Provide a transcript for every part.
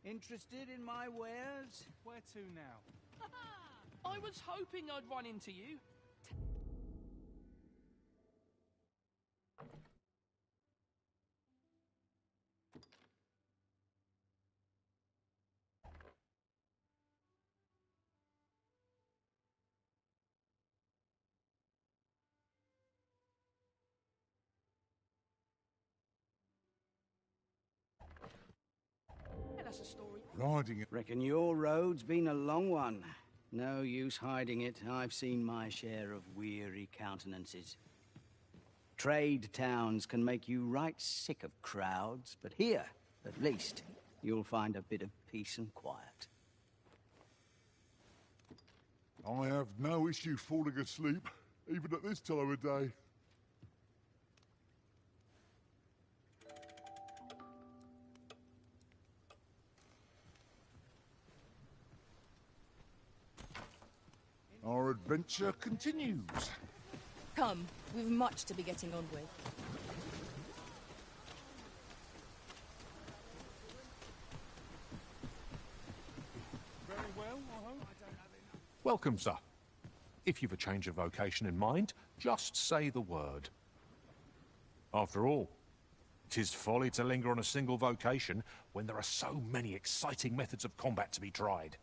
Interested in my wares? Where to now? I was hoping I'd run into you. Tell us a story. Riding it. Reckon your road's been a long one. No use hiding it. I've seen my share of weary countenances. Trade towns can make you right sick of crowds, but here, at least, you'll find a bit of peace and quiet. I have no issue falling asleep, even at this time of day. Our adventure continues. Come, we've much to be getting on with. Very well, I hope. Welcome, sir. If you've a change of vocation in mind, just say the word. After all, 'tis folly to linger on a single vocation when there are so many exciting methods of combat to be tried.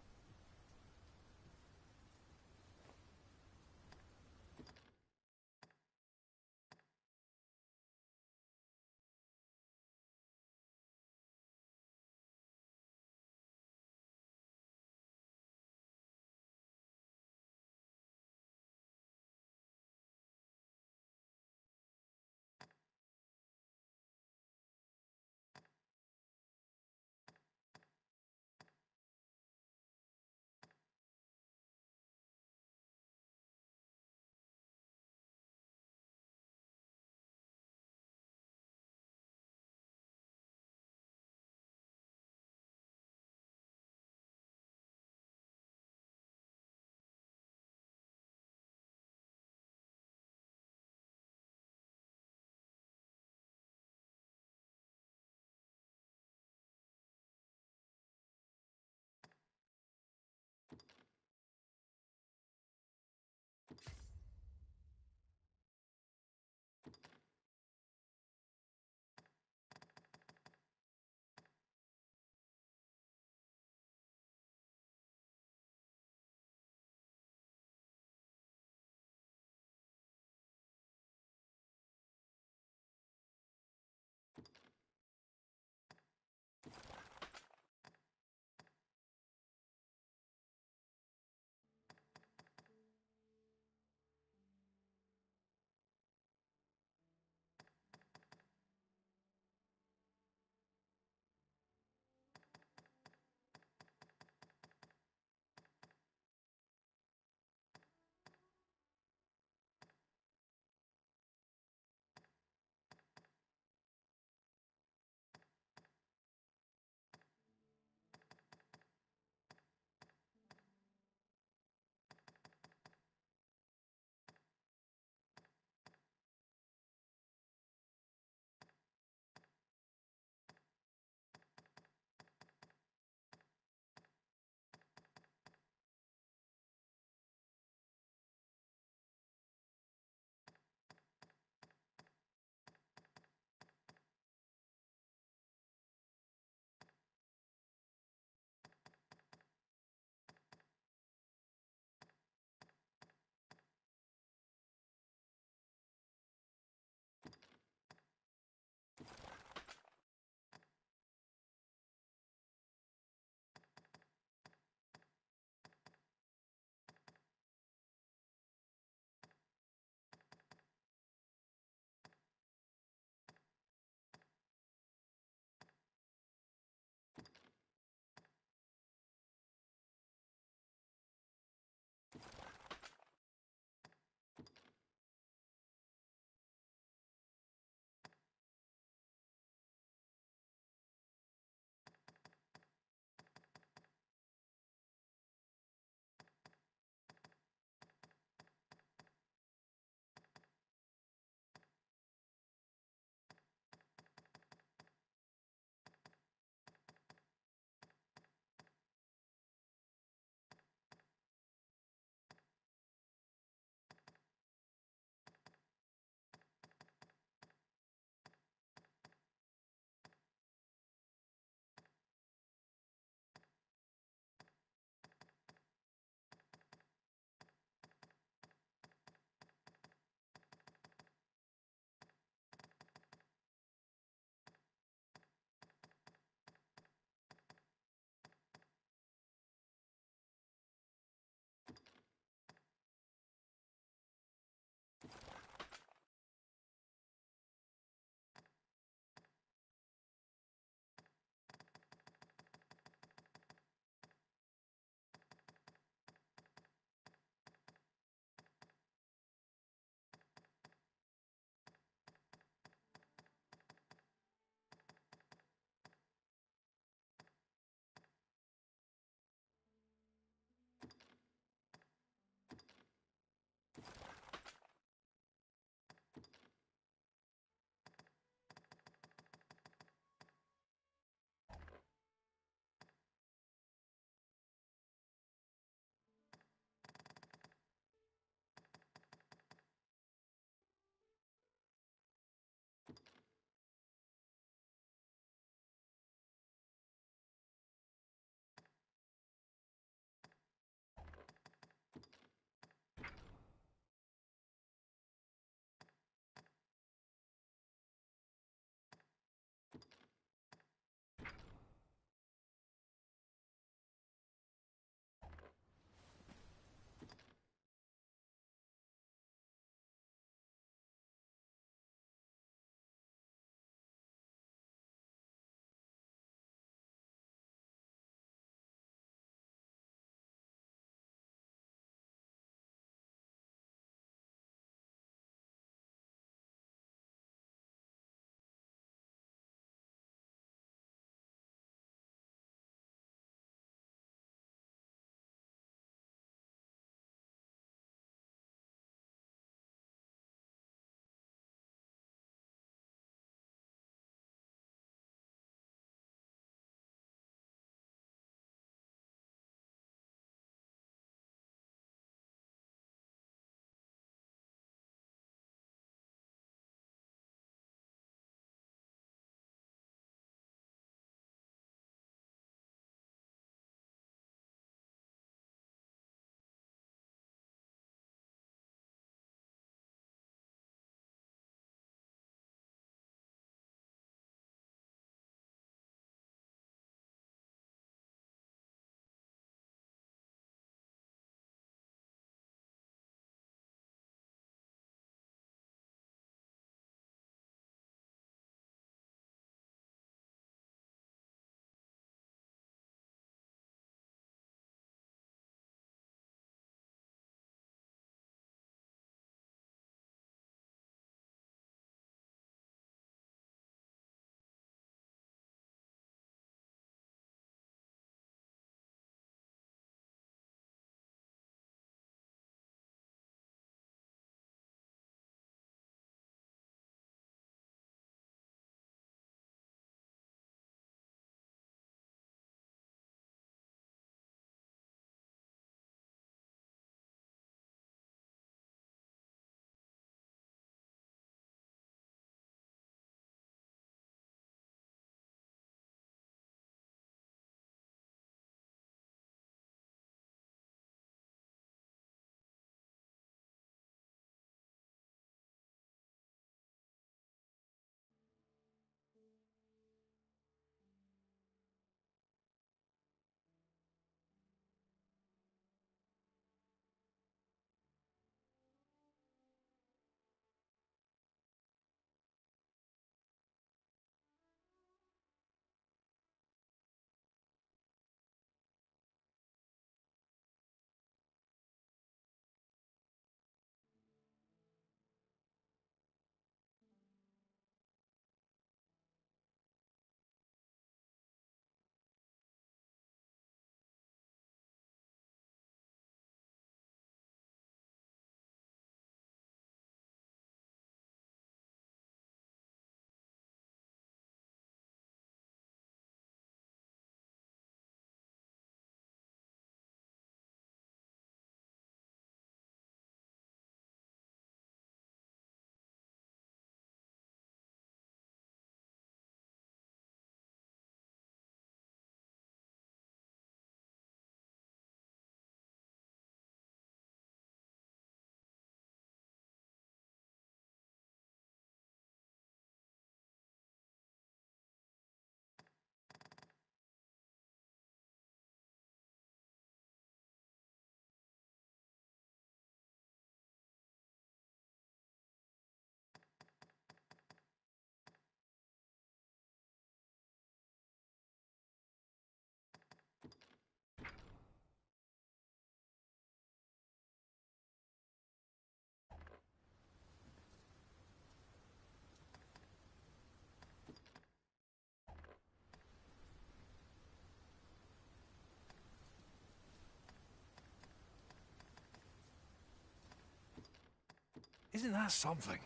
Isn't that something?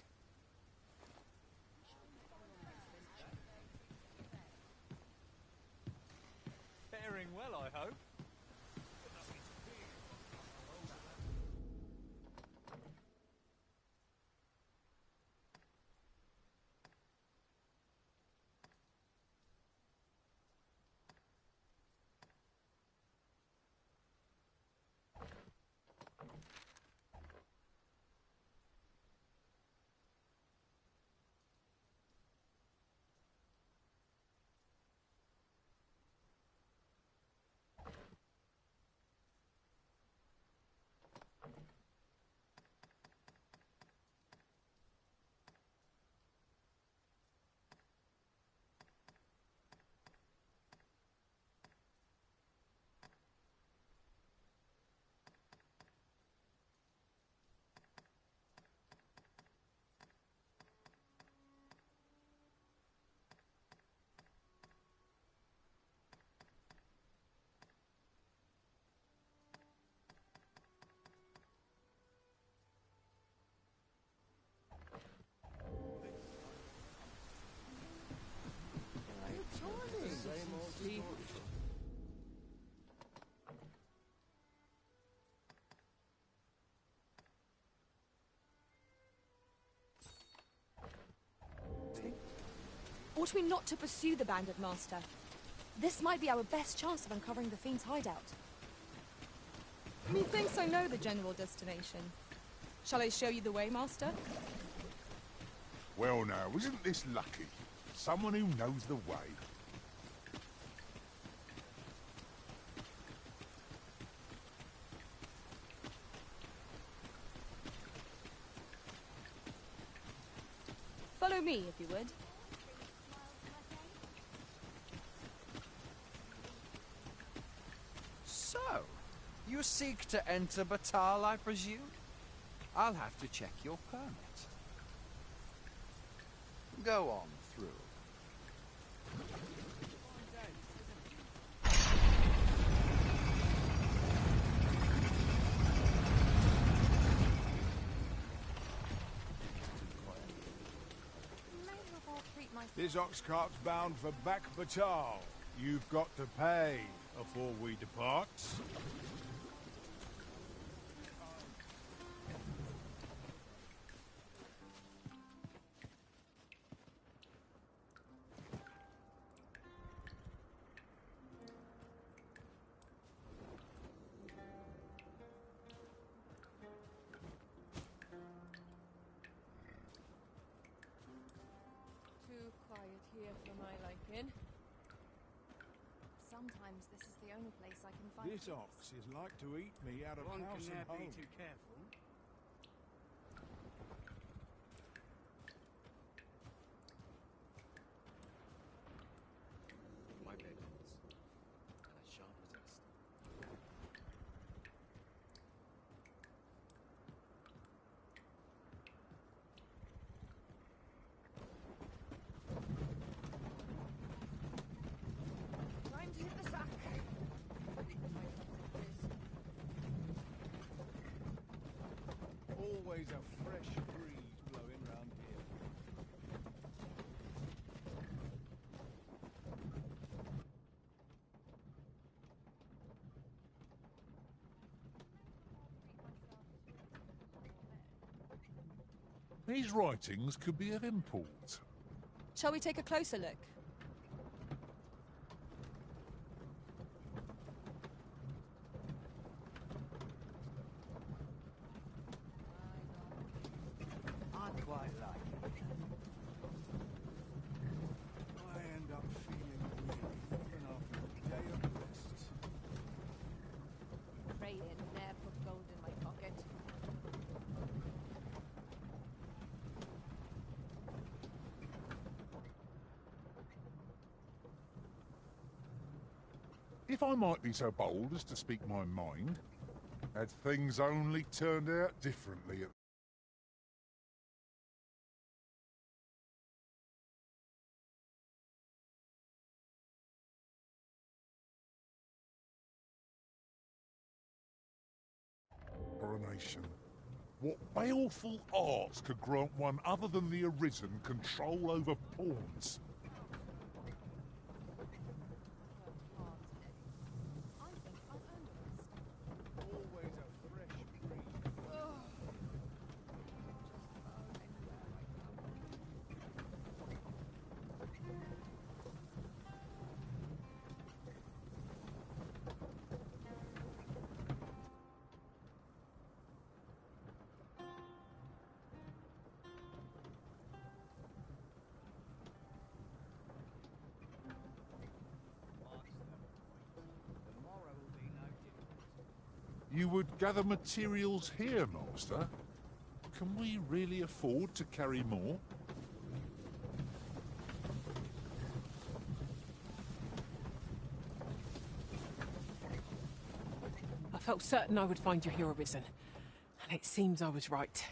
Faring well, I hope. Ought we not to pursue the bandit master? This might be our best chance of uncovering the fiend's hideout. Methinks I know the general destination. Shall I show you the way, master? Well now, isn't this lucky? Someone who knows the way. Follow me, if you would. So, you seek to enter Batal, I presume? I'll have to check your permit. Go on through. This ox cart's bound for back Batal. You've got to pay before we depart. Too quiet here for my liking. Sometimes this is the only place I can find This peace. ox is like to eat me out of One house can and never be home. too careful. My bagels, and I shan't resist. Time to hit the sack. Always a fresh breeze blowing round here. These writings could be of import. Shall we take a closer look? I quite like it. I end up feeling weary even after a day of rest. Pray it ne'er put gold in my pocket. If I might be so bold as to speak my mind, had things only turned out differently at coronation. What baleful arts could grant one other than the Arisen control over pawns? Always a fresh breeze. Tomorrow will be no different. You would gather materials here, Master? Can we really afford to carry more? I felt certain I would find you here, Arisen. And it seems I was right.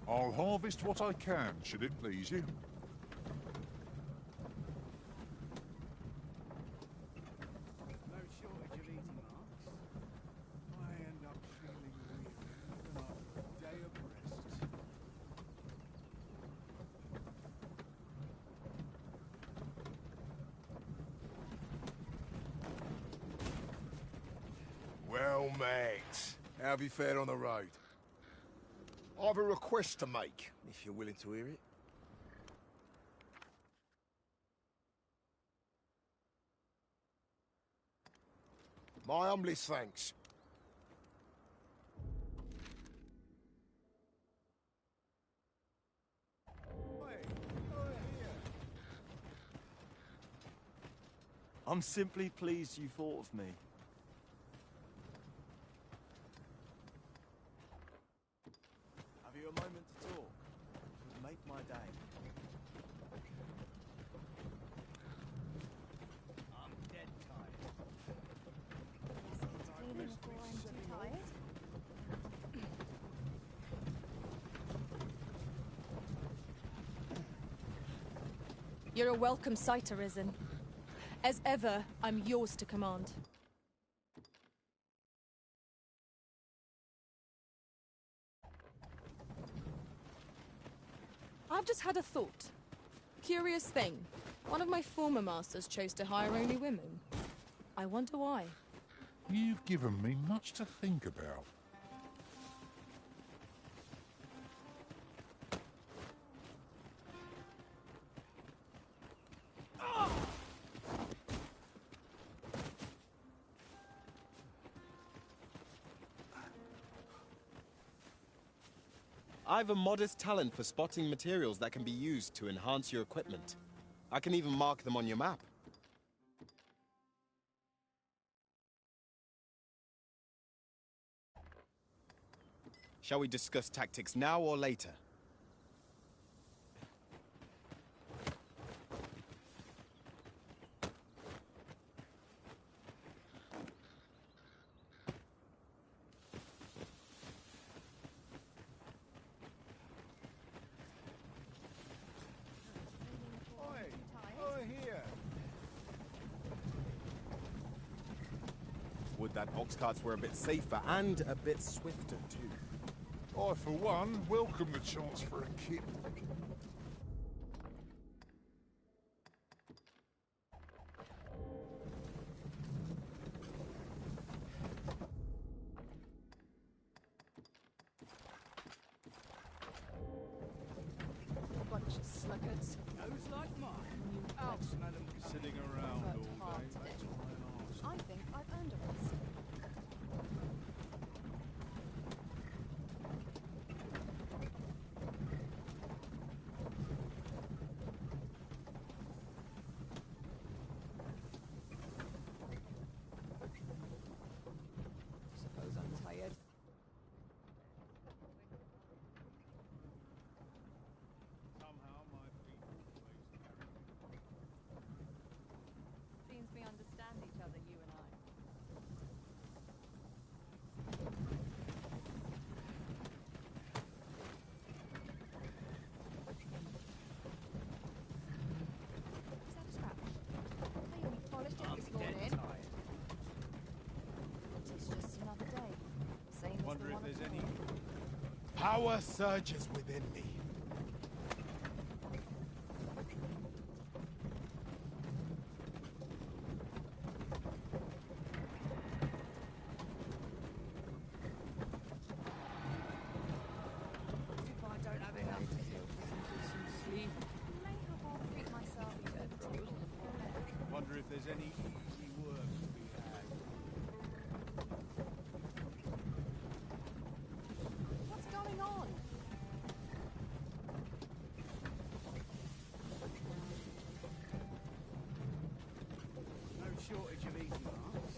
I'll harvest what I can, should it please you. No shortage of eating marks. I end up feeling weary even after a day of rest. Well, mate, how have you fared on the road? I've a request to make, if you're willing to hear it. My humblest thanks. I'm simply pleased you thought of me. Have you a moment to talk? It would make my day. I'm dead tired. Cleaning before I'm too tired. You're a welcome sight, Arisen. As ever, I'm yours to command. I've just had a thought. Curious thing. One of my former masters chose to hire only women. I wonder why. You've given me much to think about. I've a modest talent for spotting materials that can be used to enhance your equipment. I can even mark them on your map. Shall we discuss tactics now or later? Would that ox carts were a bit safer and a bit swifter too. I, for one, welcome the chance for a kip. Bunch of sluggards. Nose like mine. I'll smell them sitting around all day. That's why I asked. I think I've earned a rest. Suppose I'm tired. Somehow my feet always carry me. Power surges within me. If I don't have enough to heal for some sleep. May have all treat myself to a brood. Wonder if there's any easy work to be had. What's going on? No shortage of easy marks.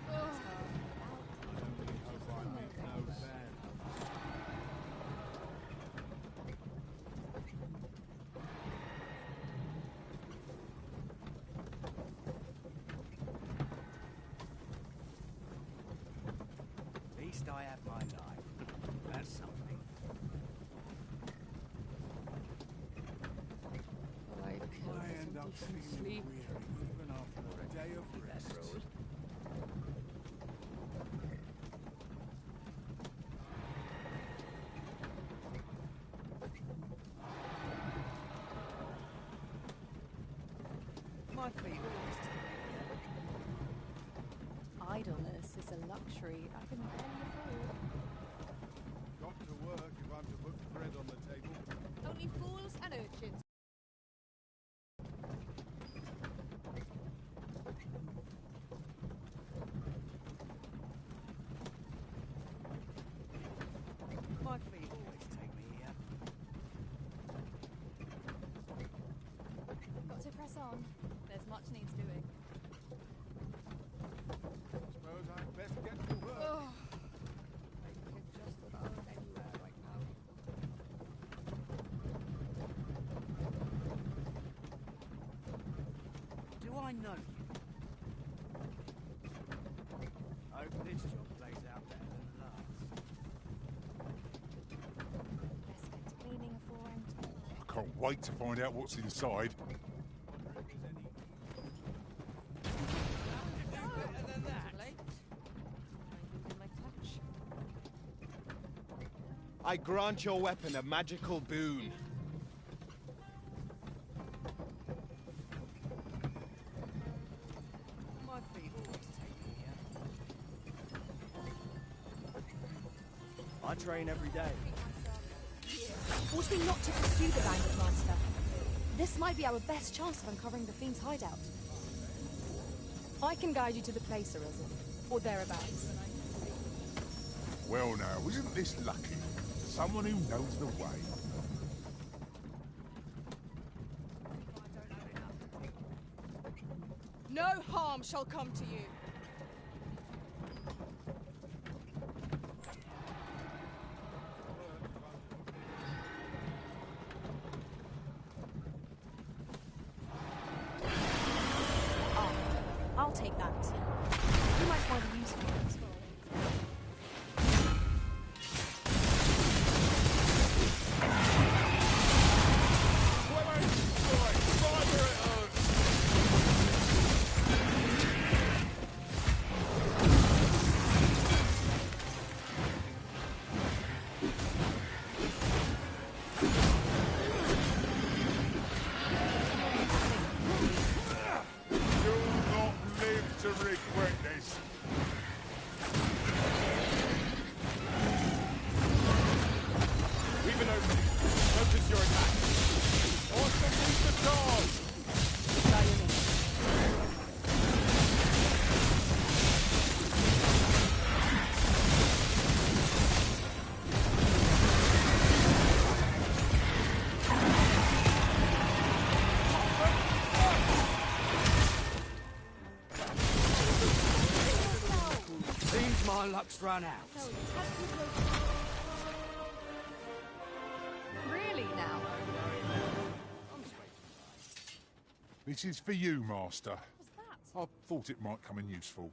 I only hope I make no bad. At least I have my life. That's something. I'd kill I for end some up decent feeling sleep. weary even after a day of rest. My feet always tell me Idleness is a luxury I can barely afford. got to work if I'm to put bread on the table. Only fools and urchins. My feet always take me here. Got to press on. There's much needs doing. Suppose I'd best get to work. Oh, I could just about anywhere right now. Do I know you? I hope this job plays out better than the last. Best get to cleaning a foreign. I can't wait to find out what's inside. Wonder if there's any Better than that. Late. I'm losing my touch. I grant your weapon a magical boon. My feet always take me here. I train every day. Ought we not to pursue the bandit master? This might be our best chance of uncovering the fiend's hideout. I can guide you to the place, Arisen, or thereabouts. Well now, isn't this lucky? Someone who knows the way. No harm shall come to you. I'll take that. You might find a use for it. You'll not live to regret this. We've been opening. Focus your attack. Awesome lead the charge! Seems my luck's run out. Really now? This is for you, Master. What's that? I thought it might come in useful.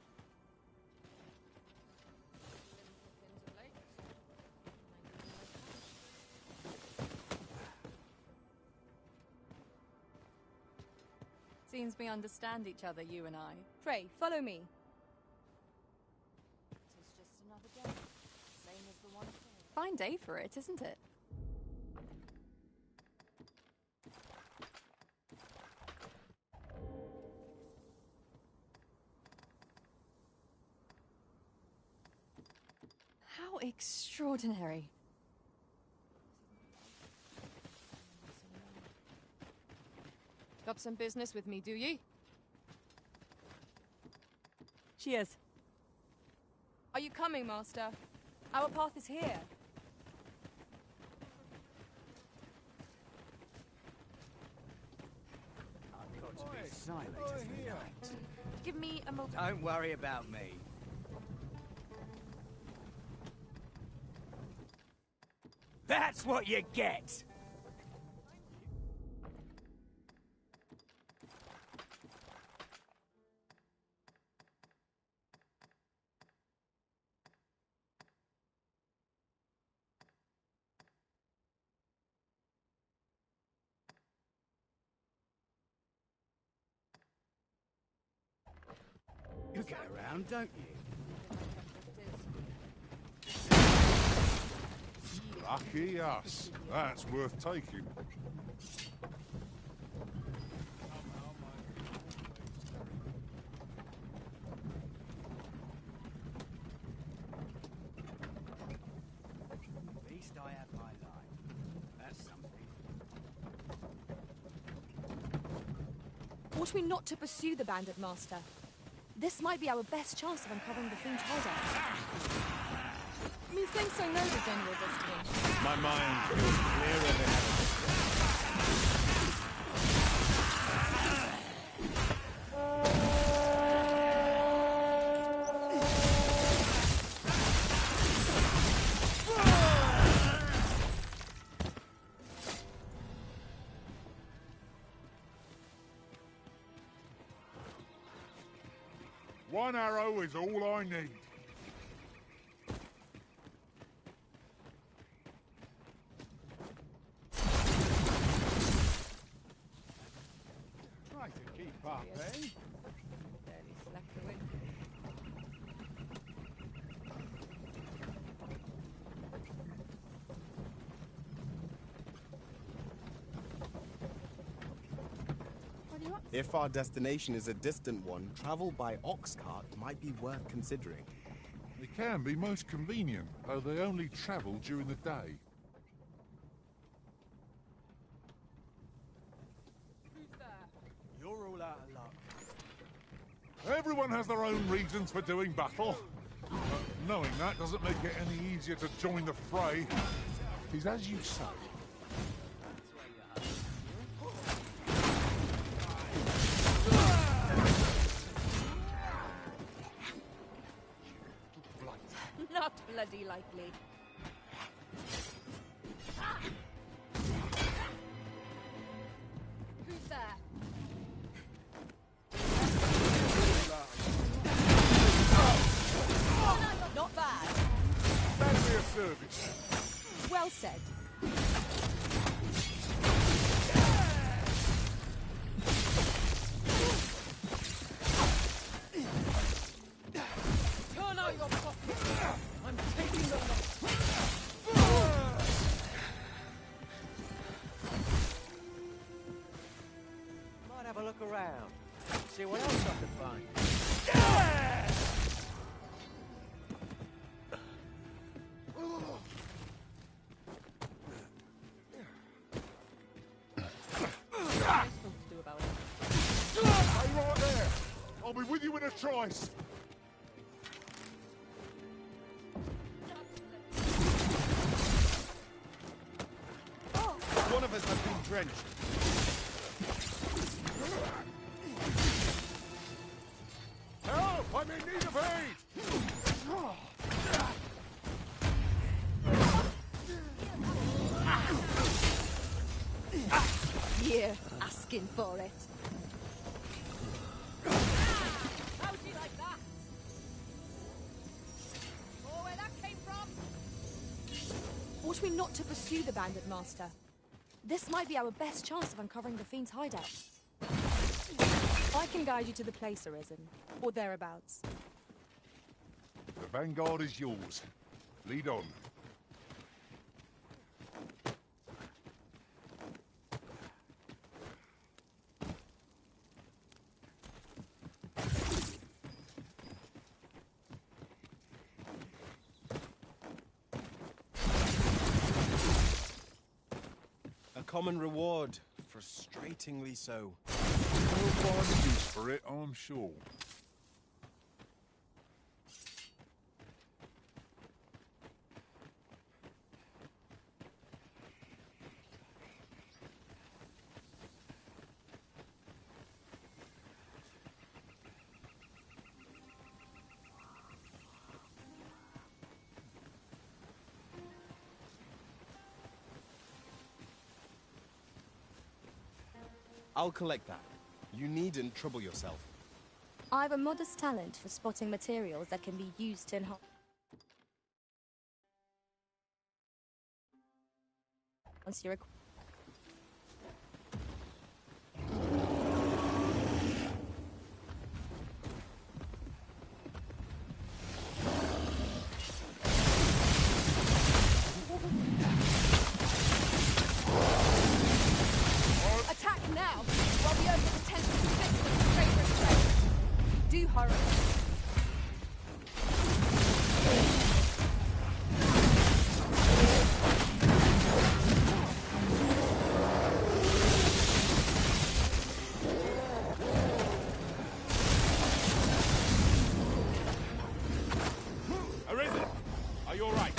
Seems we understand each other, you and I. Pray, follow me. Fine day for it, isn't it? How extraordinary. Got some business with me, do ye? Cheers. Are you coming, Master? Our path is here. I've got to be silent for the night. Give me a moment. Don't worry about me. That's what you get! You get around, don't you? Lucky us. That's worth taking. At least I have my life. That's something. Ought we not to pursue the bandit, Master? This might be our best chance of uncovering the Fiend's hideout. Methinks I know the general destination. My mind feels clearer than ever. One arrow is all I need. Try to keep up, eh? Barely slack the wind. What do you want? If our destination is a distant one, travel by ox cart might be worth considering. They can be most convenient, though they only travel during the day. You're all out of luck. Everyone has their own reasons for doing battle. But knowing that doesn't make it any easier to join the fray. It's as you say. Not bloody likely. Who's there? Not bad. That'll be a service. Well said. Turn out your pocket! I'm taking the lot! Might have a look around. See what else I can find. What am I supposed to do about it? Stay right there. I'll be with you in a trice. One of us has been drenched. Help! I'm in need of aid! Here, asking for it. How do you like that? Oh, where that came from? Ought we not to pursue the bandit, Master? This might be our best chance of uncovering the Fiend's hideout. I can guide you to the place, Arisen, or thereabouts. The vanguard is yours. Lead on. common reward. Frustratingly so. We'll find a use for it, I'm sure. I'll collect that. You needn't trouble yourself. I have a modest talent for spotting materials that can be used to enhance your equipment. Attack now, while the Earth is attempting to fix them with great restraint. Do hurry. Arisen! Are you alright?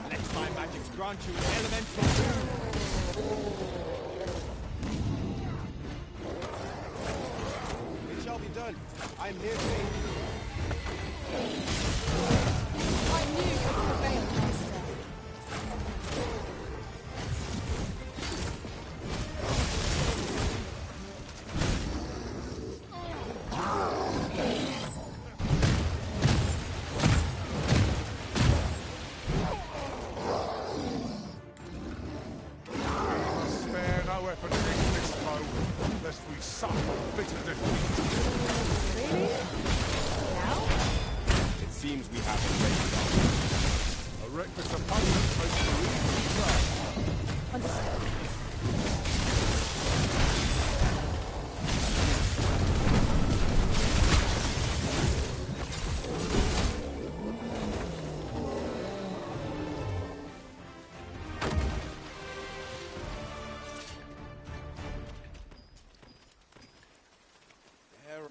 Let my magic grant you an elemental boon. It shall be done. I am here to aid you. I knew you would prevail, Master. Spare no effort against this foe, lest we suffer bitter defeat. Really? Now? It seems we have a great A reckless opponent makes for easy trap. Understood.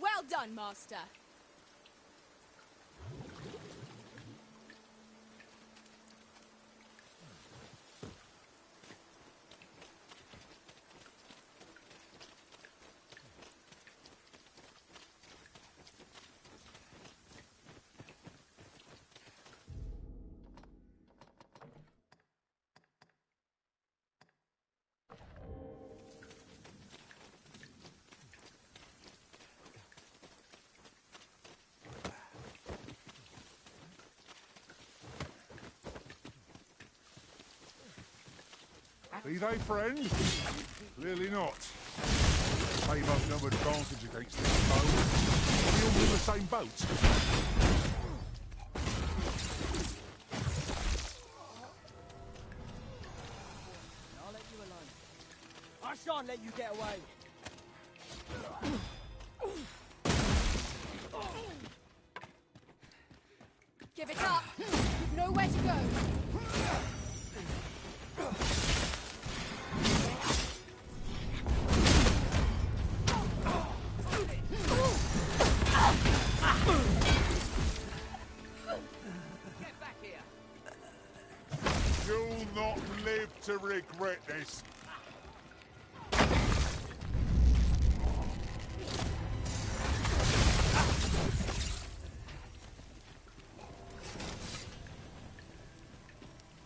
Well done, Master. Be they friends? Clearly not. They've got no advantage against this foe. Are we all in the same boat? I'll let you alone. I shan't let you get away. Give it up. You've nowhere to go. Get back here. You'll not live to regret this.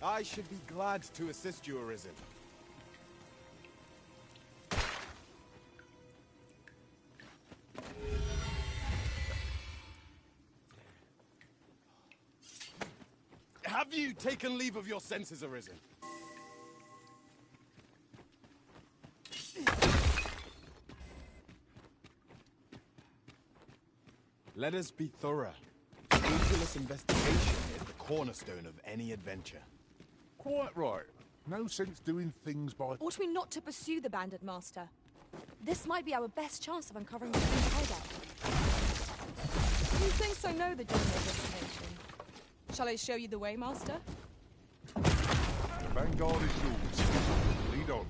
I should be glad to assist you, Arisen. Have you taken leave of your senses, Arisen? Let us be thorough. Scrupulous investigation is the cornerstone of any adventure. Quite right. No sense doing things by... Ought we not to pursue the bandit, Master? This might be our best chance of uncovering the Fiend's hideout. Who thinks I know the general destination? Shall I show you the way, Master? The Vanguard is yours. Lead on.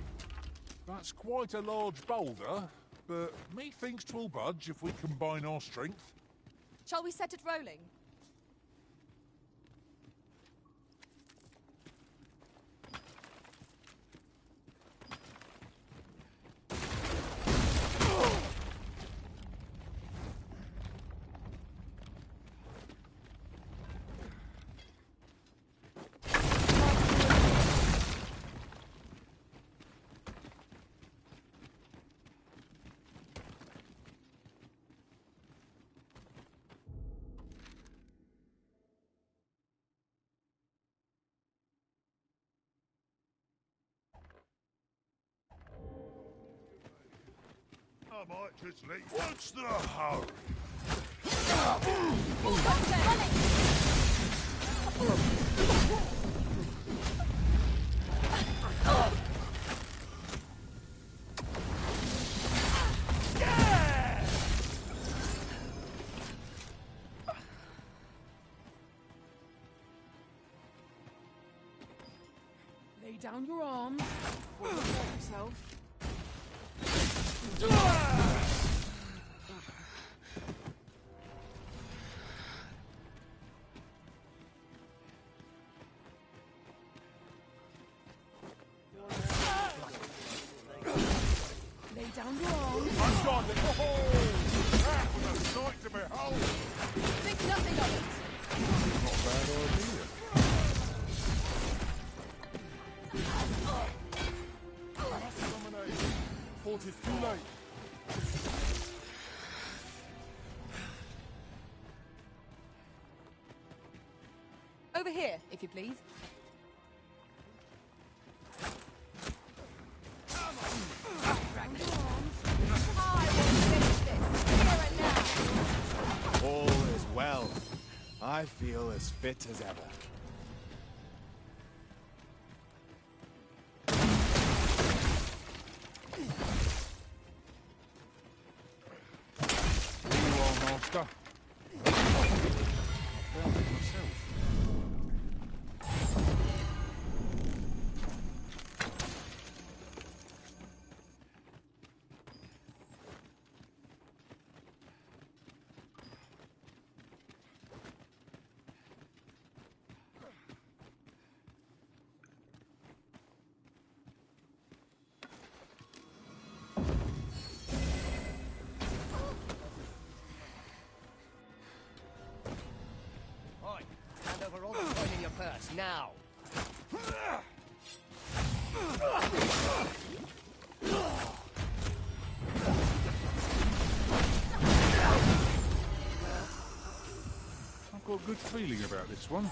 That's quite a large boulder, but methinks 'twill budge if we combine our strength. Shall we set it rolling? I might just leave. What's the hurry? Lay down your arms before you hurt yourself. Lay down your arms. I'm done. Oh, that was a sight to behold. Think nothing of it. Not a bad idea. Thought it's too late. Over here, if you please. I will finish this, here and now. All is well. I feel as fit as ever. You are, Master. I found it myself. Oi, hand over all the coin in your purse, now! I've got a good feeling about this one.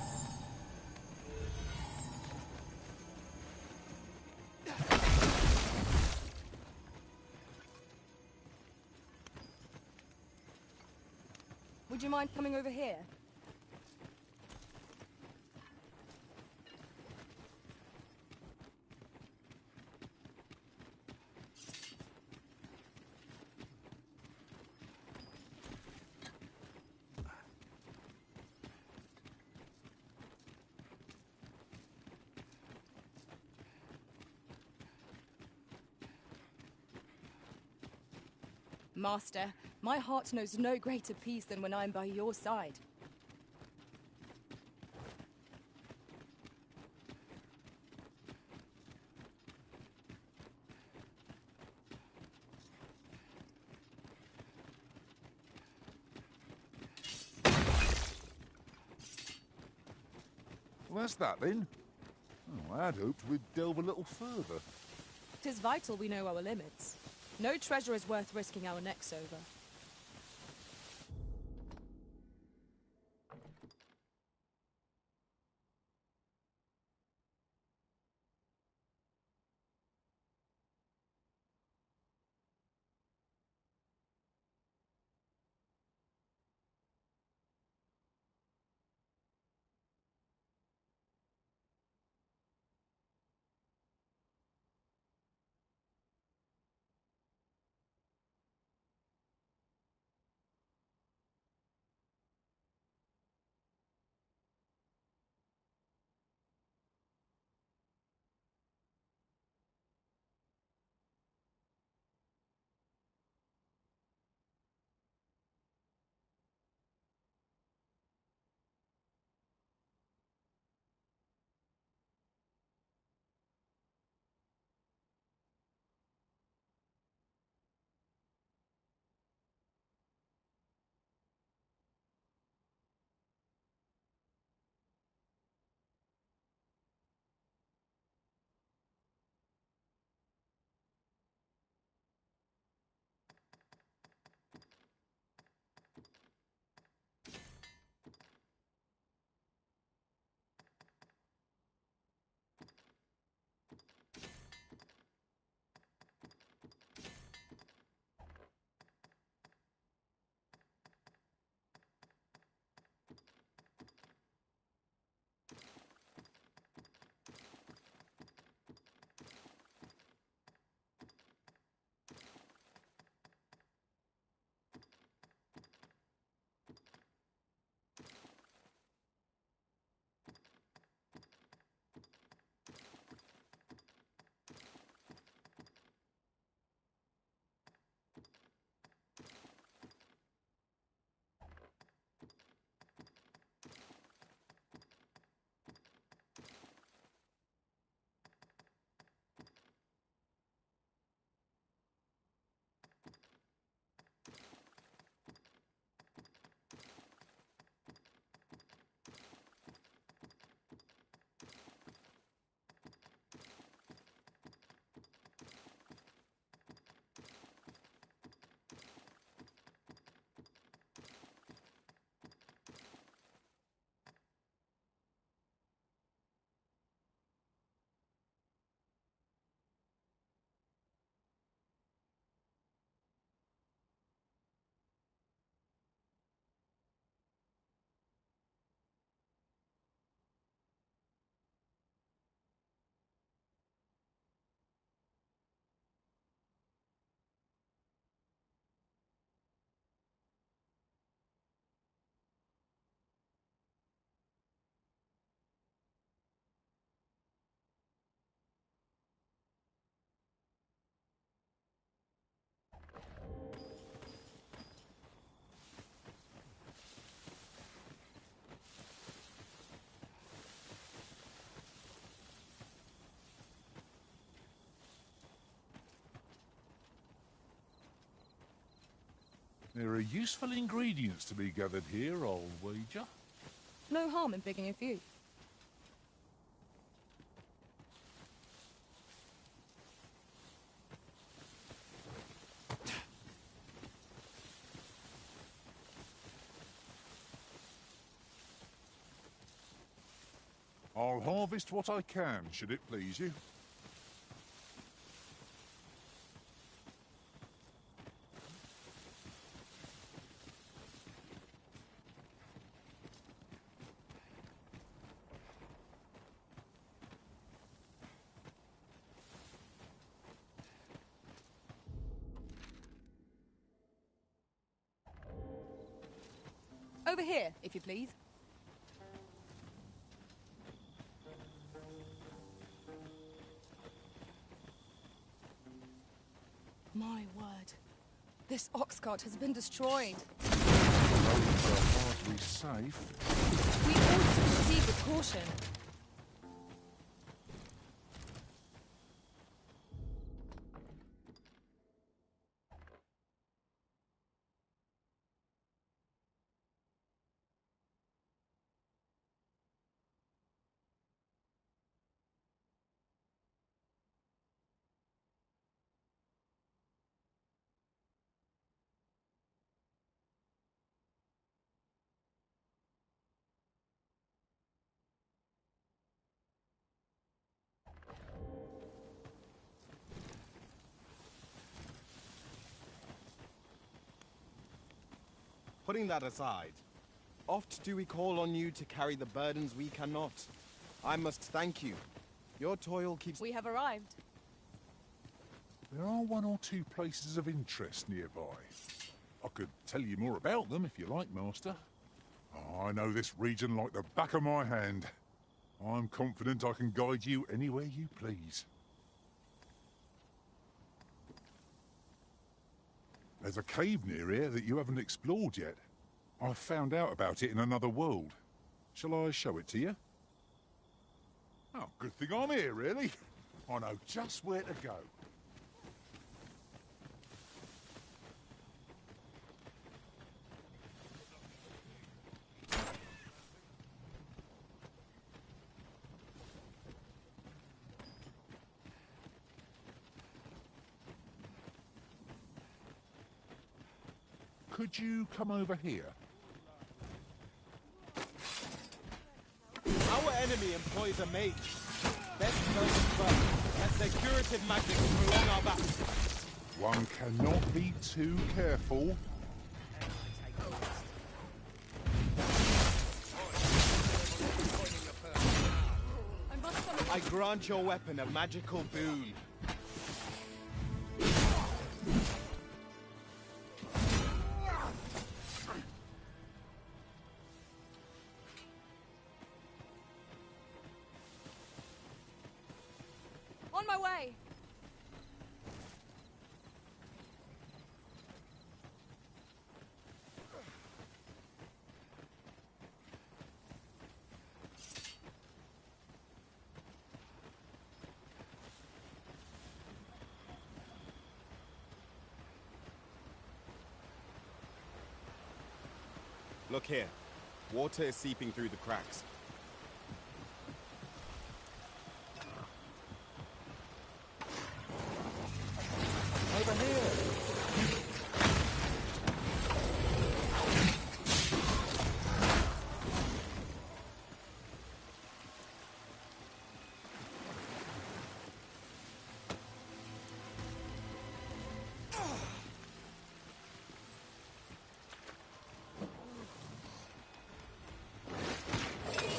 Would you mind coming over here? Master, my heart knows no greater peace than when I'm by your side. Well, that's that then. Oh, I'd hoped we'd delve a little further. 'Tis vital we know our limits. No treasure is worth risking our necks over. There are useful ingredients to be gathered here, I'll wager. No harm in picking a few. I'll harvest what I can, should it please you. Over here, if you please. My word. This ox cart has been destroyed. Roads are hardly safe. We ought to proceed with caution. Putting that aside, oft do we call on you to carry the burdens we cannot. I must thank you. Your toil keeps... We have arrived. There are one or two places of interest nearby. I could tell you more about them if you like, Master. Oh, I know this region like the back of my hand. I'm confident I can guide you anywhere you please. There's a cave near here that you haven't explored yet. I found out about it in another world. Shall I show it to you? Oh, good thing I'm here, really. I know just where to go. Could you come over here? Our enemy employs a mage. Best known first, as their curative magic to prolong our battle. One cannot be too careful. I grant your weapon a magical boon. On my way! Look here. Water is seeping through the cracks. Over here!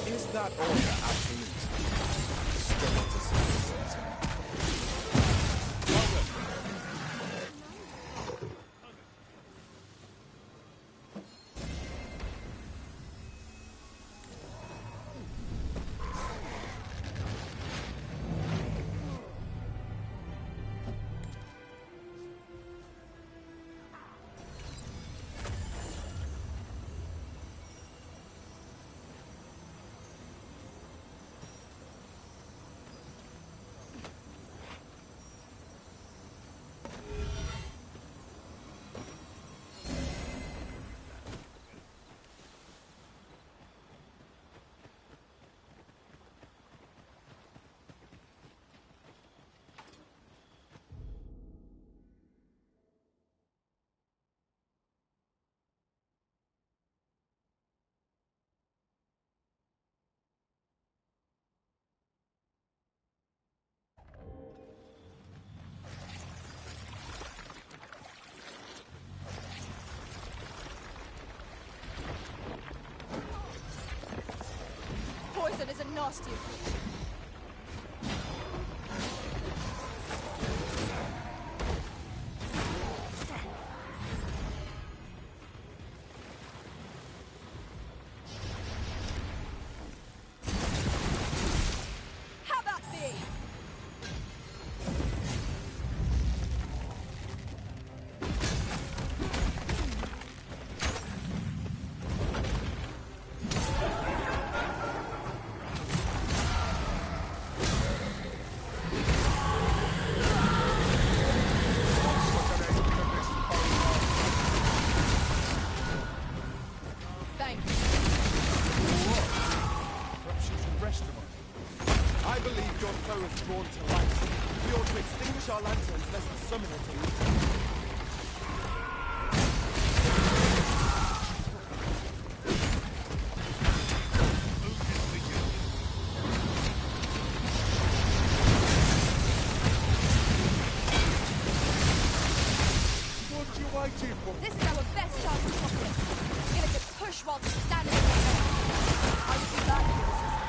Is that order absolute? Still not a certain. nasty of you. How about thee? Thank you. Perhaps you should rest a moment. I believe your foe is drawn to light. We ought to extinguish our lanterns lest the summoner take it. What are you waiting for? This is our best chance to stop it. Give it a push while it's standing in the way. I would be glad for your assistance.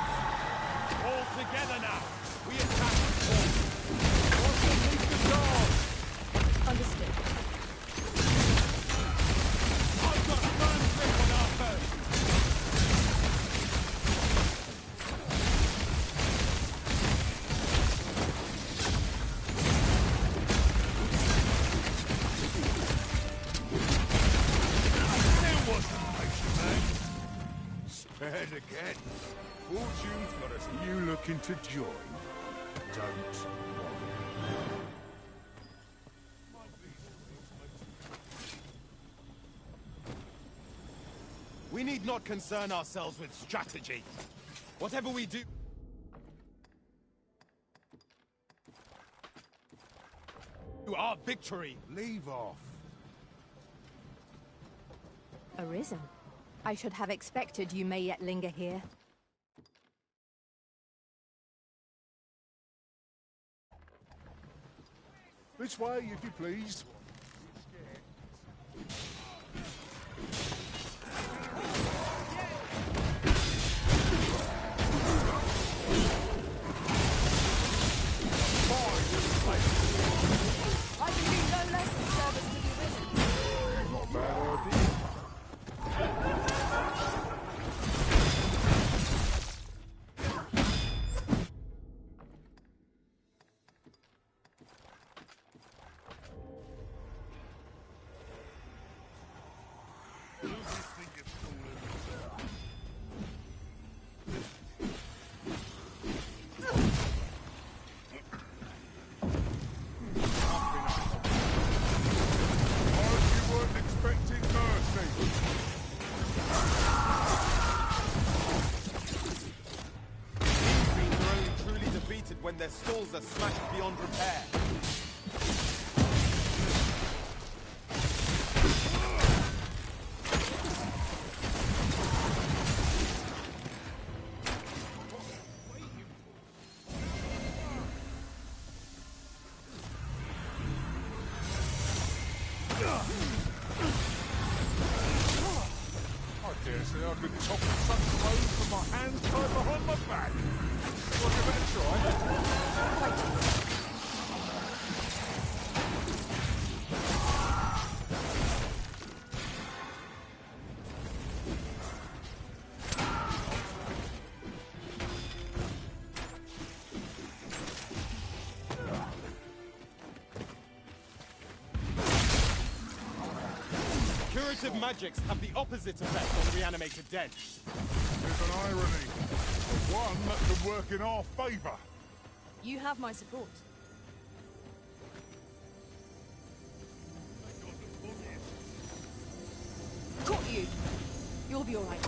All together now! We attack the fort. Also leave the guard. Understood. I've got a firm grip on our foe! There wasn't much, man. Spared again. Fortune's got us. You looking to join? Don't bother. We need not concern ourselves with strategy. Whatever we do... Our victory! Leave off. Arisen. I should have expected you may yet linger here. This way, if you please. I can do no less in service to the Arisen. Not bad idea. When their skulls are smashed beyond repair. I dare say I could topple such blows with my hands tied behind my back. Well, give it a try. Curative magics have the opposite effect on reanimated dead. There's an irony. But one that could work in our favour. You have my support. Caught you. You'll be all right.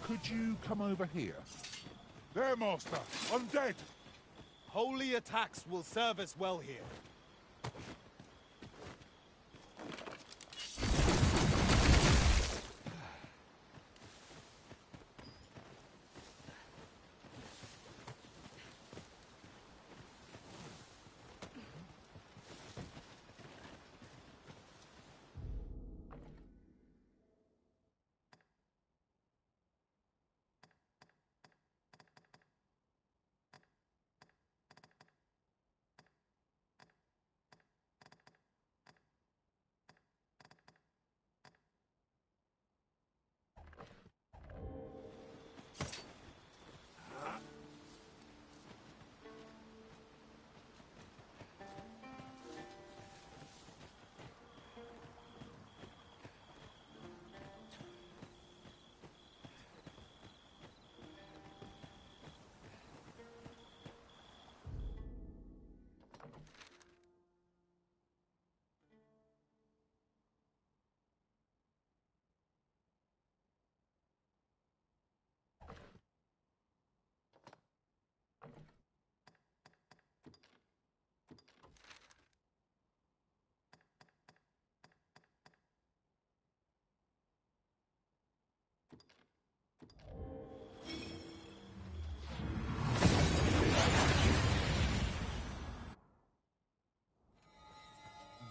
Could you come over here? There, Master. I'm dead. Holy attacks will serve us well here.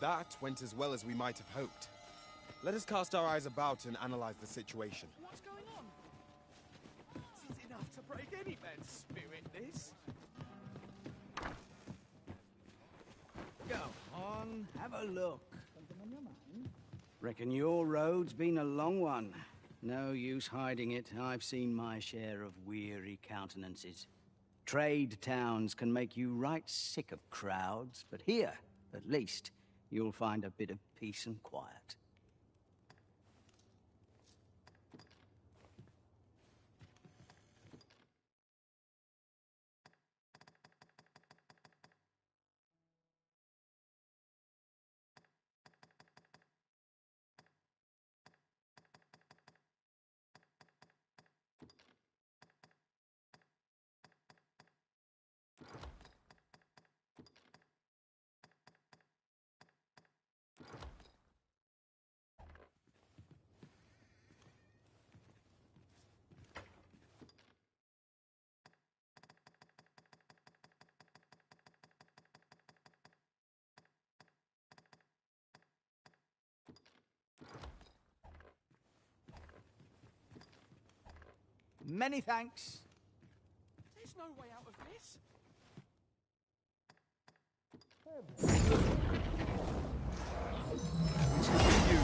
That went as well as we might have hoped. Let us cast our eyes about and analyze the situation. What's going on? This is enough to break any man's spirit, this. Go on, have a look. Reckon your road's been a long one. No use hiding it. I've seen my share of weary countenances. Trade towns can make you right sick of crowds, but here, at least, you'll find a bit of peace and quiet. Many thanks. There's no way out of this. It's for you.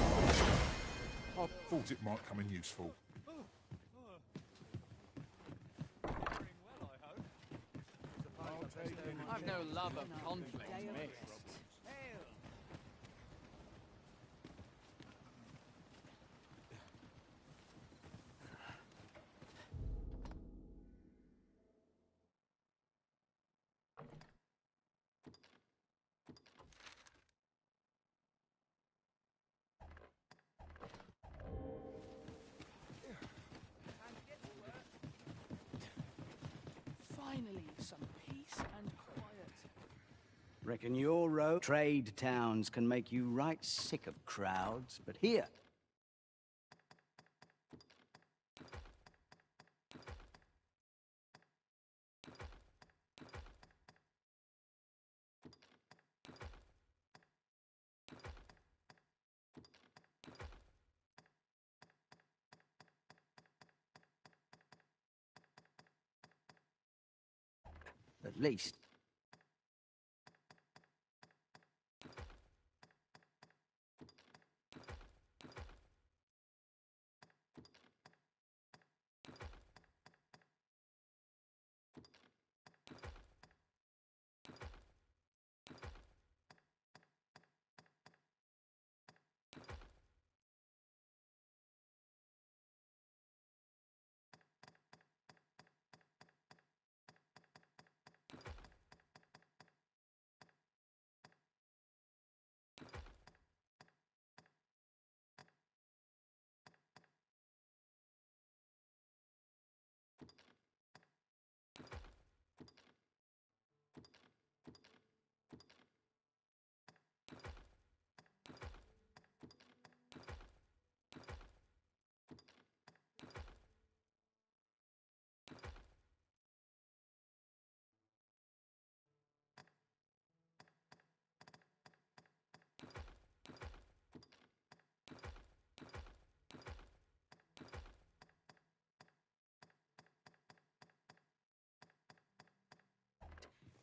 I thought it might come in useful. I've no love of conflict. Finally, some peace and quiet. Reckon your road... Trade towns can make you right sick of crowds, but here... At least...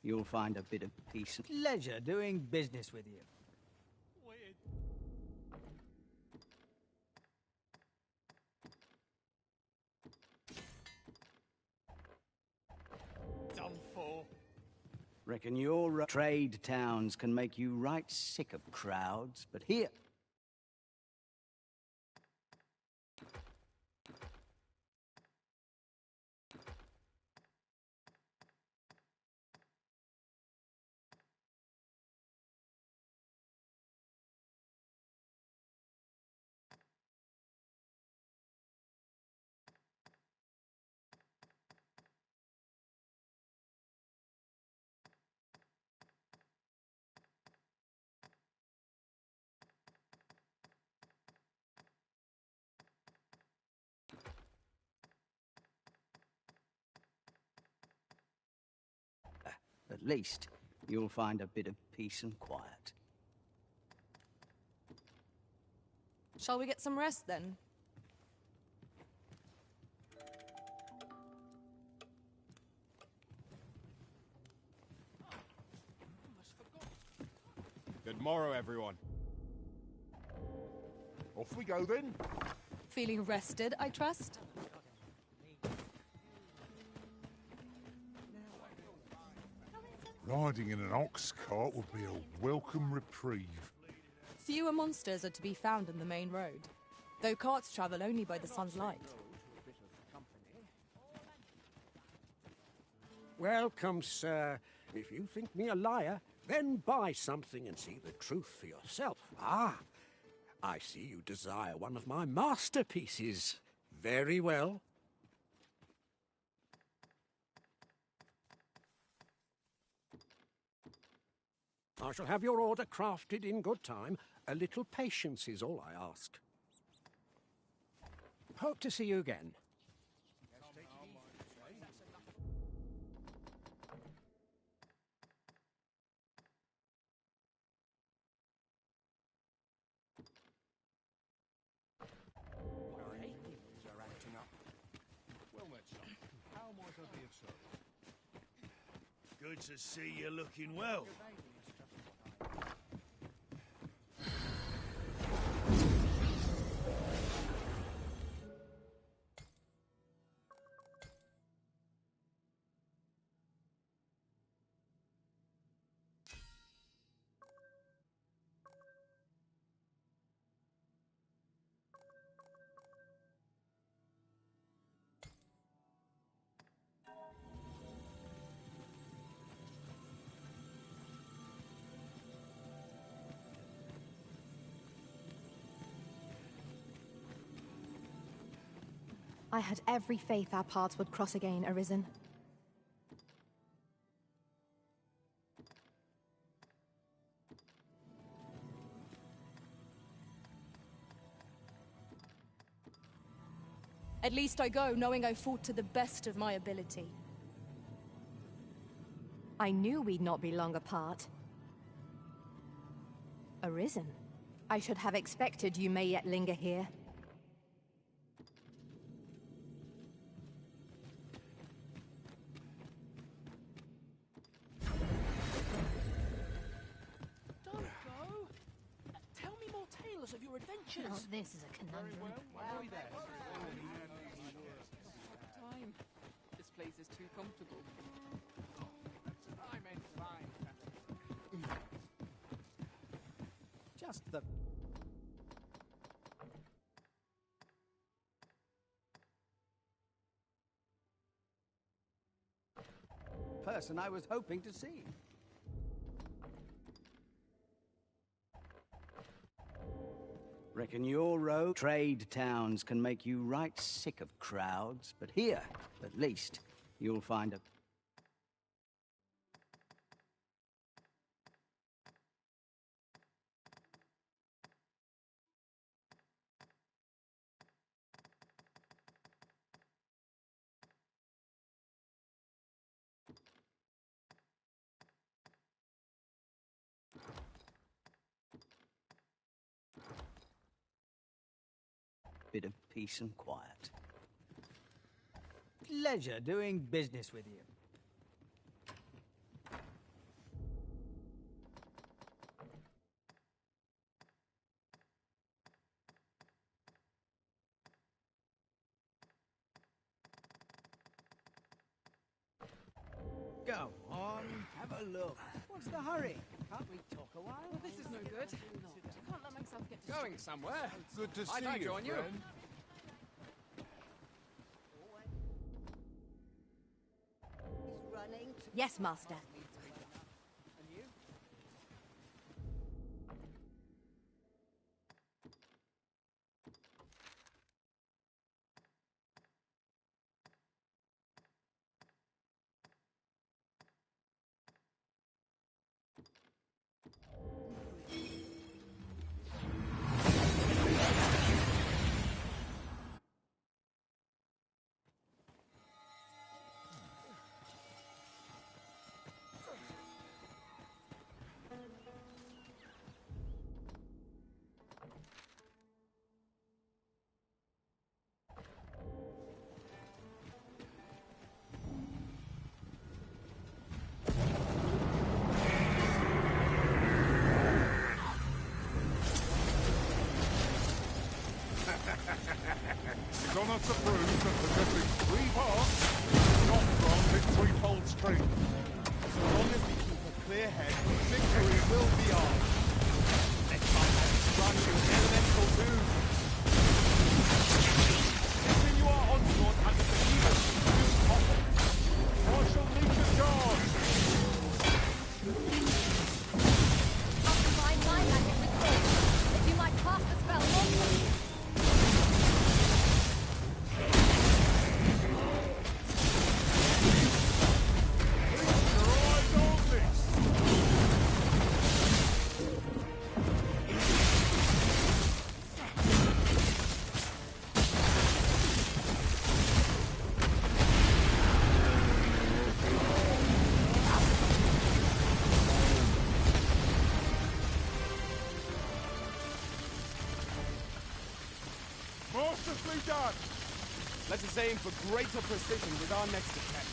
You'll find a bit of peace and Pleasure doing business with you. Weird. Done for. Reckon your trade towns can make you right sick of crowds, but here... At least, you'll find a bit of peace and quiet. Shall we get some rest then? Good morrow, everyone. Off we go then. Feeling rested, I trust? Riding in an ox cart would be a welcome reprieve. Fewer monsters are to be found in the main road, though carts travel only by the sun's light. Welcome, sir. If you think me a liar, then buy something and see the truth for yourself. Ah, I see you desire one of my masterpieces. Very well. I shall have your order crafted in good time. A little patience is all I ask. Hope to see you again. Good to see you looking well. I had every faith our paths would cross again, Arisen. At least I go knowing I fought to the best of my ability. I knew we'd not be long apart. Arisen, I should have expected you may yet linger here. Of your adventures. Oh, this is a conundrum. Time. This place is too comfortable. I meant fine. Just the... person I was hoping to see. Reckon your road trade towns can make you right sick of crowds, but here, at least, you'll find a... bit of peace and quiet. Pleasure doing business with you. Go on, have a look. What's the hurry? Can't we talk a while? Well, this is no good. I can't let myself get distracted. Going somewhere? Good to see I you, join you. friend. Yes, Master. to prove that possessing 3 parts is not granted threefold strength. So long as we keep a clear head, victory will be ours. Let's find that rush in elemental doom. Continue our onslaught under the evil doom possible. I shall lead the charge. I'll combine my magic with yours. If you might cast the spell lawfully. Masterfully done! Let us aim for greater precision with our next attempt.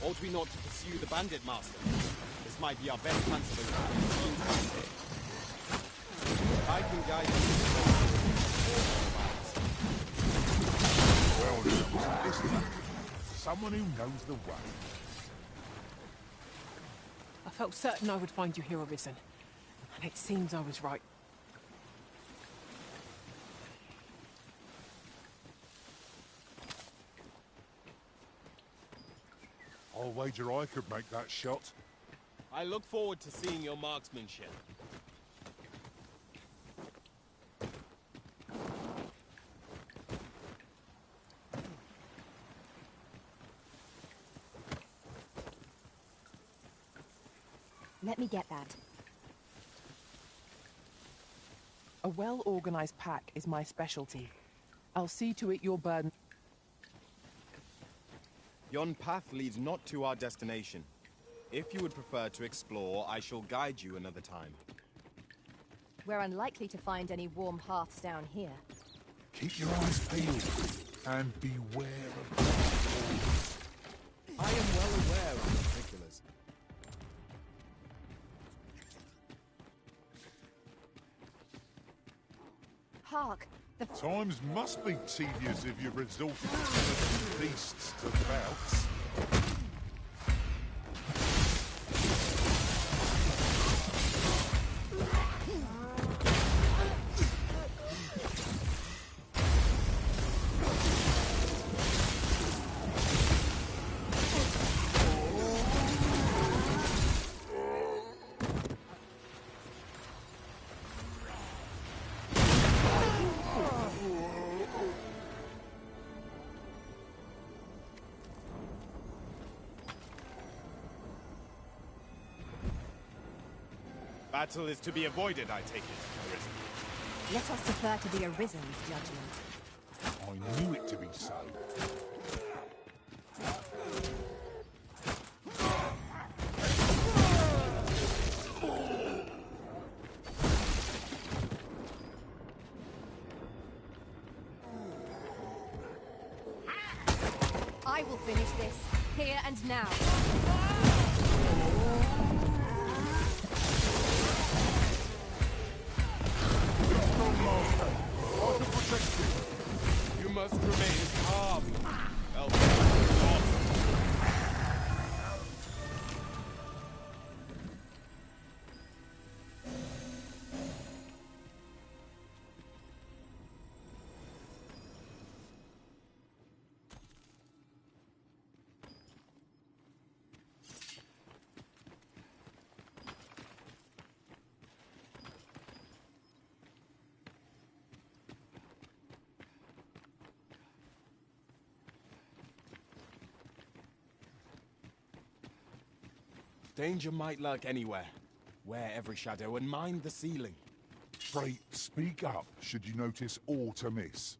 Ought we not to pursue the bandit master? This might be our best chance of encountering. I can guide you to the Well, listen. Someone who knows the way. I felt certain I would find you here, Arisen. And it seems I was right. I'll wager I could make that shot. I look forward to seeing your marksmanship. Let me get that. A well-organized pack is my specialty. I'll see to it your burden. Yon path leads not to our destination. If you would prefer to explore, I shall guide you another time. We're unlikely to find any warm hearths down here. Keep your eyes peeled and beware of I am well aware of the particulars. Hark! The Times must be tedious if you've resorted to beasts to bouts. Battle is to be avoided, I take it, Arisen. Let us defer to the Arisen's judgment. I knew it to be so. I will finish this, here and now. You must remain calm. Danger might lurk anywhere. Wear every shadow and mind the ceiling. Pray, speak up should you notice aught amiss.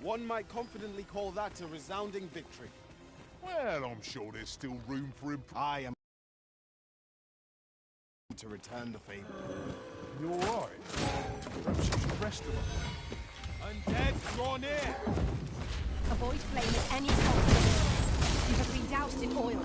One might confidently call that a resounding victory. Well, I'm sure there's still room for him. I am to return the favor. You're right. Perhaps you should rest a moment. Undead, draw near! Avoid flame at any cost. You have been doused in oil.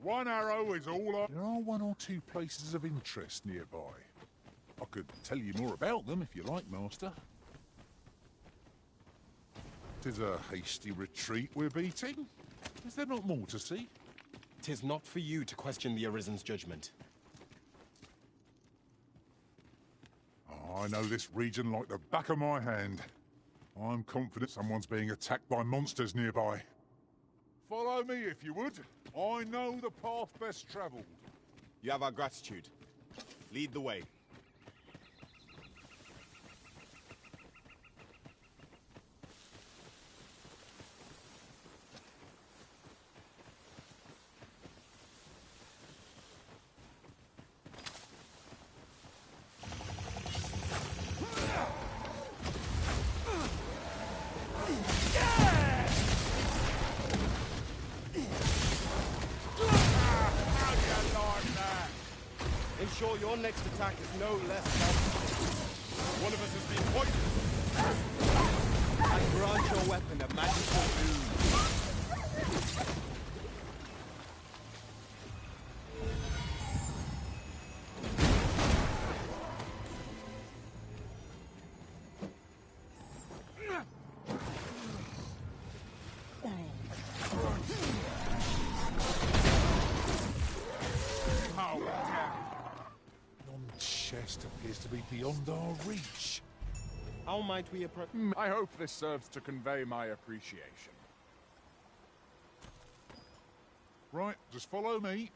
One arrow is all I... There are one or two places of interest nearby. I could tell you more about them if you like, Master. 'Tis a hasty retreat we're beating. Is there not more to see? 'Tis not for you to question the Arisen's judgment. I know this region like the back of my hand. I'm confident someone's being attacked by monsters nearby. Follow me if you would. I know the path best travelled. You have our gratitude. Lead the way. Ensure your next attack is no less helpful. One of us has been poisoned. I grant your weapon a magical boon. Chest appears to be beyond our reach. How might we approach? I hope this serves to convey my appreciation. Right, just follow me.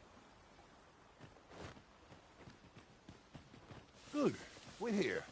Good, we're here.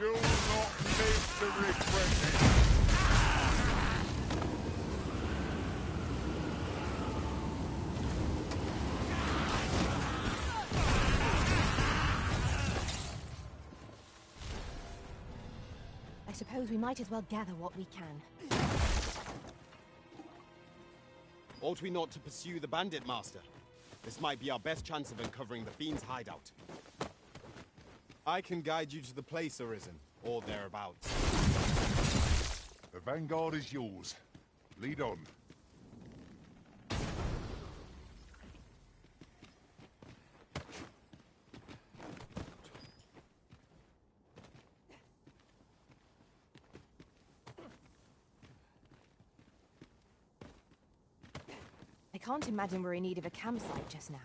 You'll not live to regret it. I suppose we might as well gather what we can. Ought we not to pursue the bandit master? This might be our best chance of uncovering the fiend's hideout. I can guide you to the place, Arisen, or thereabouts. The vanguard is yours. Lead on. I can't imagine we're in need of a campsite just now.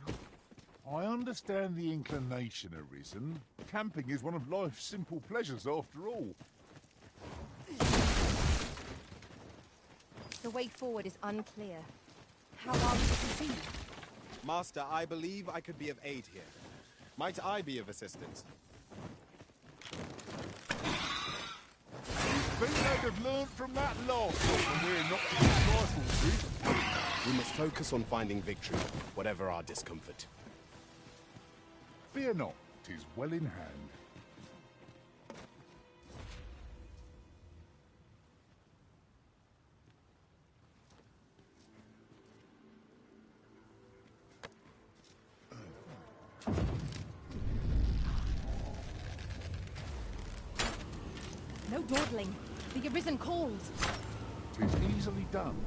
I understand the inclination arisen. Camping is one of life's simple pleasures after all. The way forward is unclear. How are we to proceed? Master, I believe I could be of aid here. Might I be of assistance? Think they'd have learned from that last one we're not to be trifled with. We must focus on finding victory, whatever our discomfort. Fear not, 'tis well in hand. No dawdling. The Arisen calls. 'Tis easily done.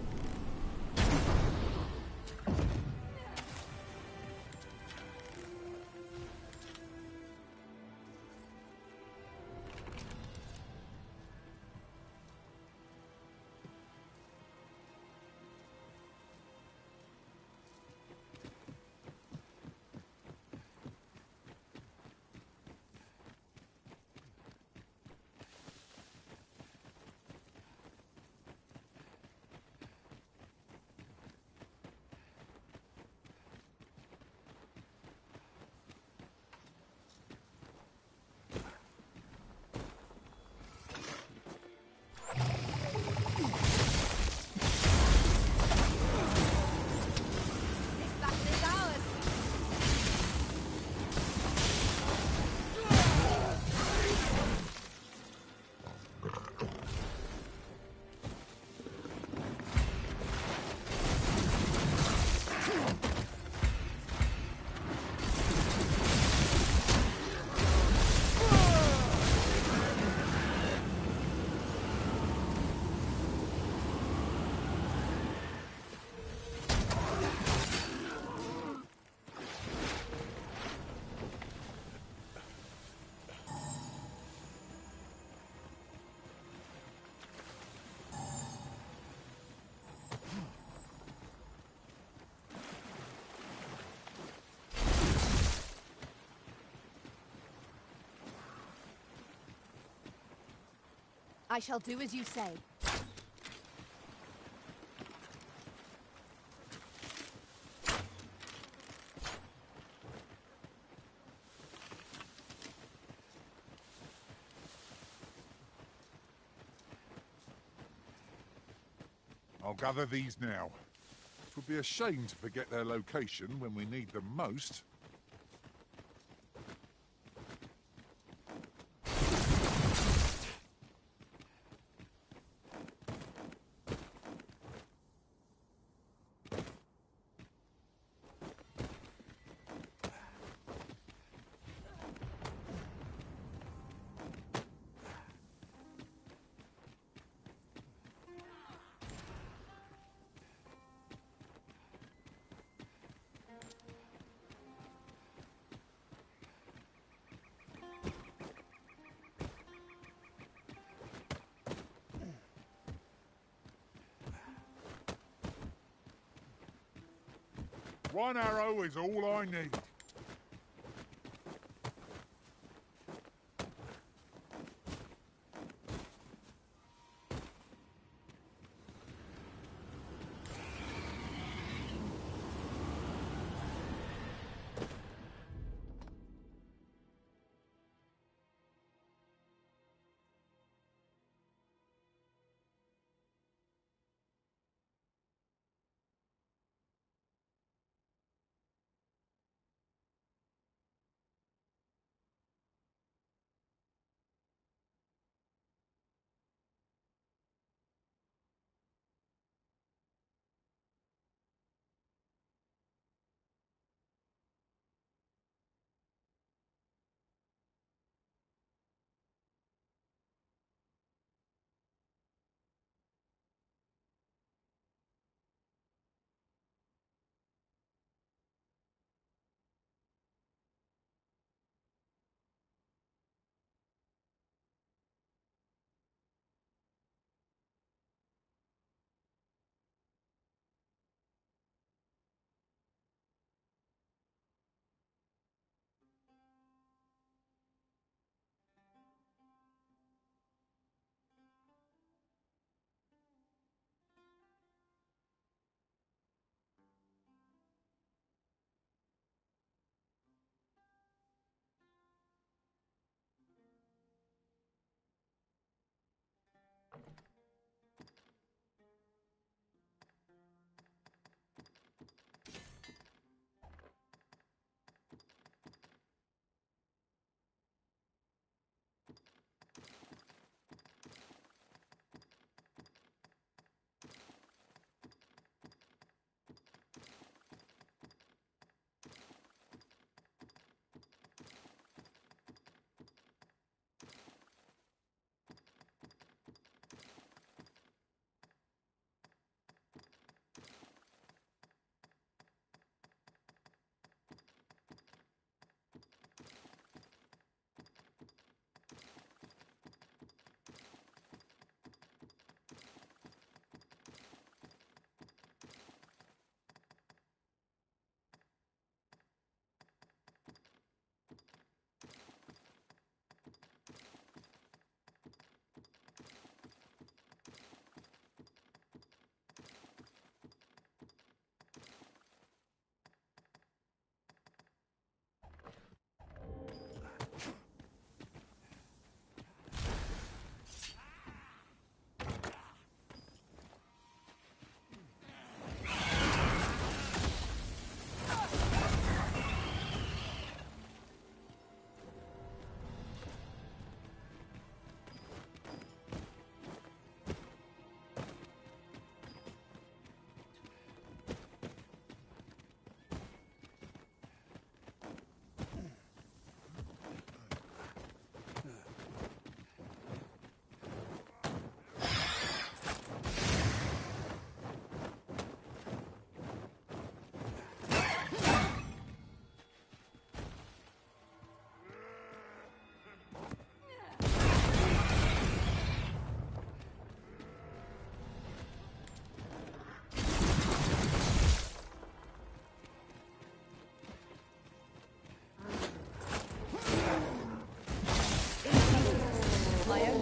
I shall do as you say. I'll gather these now. It would be a shame to forget their location when we need them most. One arrow is all I need.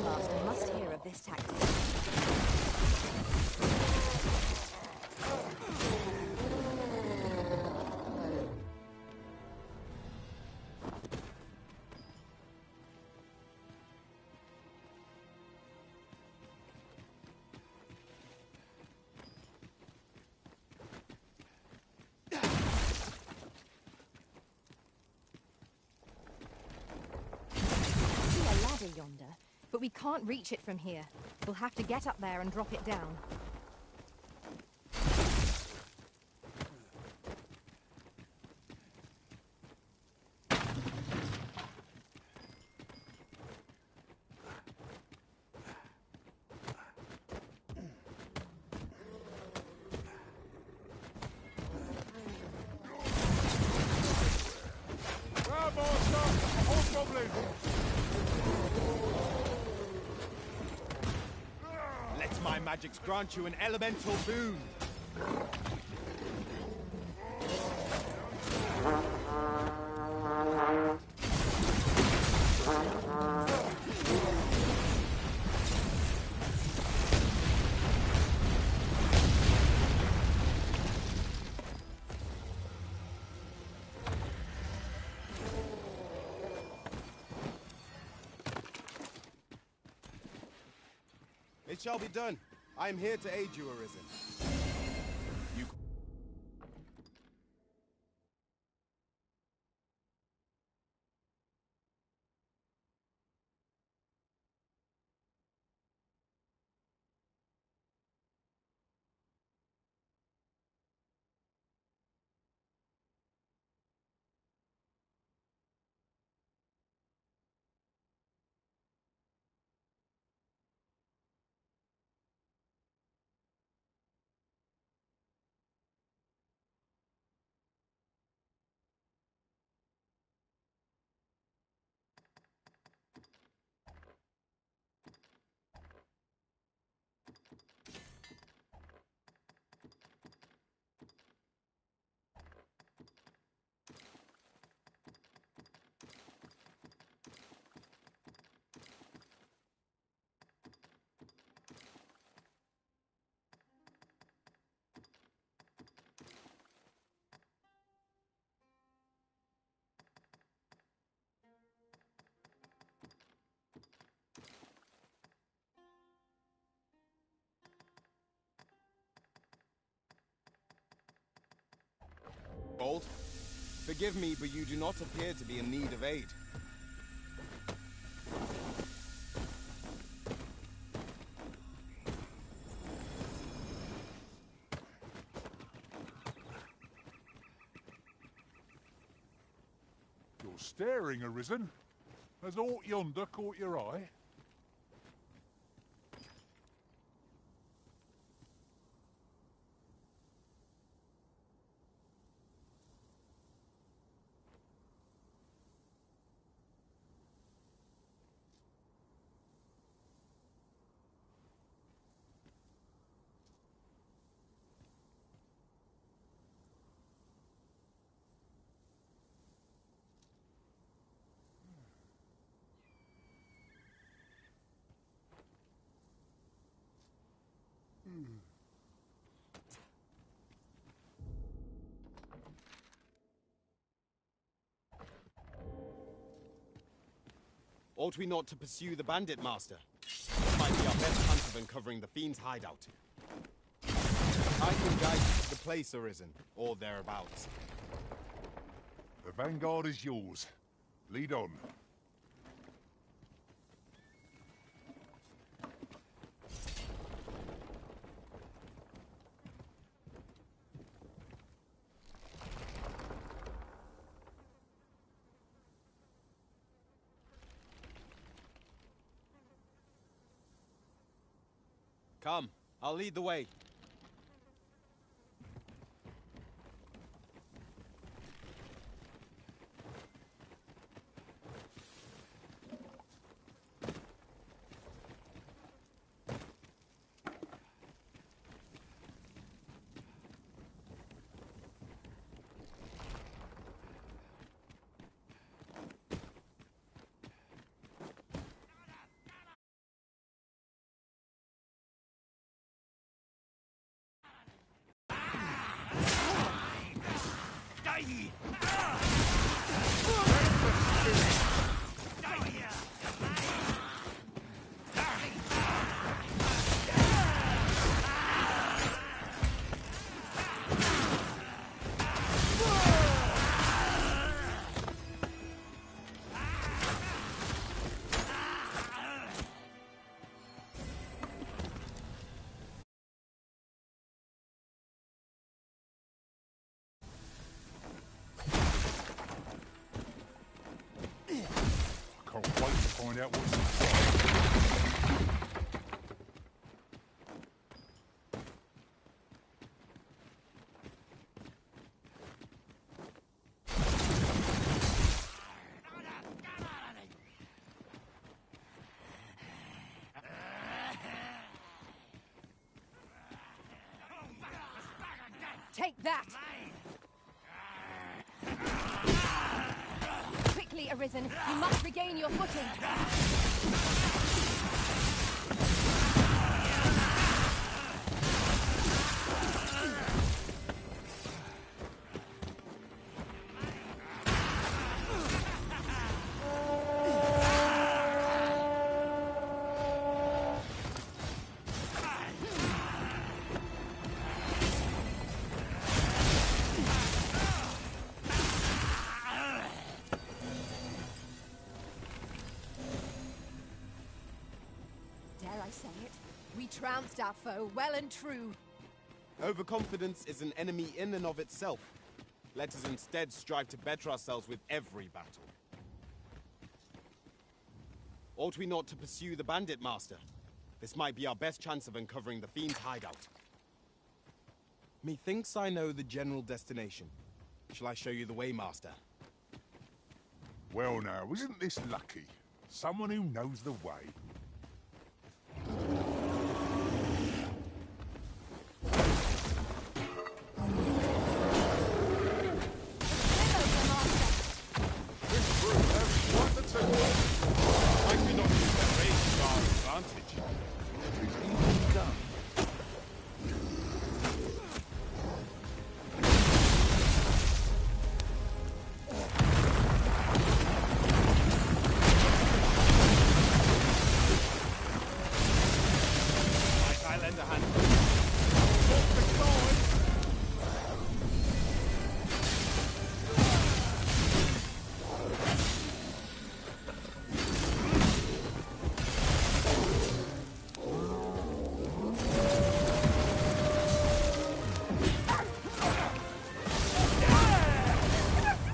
Master must hear of this tactic. Yonder, but we can't reach it from here. We'll have to get up there and drop it down. Let my magics grant you an elemental boon. It shall be done. I am here to aid you, Arisen. You... Bold, forgive me, but you do not appear to be in need of aid. You're staring, Arisen. Has aught yonder caught your eye? Ought we not to pursue the bandit master? This might be our best chance of uncovering the fiend's hideout. I can guide you to the place, Arisen, or thereabouts. The vanguard is yours. Lead on. Come, I'll lead the way. Find out what's inside. Take that! Quickly, Arisen. You must regain your footing. Dare I say it? We trounced our foe, well and true. Overconfidence is an enemy in and of itself. Let us instead strive to better ourselves with every battle. Ought we not to pursue the bandit master? This might be our best chance of uncovering the fiend's hideout. Methinks I know the general destination. Shall I show you the way, master? Well now, isn't this lucky? Someone who knows the way. I cannot use that range to our advantage. It's easily done. Might I lend a hand?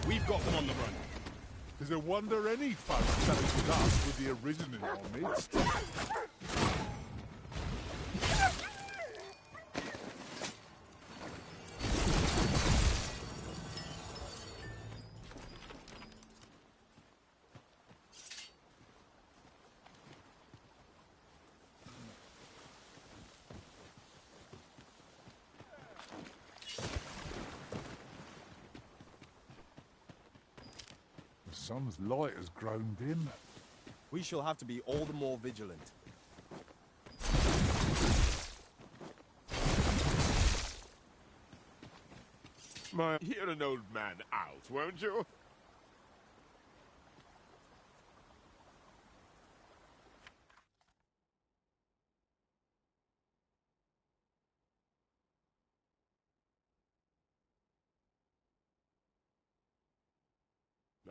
We've got them on the run. There's a wonder any foe challenges us with the Arisen in our midst. The sun's light has grown dim. We shall have to be all the more vigilant. Hear an old man out, won't you?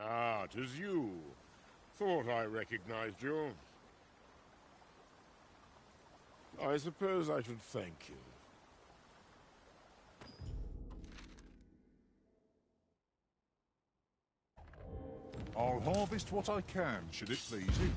Ah, 'tis you. Thought I recognized you. I suppose I should thank you. I'll harvest what I can, should it please you.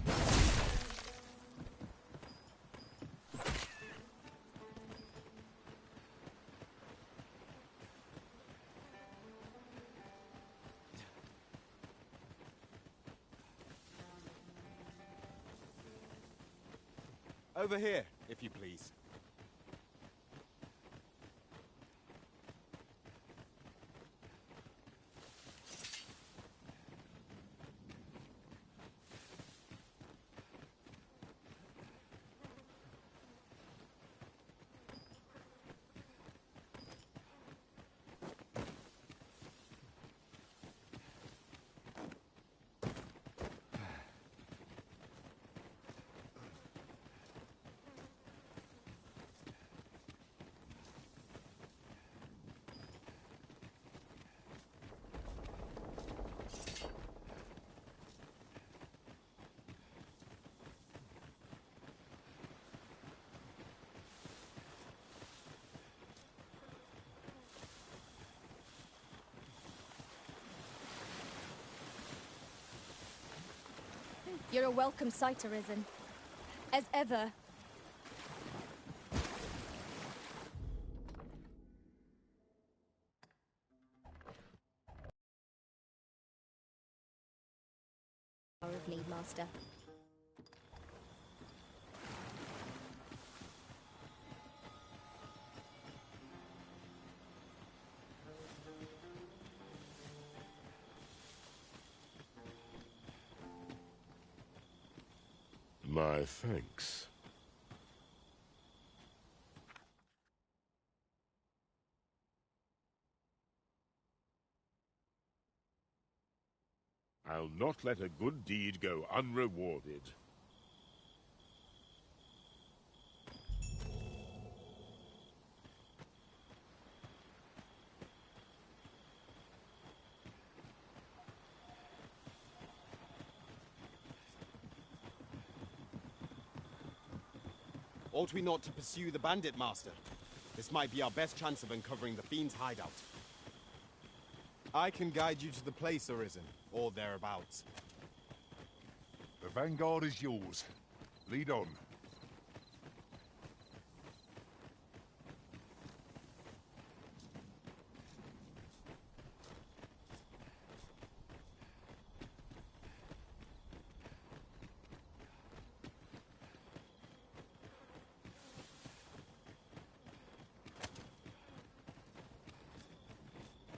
Over here, if you please. You're a welcome sight, Arisen. As ever. Hour of need, Master. My thanks. I'll not let a good deed go unrewarded. Ought we not to pursue the bandit, Master? This might be our best chance of uncovering the Fiend's hideout. I can guide you to the place, Arisen, or thereabouts. The vanguard is yours. Lead on.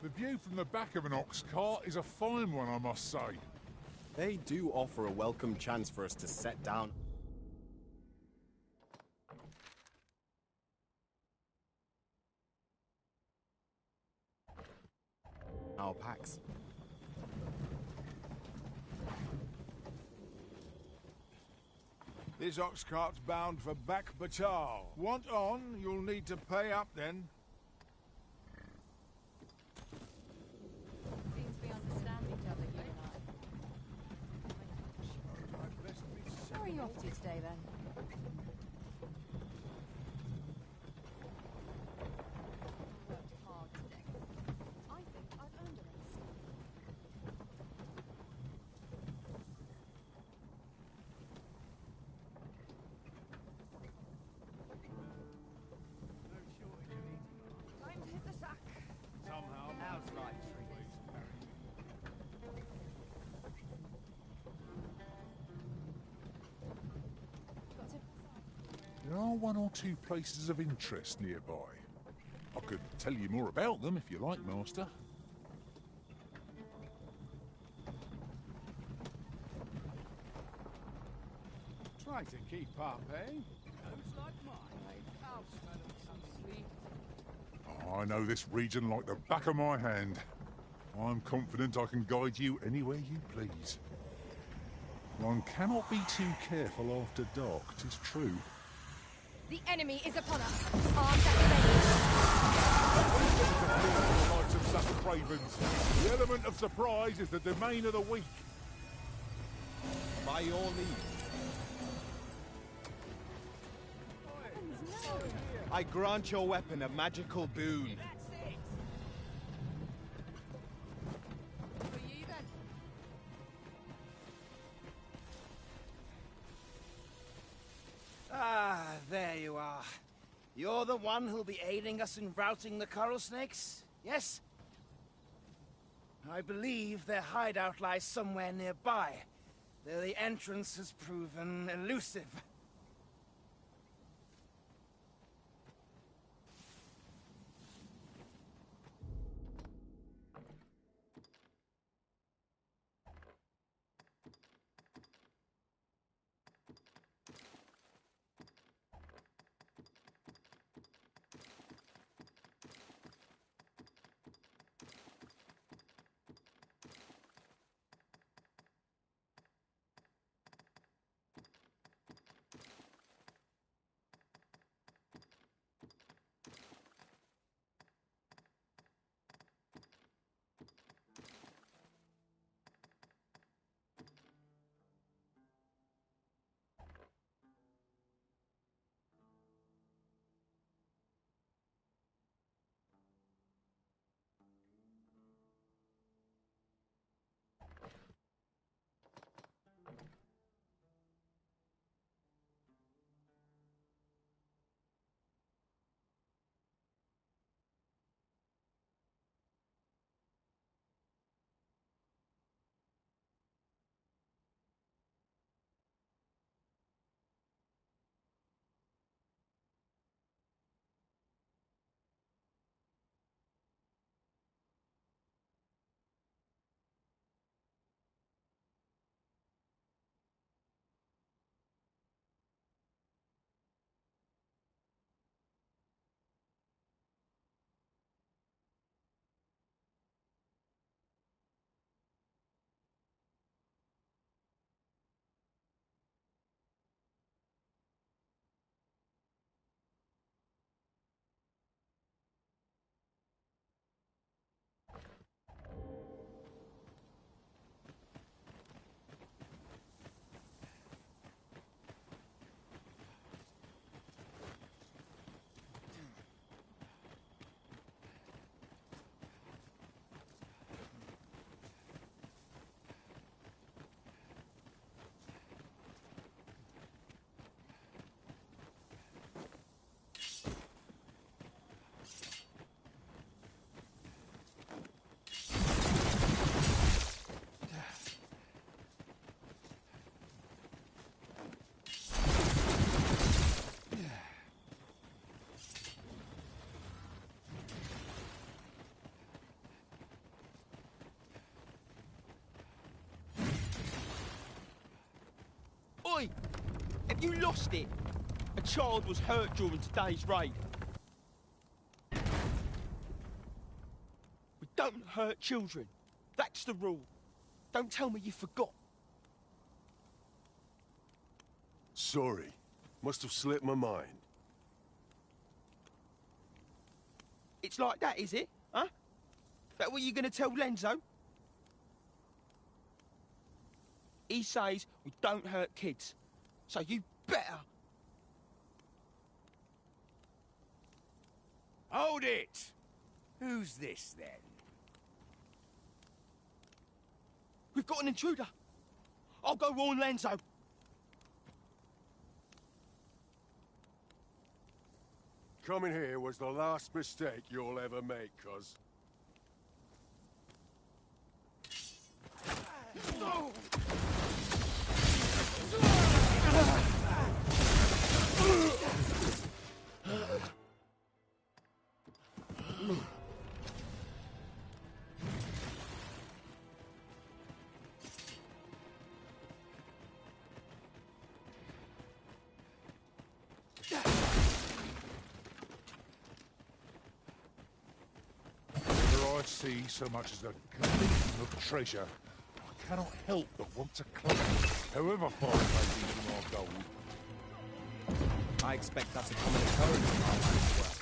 The view from the back of an ox cart is a fine one, I must say. They do offer a welcome chance for us to set down our packs. This ox cart's bound for Back Batal. Want on, you'll need to pay up then. Seems we understand each other, you and I. Where are you off to today, then? Worked hard today. I think I've earned a rest. Time to hit the sack. Somehow, How's life treating There are one or two places of interest nearby. I could tell you more about them if you like, Master. try to keep up, eh? Codes like mine. I'll smell of some sleep. Oh, I know this region like the back of my hand. I'm confident I can guide you anywhere you please. One cannot be too careful after dark, 'tis true. The enemy is upon us. Arms at the The likes of such cravens. The element of surprise is the domain of the weak. By your leave. I grant your weapon a magical boon. For you, then. Ah, there you are. You're the one who'll be aiding us in routing the coral snakes, yes? I believe their hideout lies somewhere nearby, though the entrance has proven elusive. Oi! Have you lost it? A child was hurt during today's raid. We don't hurt children. That's the rule. Don't tell me you forgot. Sorry. Must have slipped my mind. It's like that, is it? Huh? That what you're gonna tell Lenzo? He says we don't hurt kids. So you better. Hold it! Who's this, then? We've got an intruder. I'll go warn Lenzo. Coming here was the last mistake you'll ever make, cuz. Whenever I see so much as a gleam of treasure, I cannot help but want to claim it, however far it may be from our goal. I expect that's a common occurrence in our life's work.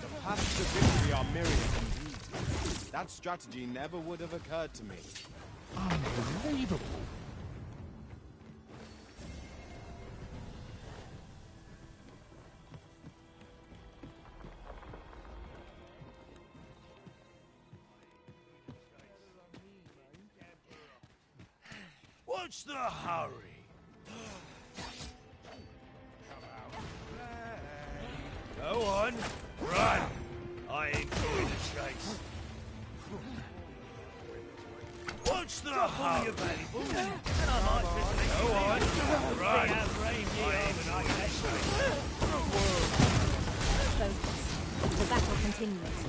The paths to victory are myriad indeed. That strategy never would have occurred to me. Unbelievable. What's the hurry? Go on, run! I enjoy the chase. What's the hurry? Go on, run! Focus. The battle continues.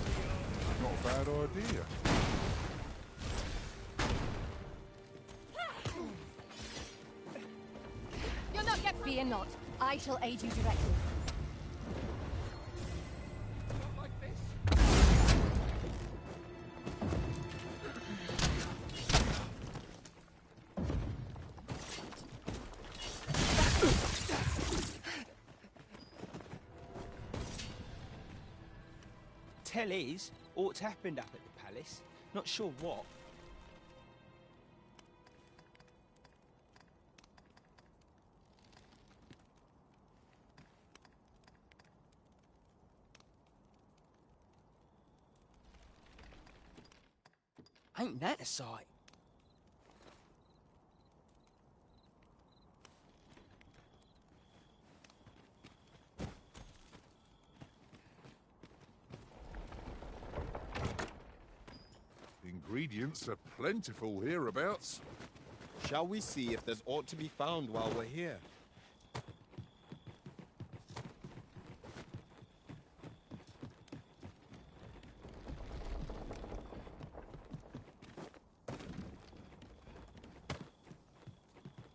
Not a bad idea. You're not yet. Fear not. I shall aid you directly. Tell is, what's happened up at the palace. Not sure what. Ain't that a sight? Ingredients are plentiful hereabouts. Shall we see if there's aught to be found while we're here?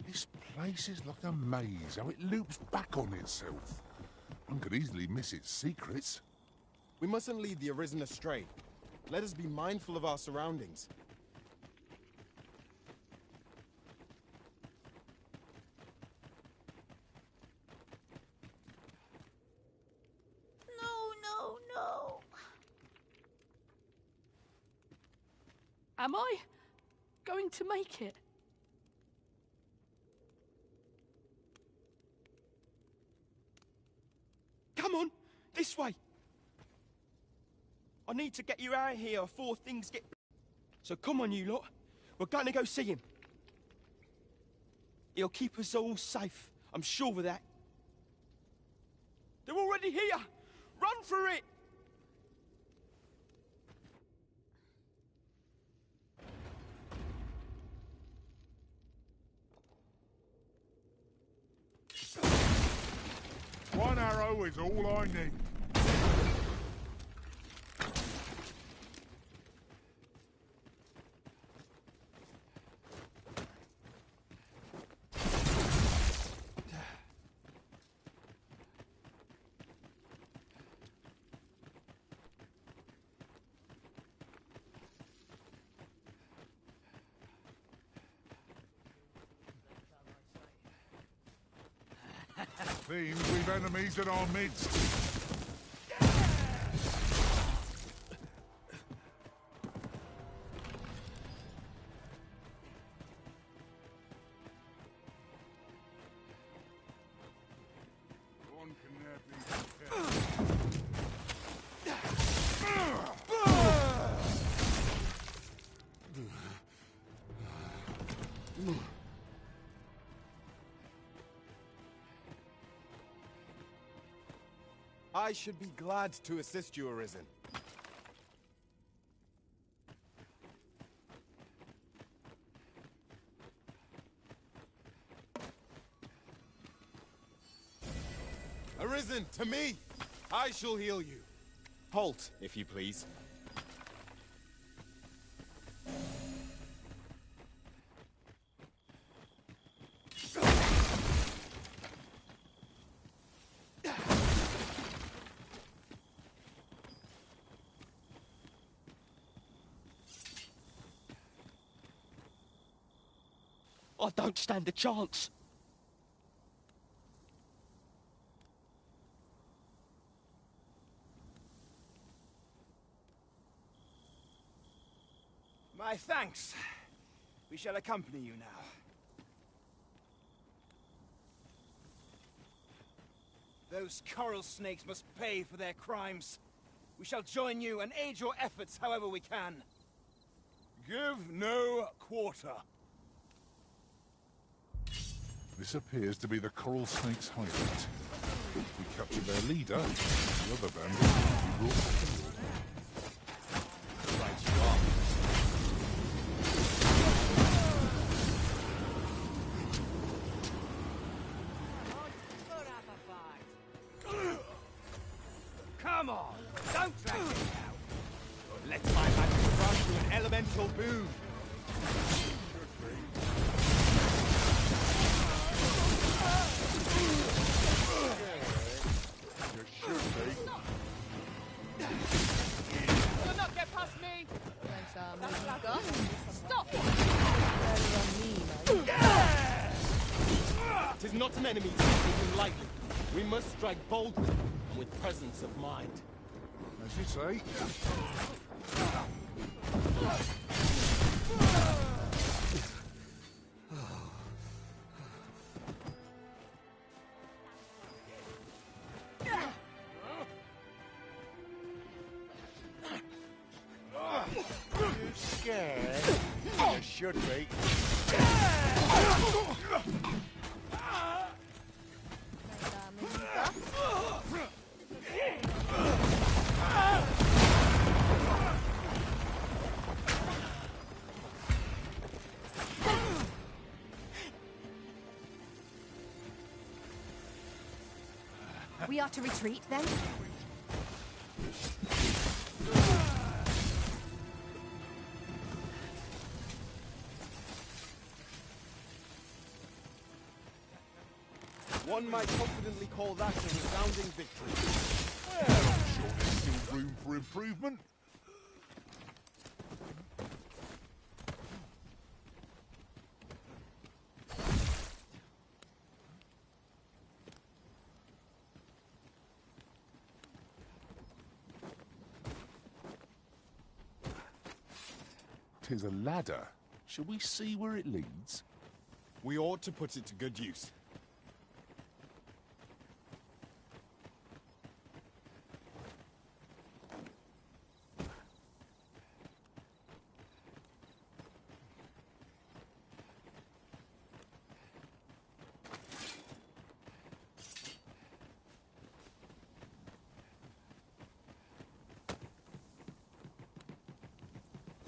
This place is like a maze, how it loops back on itself. One could easily miss its secrets. We mustn't lead the Arisen astray. Let us be mindful of our surroundings. No. Am I going to make it? Come on, this way. I need to get you out of here before things get... So come on, you lot. We're going to go see him. He'll keep us all safe. I'm sure of that. They're already here. Run for it. One arrow is all I need. Seems we've enemies in our midst. One can never be prepared. I should be glad to assist you, Arisen. Arisen, to me! I shall heal you. Halt, if you please. I don't stand a chance. My thanks. We shall accompany you now. Those coral snakes must pay for their crimes. We shall join you and aid your efforts however we can. Give no quarter. This appears to be the Coral Snake's hideout. If we capture their leader, the other bandits will be brought to field. Right you are. Come on, don't drag me out. Let my magic grant you an elemental boon. You'll not get past me! Stop! Tis not an enemy to be taken lightly. We must strike boldly and with presence of mind. As you say. You scared? You should be. We are to retreat, then? One might confidently call that a resounding victory. Well, I'm sure there's still room for improvement. Tis a ladder. Shall we see where it leads? We ought to put it to good use.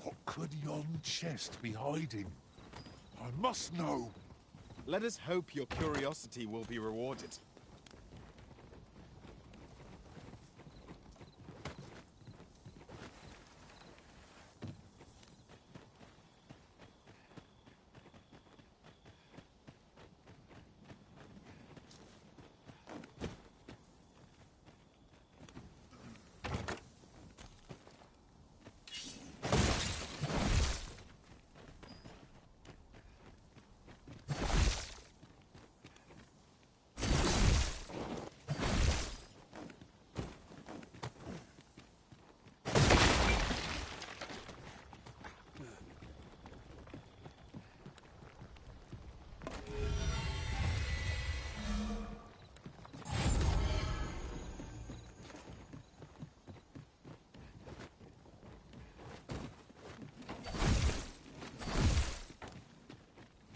What could yon chest be hiding? I must know. Let us hope your curiosity will be rewarded.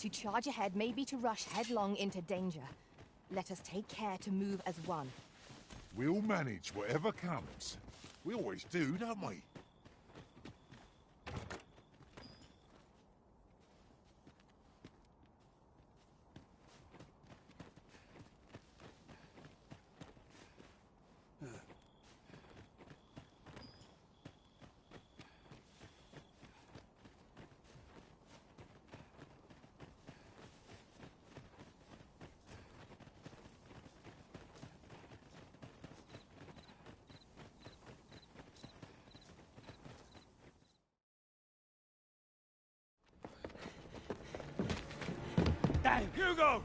To charge ahead may be to rush headlong into danger. Let us take care to move as one. We'll manage whatever comes. We always do, don't we? Hugo!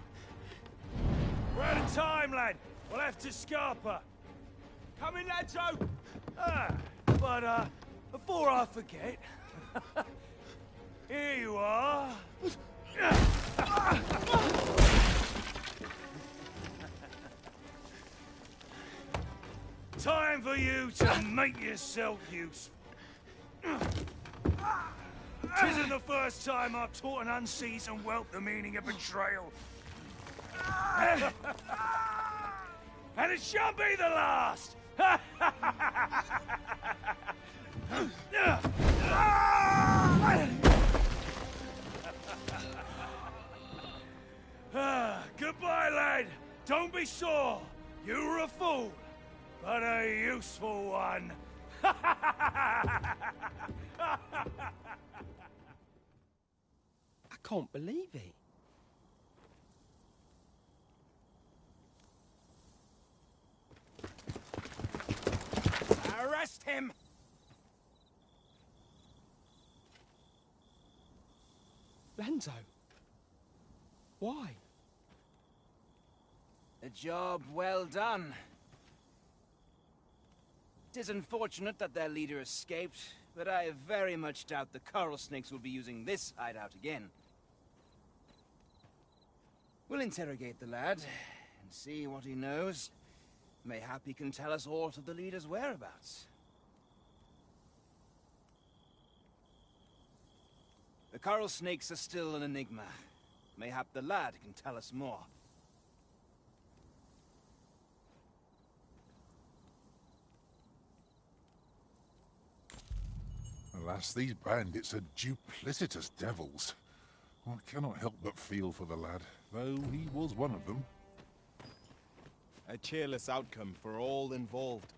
We're out of time, lad. We'll have to scarper. Come in, lads, but before I forget, here you are. Time for you to make yourself useful. Tisn't the first time I've taught an unseasoned whelp the meaning of betrayal. And it shan't be the last! Goodbye, lad. Don't be sore. You were a fool, but a useful one. I can't believe it. Arrest him! Lanzo. Why? A job well done. It is unfortunate that their leader escaped, but I very much doubt the coral snakes will be using this hideout again. We'll interrogate the lad and see what he knows. Mayhap he can tell us aught of the leader's whereabouts. The coral snakes are still an enigma. Mayhap the lad can tell us more. Alas, these bandits are duplicitous devils. I cannot help but feel for the lad, though he was one of them. A cheerless outcome for all involved.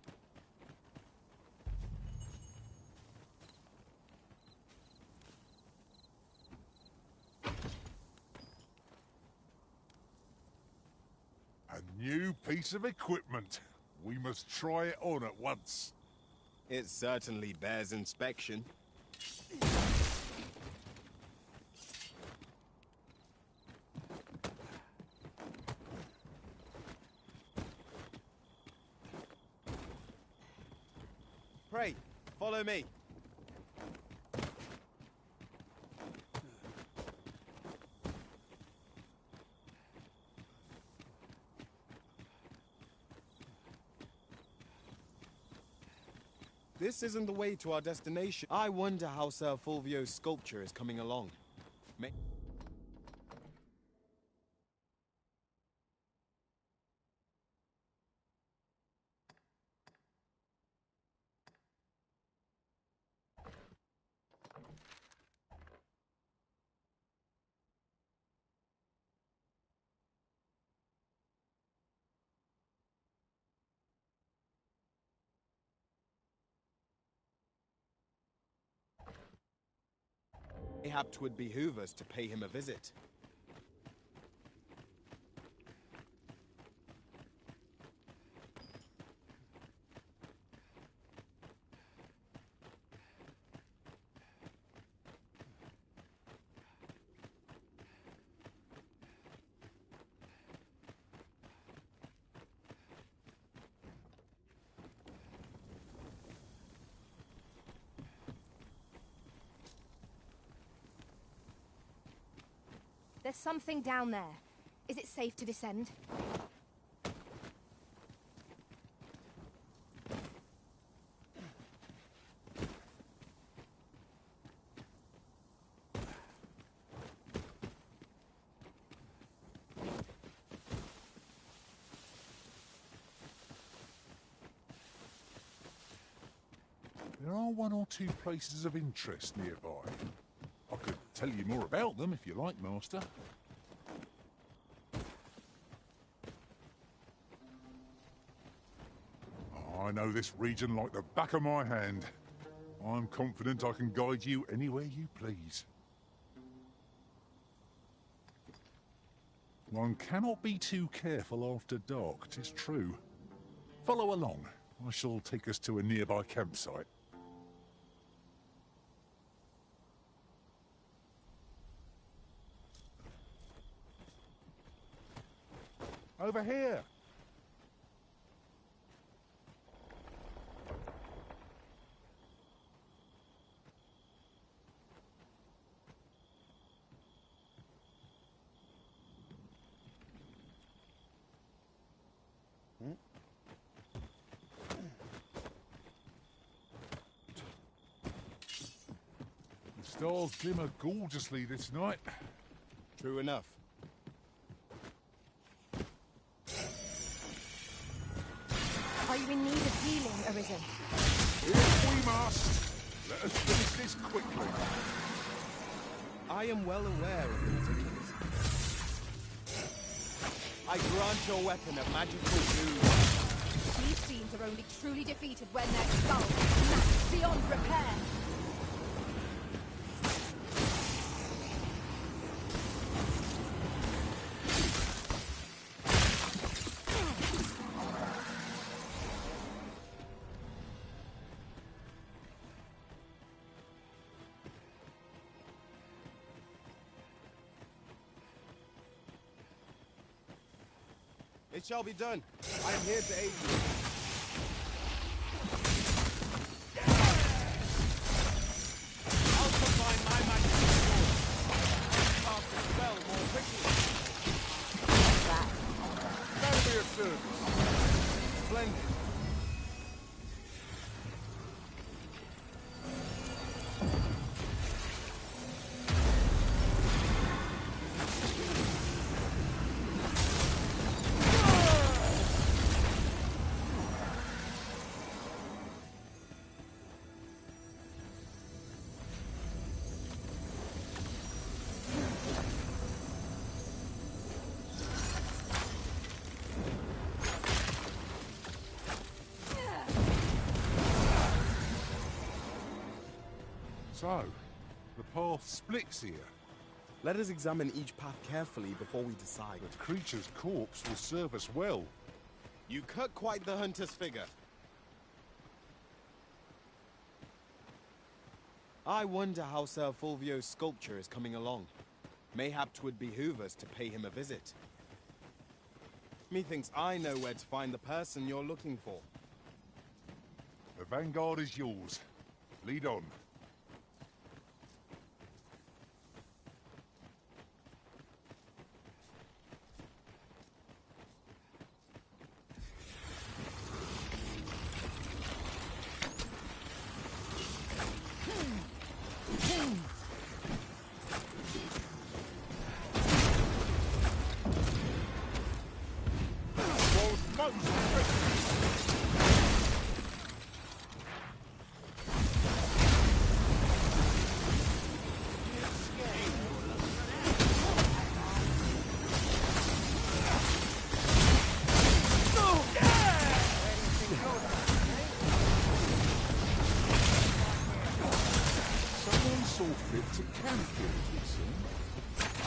A new piece of equipment. We must try it on at once. It certainly bears inspection. Pray, follow me. This isn't the way to our destination. I wonder how Sir Fulvio's sculpture is coming along. Mayhap 'twould behoove us to pay him a visit. There's something down there. Is it safe to descend? There are one or two places of interest nearby. I could tell you more about them if you like, Master. I know this region like the back of my hand. I'm confident I can guide you anywhere you please. One cannot be too careful after dark, 'tis true. Follow along. I shall take us to a nearby campsite. Over here! The stars glimmer gorgeously this night. True enough. Are you in need of healing, Arisen? If we must, let us finish this quickly. I am well aware of the particulars. I grant your weapon a magical boon. These fiends are only truly defeated when their skulls are smashed beyond repair. It shall be done. I am here to aid you. I'll combine my magic and cast the spell more quickly. That'll be a service. Splendid. So, the path splits here. Let us examine each path carefully before we decide. The creature's corpse will serve us well. You cut quite the hunter's figure. I wonder how Sir Fulvio's sculpture is coming along. Mayhap 'twould behoove us to pay him a visit. Methinks I know where to find the person you're looking for. The vanguard is yours. Lead on.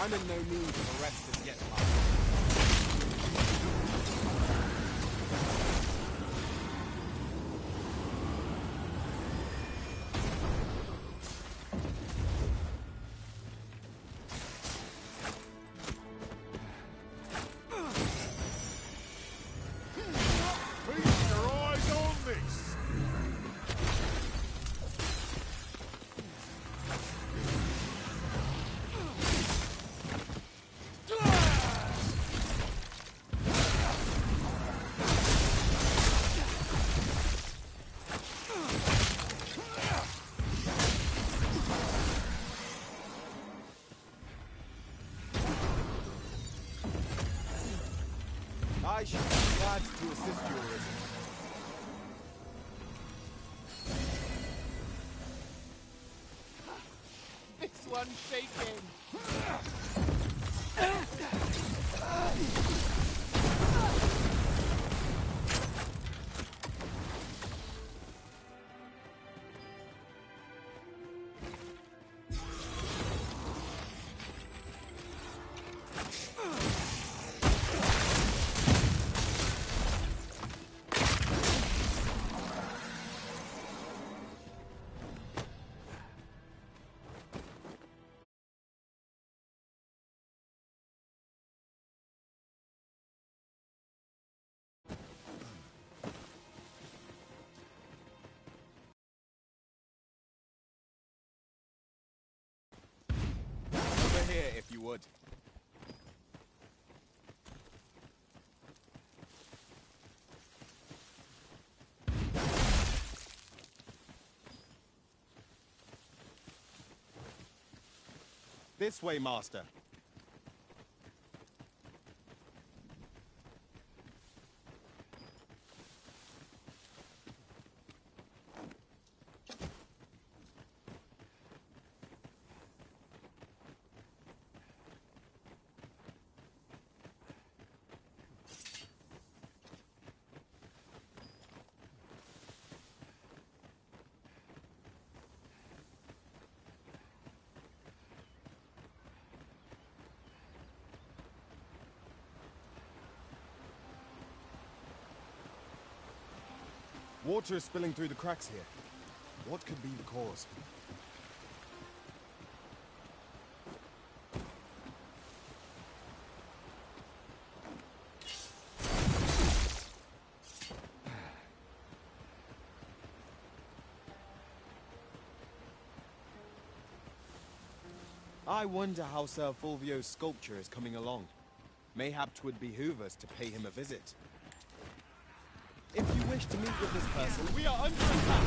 I'm in no need of a rest as yet, Master. Feast your eyes on this! I should be glad to assist you, Arisen. unshaken. Over here, if you would. This way, Master. Water is spilling through the cracks here. What could be the cause? I wonder how Sir Fulvio's sculpture is coming along. Mayhap 'twould behoove us to pay him a visit. If you wish to meet with this person, we are under attack!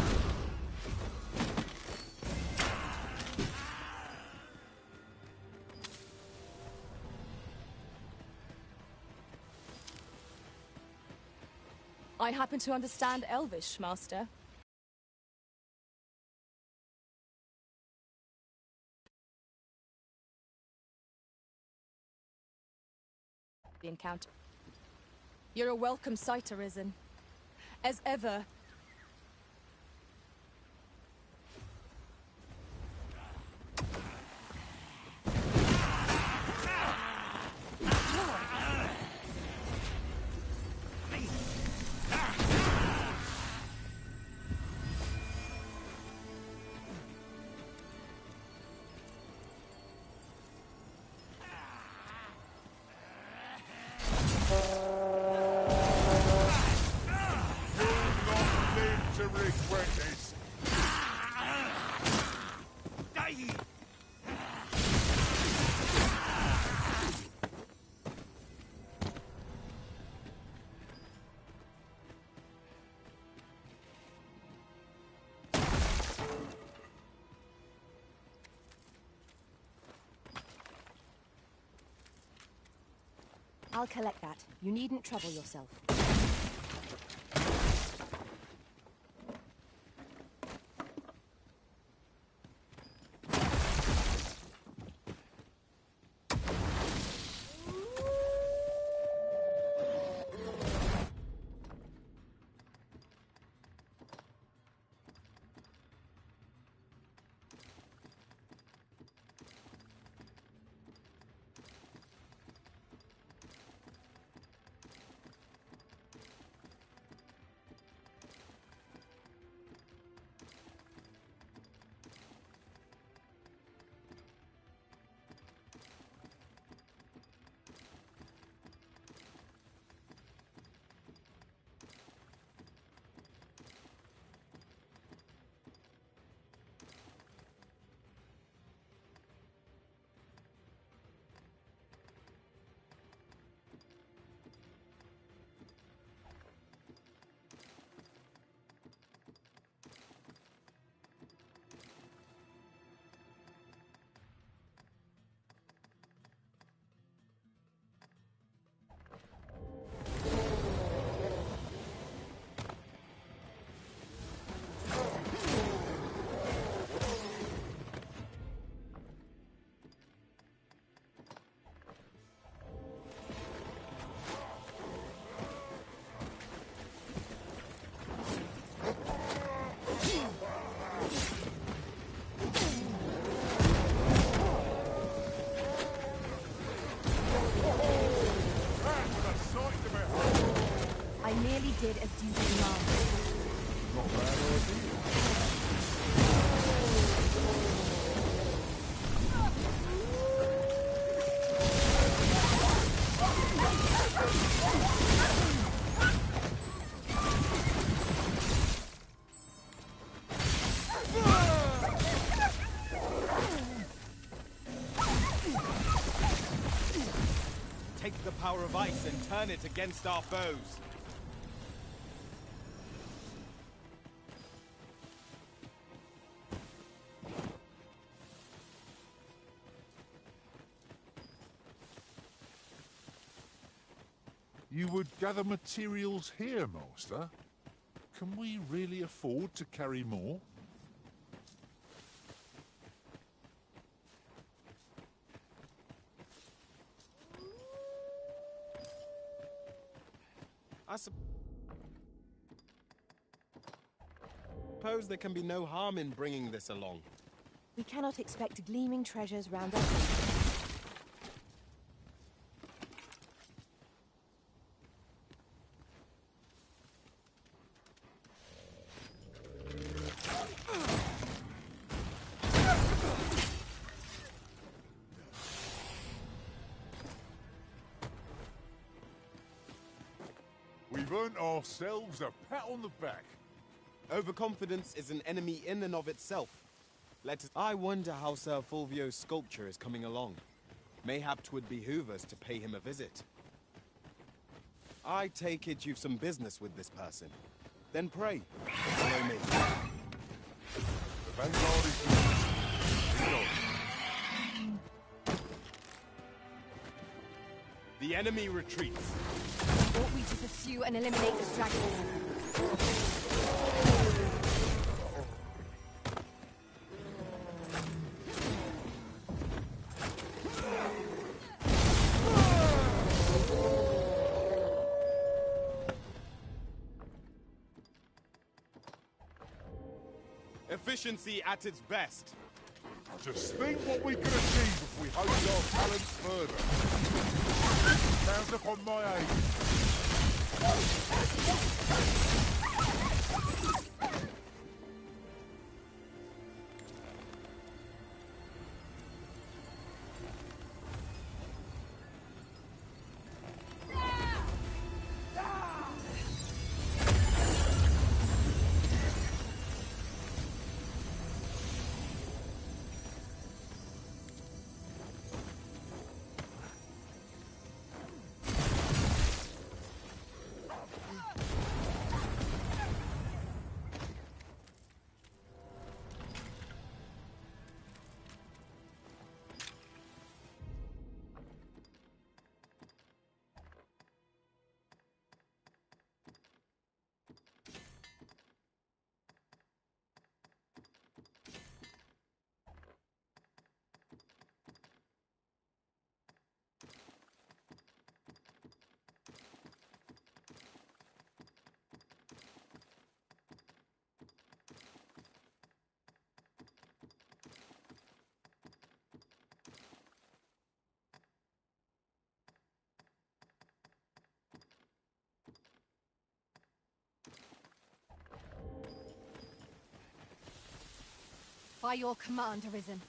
I happen to understand Elvish, Master. The encounter. You're a welcome sight, Arisen. As ever. I'll collect that. You needn't trouble yourself. the power of ice and turn it against our foes. You would gather materials here, Master? Can we really afford to carry more? I suppose there can be no harm in bringing this along. We cannot expect gleaming treasures round everything. We've earned ourselves a pat on the back. Overconfidence is an enemy in and of itself. I wonder how Sir Fulvio's sculpture is coming along. Mayhap 'twould behoove us to pay him a visit. I take it you've some business with this person. Then pray, follow me. The vanguard is yours. The enemy retreats. Want we to pursue and eliminate the stragglers? Efficiency at its best. Just think what we could achieve if we honed our talents further. Count upon my aid. By your command, Arisen.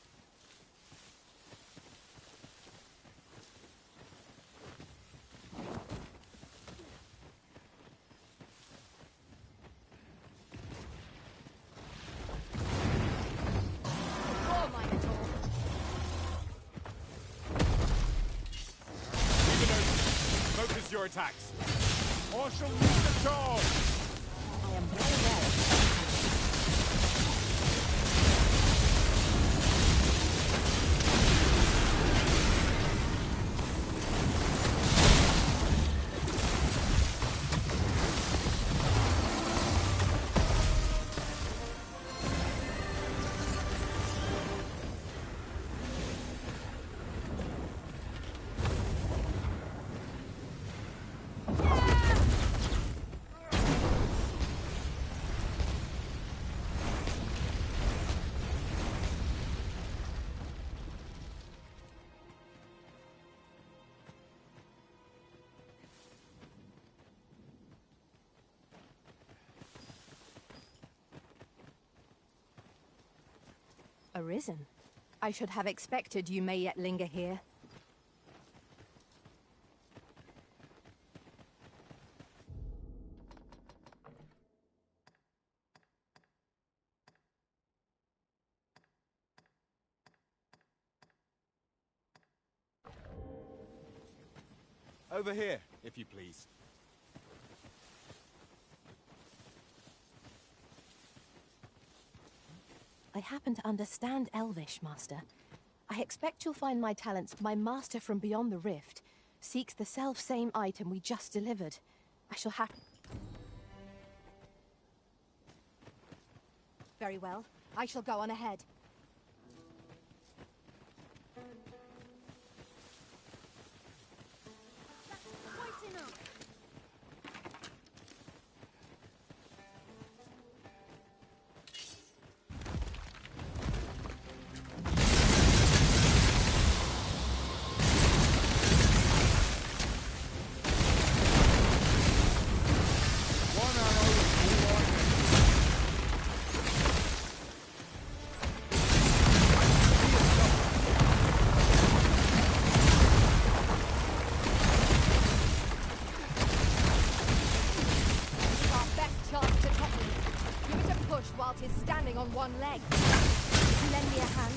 Focus your attacks. I shall lead the charge. I am well aware. Arisen? I should have expected you may yet linger here. Over here, if you please. I happen to understand Elvish, Master. I expect you'll find my talents. My master from beyond the rift seeks the self-same item we just delivered. I shall have... Very well. I shall go on ahead. Quite enough. Is standing on one leg. Could you lend me a hand?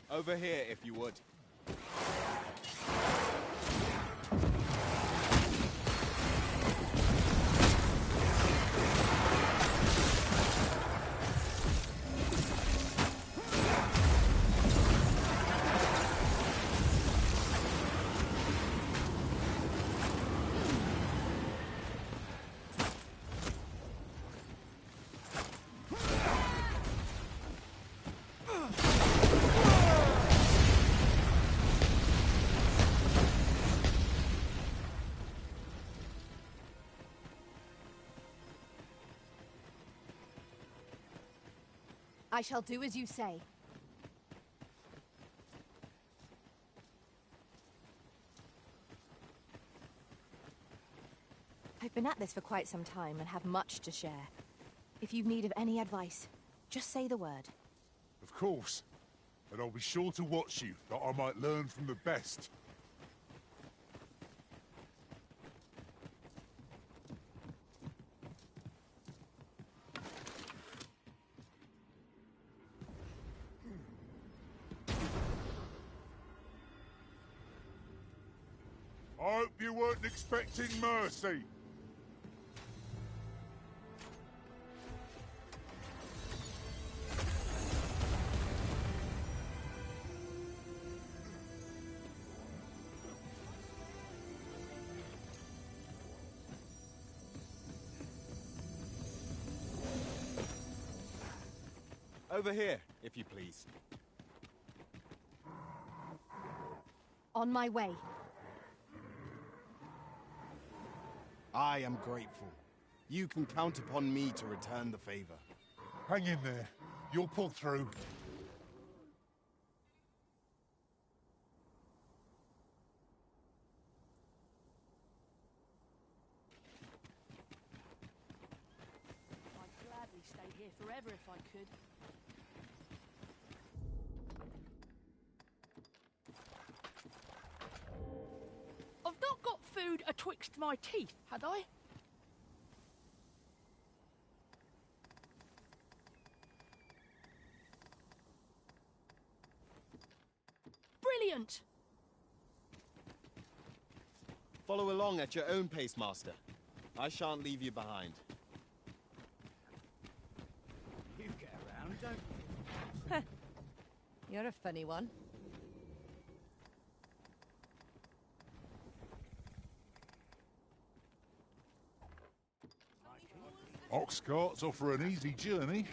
Over here, if you would. I shall do as you say. I've been at this for quite some time and have much to share. If you've need of any advice, just say the word. Of course. And I'll be sure to watch you, that I might learn from the best. I hope you weren't expecting mercy. Over here, if you please. On my way. I am grateful. You can count upon me to return the favor. Hang in there. You'll pull through. I'd gladly stay here forever if I could. I've not got food atwixt my teeth, had I? Brilliant! Follow along at your own pace, Master. I shan't leave you behind. You get around, don't you? You're a funny one. Ox carts offer an easy journey,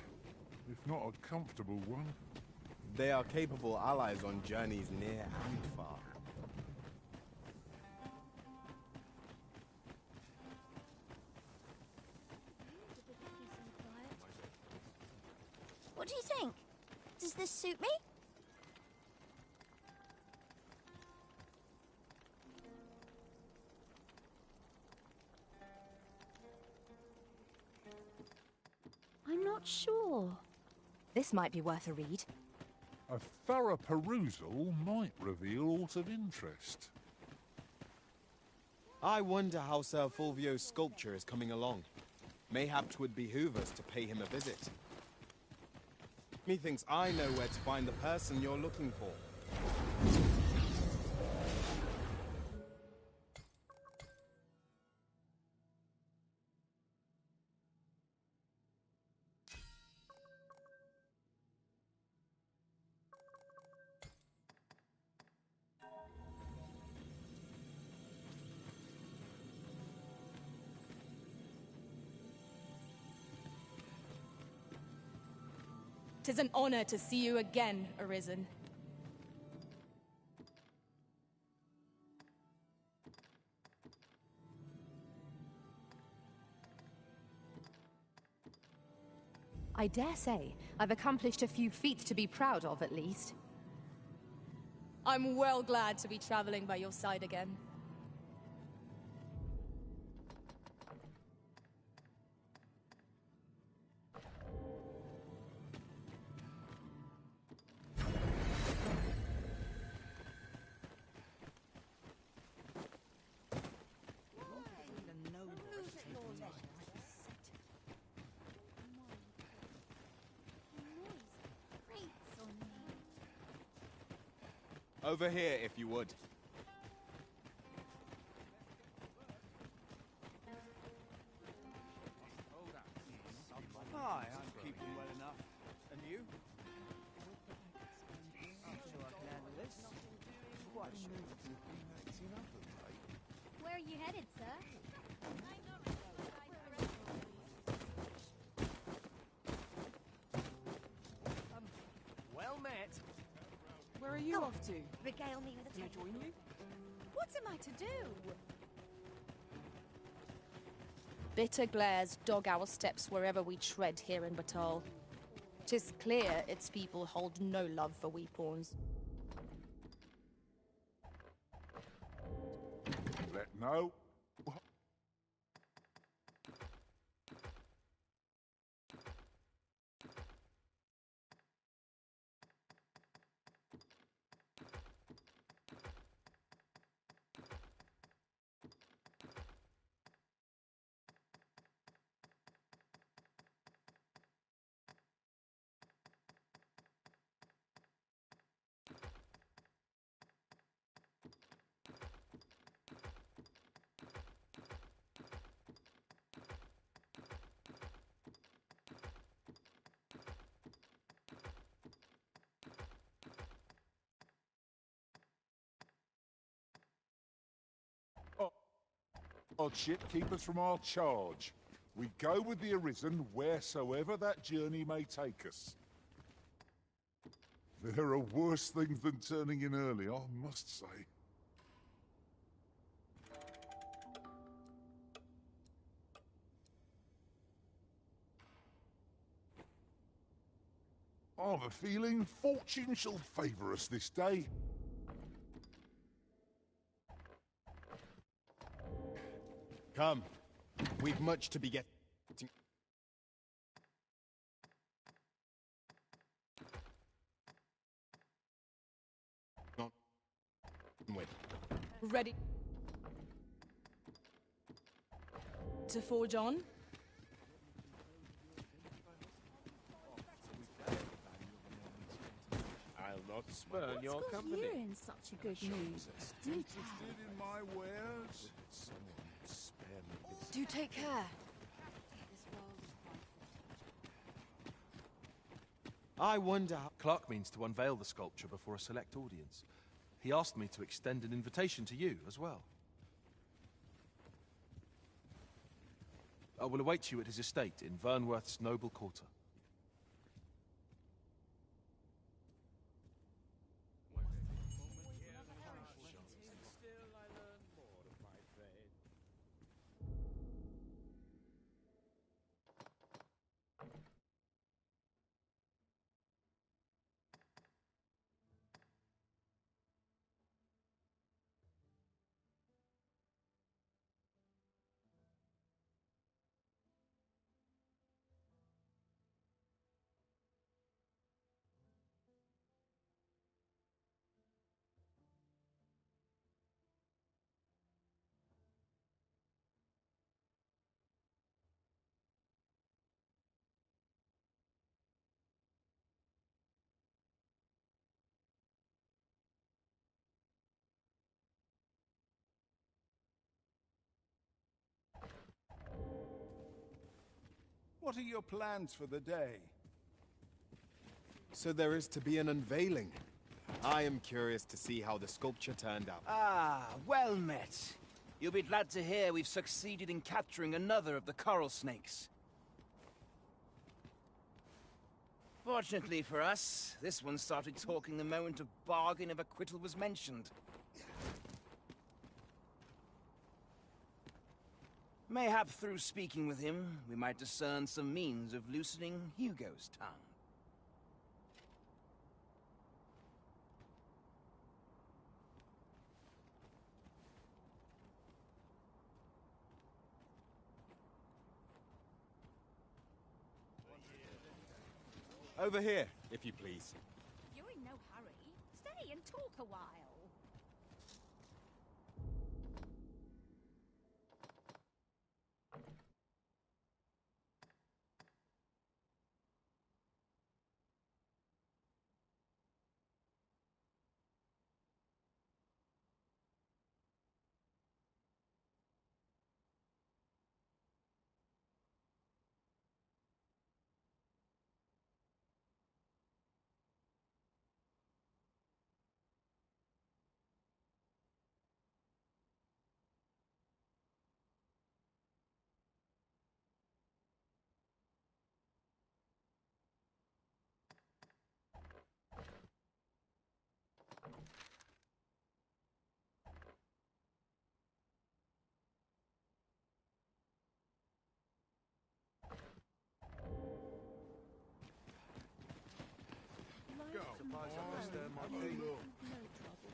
if not a comfortable one. They are capable allies on journeys near and far. What do you think? Does this suit me? I'm not sure. This might be worth a read. A thorough perusal might reveal aught of interest. I wonder how Sir Fulvio's sculpture is coming along. Mayhap 'twould behoove us to pay him a visit. Methinks I know where to find the person you're looking for. Tis an honor to see you again, Arisen. I dare say I've accomplished a few feats to be proud of, at least. I'm well glad to be traveling by your side again. Over here, if you would. Hi, I'm keeping well enough. And you? I'm sure I can handle this. Quite sure. Where are you headed, sir? Well met. Where are you off to? Regale me with a Can I join you? What am I to do? Bitter glares dog our steps wherever we tread here in Batal. 'Tis clear its people hold no love for we pawns. Let no. Odd shit, keep us from our charge. We go with the Arisen wheresoever that journey may take us. There are worse things than turning in early, I must say. I've a feeling fortune shall favour us this day. Come. We've much to be getting. With. Ready to forge on? I'll not spurn your What's got company. you in such a good mood? Do tell. Interested in my wares? Do take care. I wonder how... Clark means to unveil the sculpture before a select audience. He asked me to extend an invitation to you as well. I will await you at his estate in Vernworth's noble quarter. What are your plans for the day? So there is to be an unveiling. I am curious to see how the sculpture turned out. Ah, well met. You'll be glad to hear we've succeeded in capturing another of the coral snakes. Fortunately for us, this one started talking the moment a bargain of acquittal was mentioned. Mayhap through speaking with him, we might discern some means of loosening Hugo's tongue. Over here, if you please. You're in no hurry. Stay and talk a while.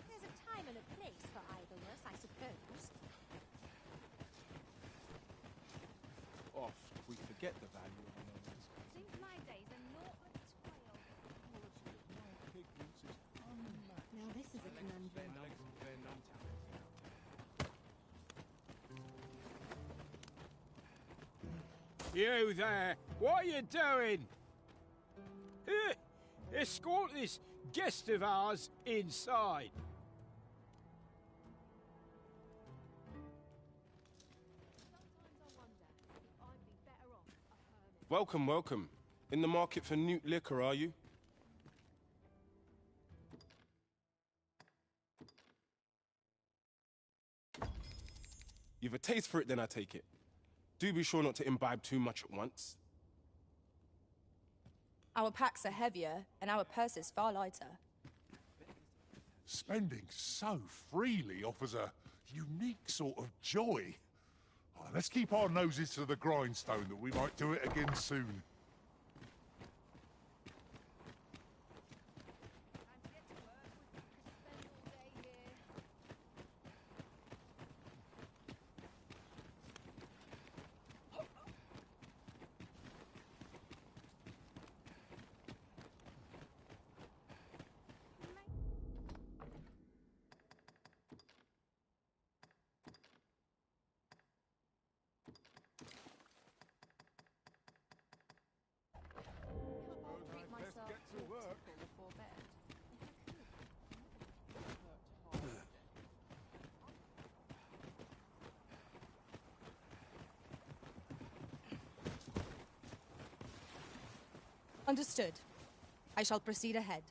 There's a time and a place for idleness, I suppose. Oft we forget the value of our moments. Seems my days are naught but toil. Now this is a conundrum. You there! What are you doing? Escort this guest of ours inside. Welcome, welcome. In the market for new liquor, are you? You've a taste for it, then I take it. Do be sure not to imbibe too much at once. Our packs are heavier, and our purses far lighter. Spending so freely offers a unique sort of joy. Oh, let's keep our noses to the grindstone that we might do it again soon. Understood. I shall proceed ahead.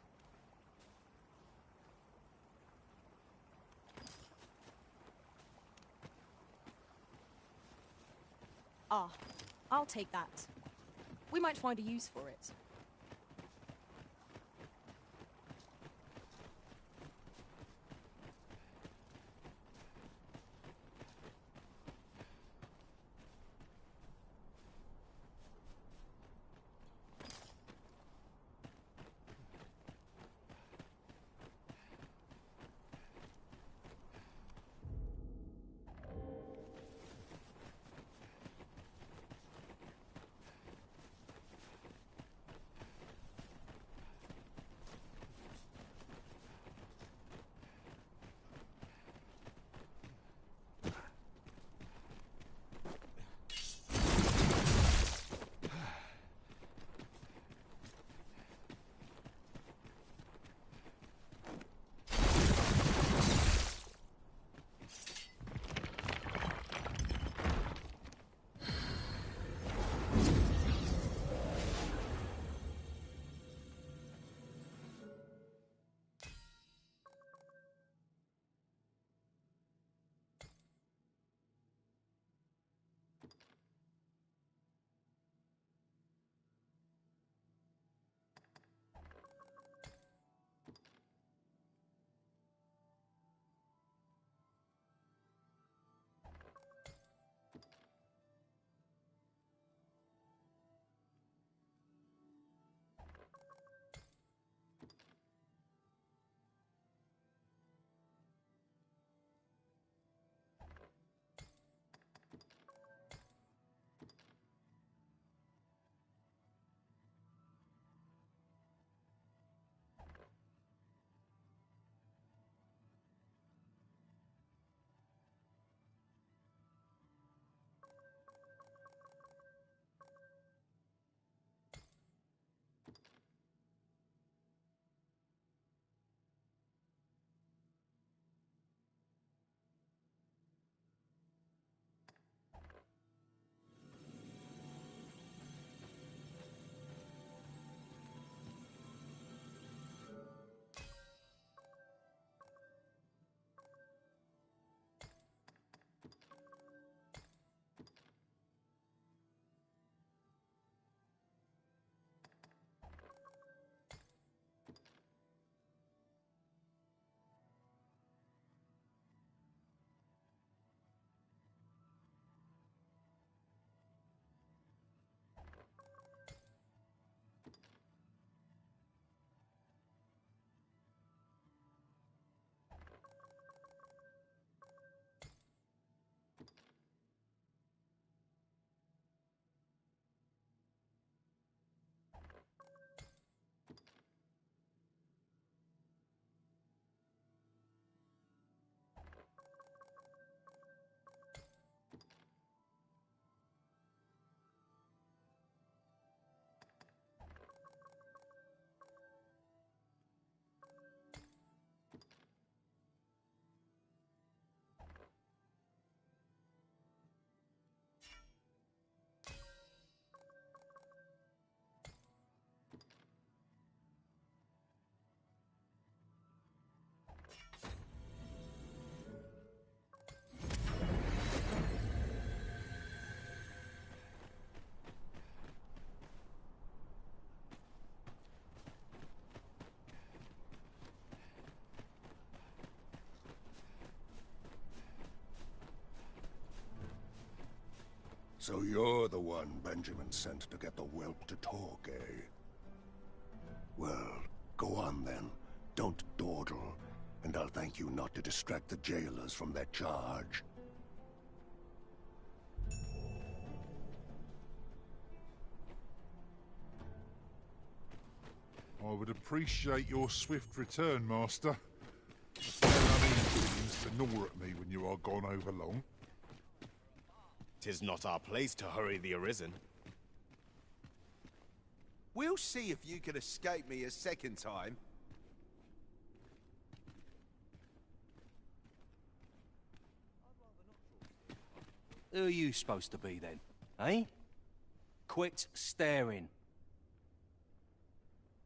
Ah, I'll take that. We might find a use for it. So you're the one Benjamin sent to get the whelp to talk, eh? Well, go on then. Don't dawdle, and I'll thank you not to distract the jailers from their charge. I would appreciate your swift return, Master. A fair unease to gnaw at me when you are gone over long. 'Tis not our place to hurry the Arisen. We'll see if you can escape me a second time. Who are you supposed to be then, eh? Quit staring.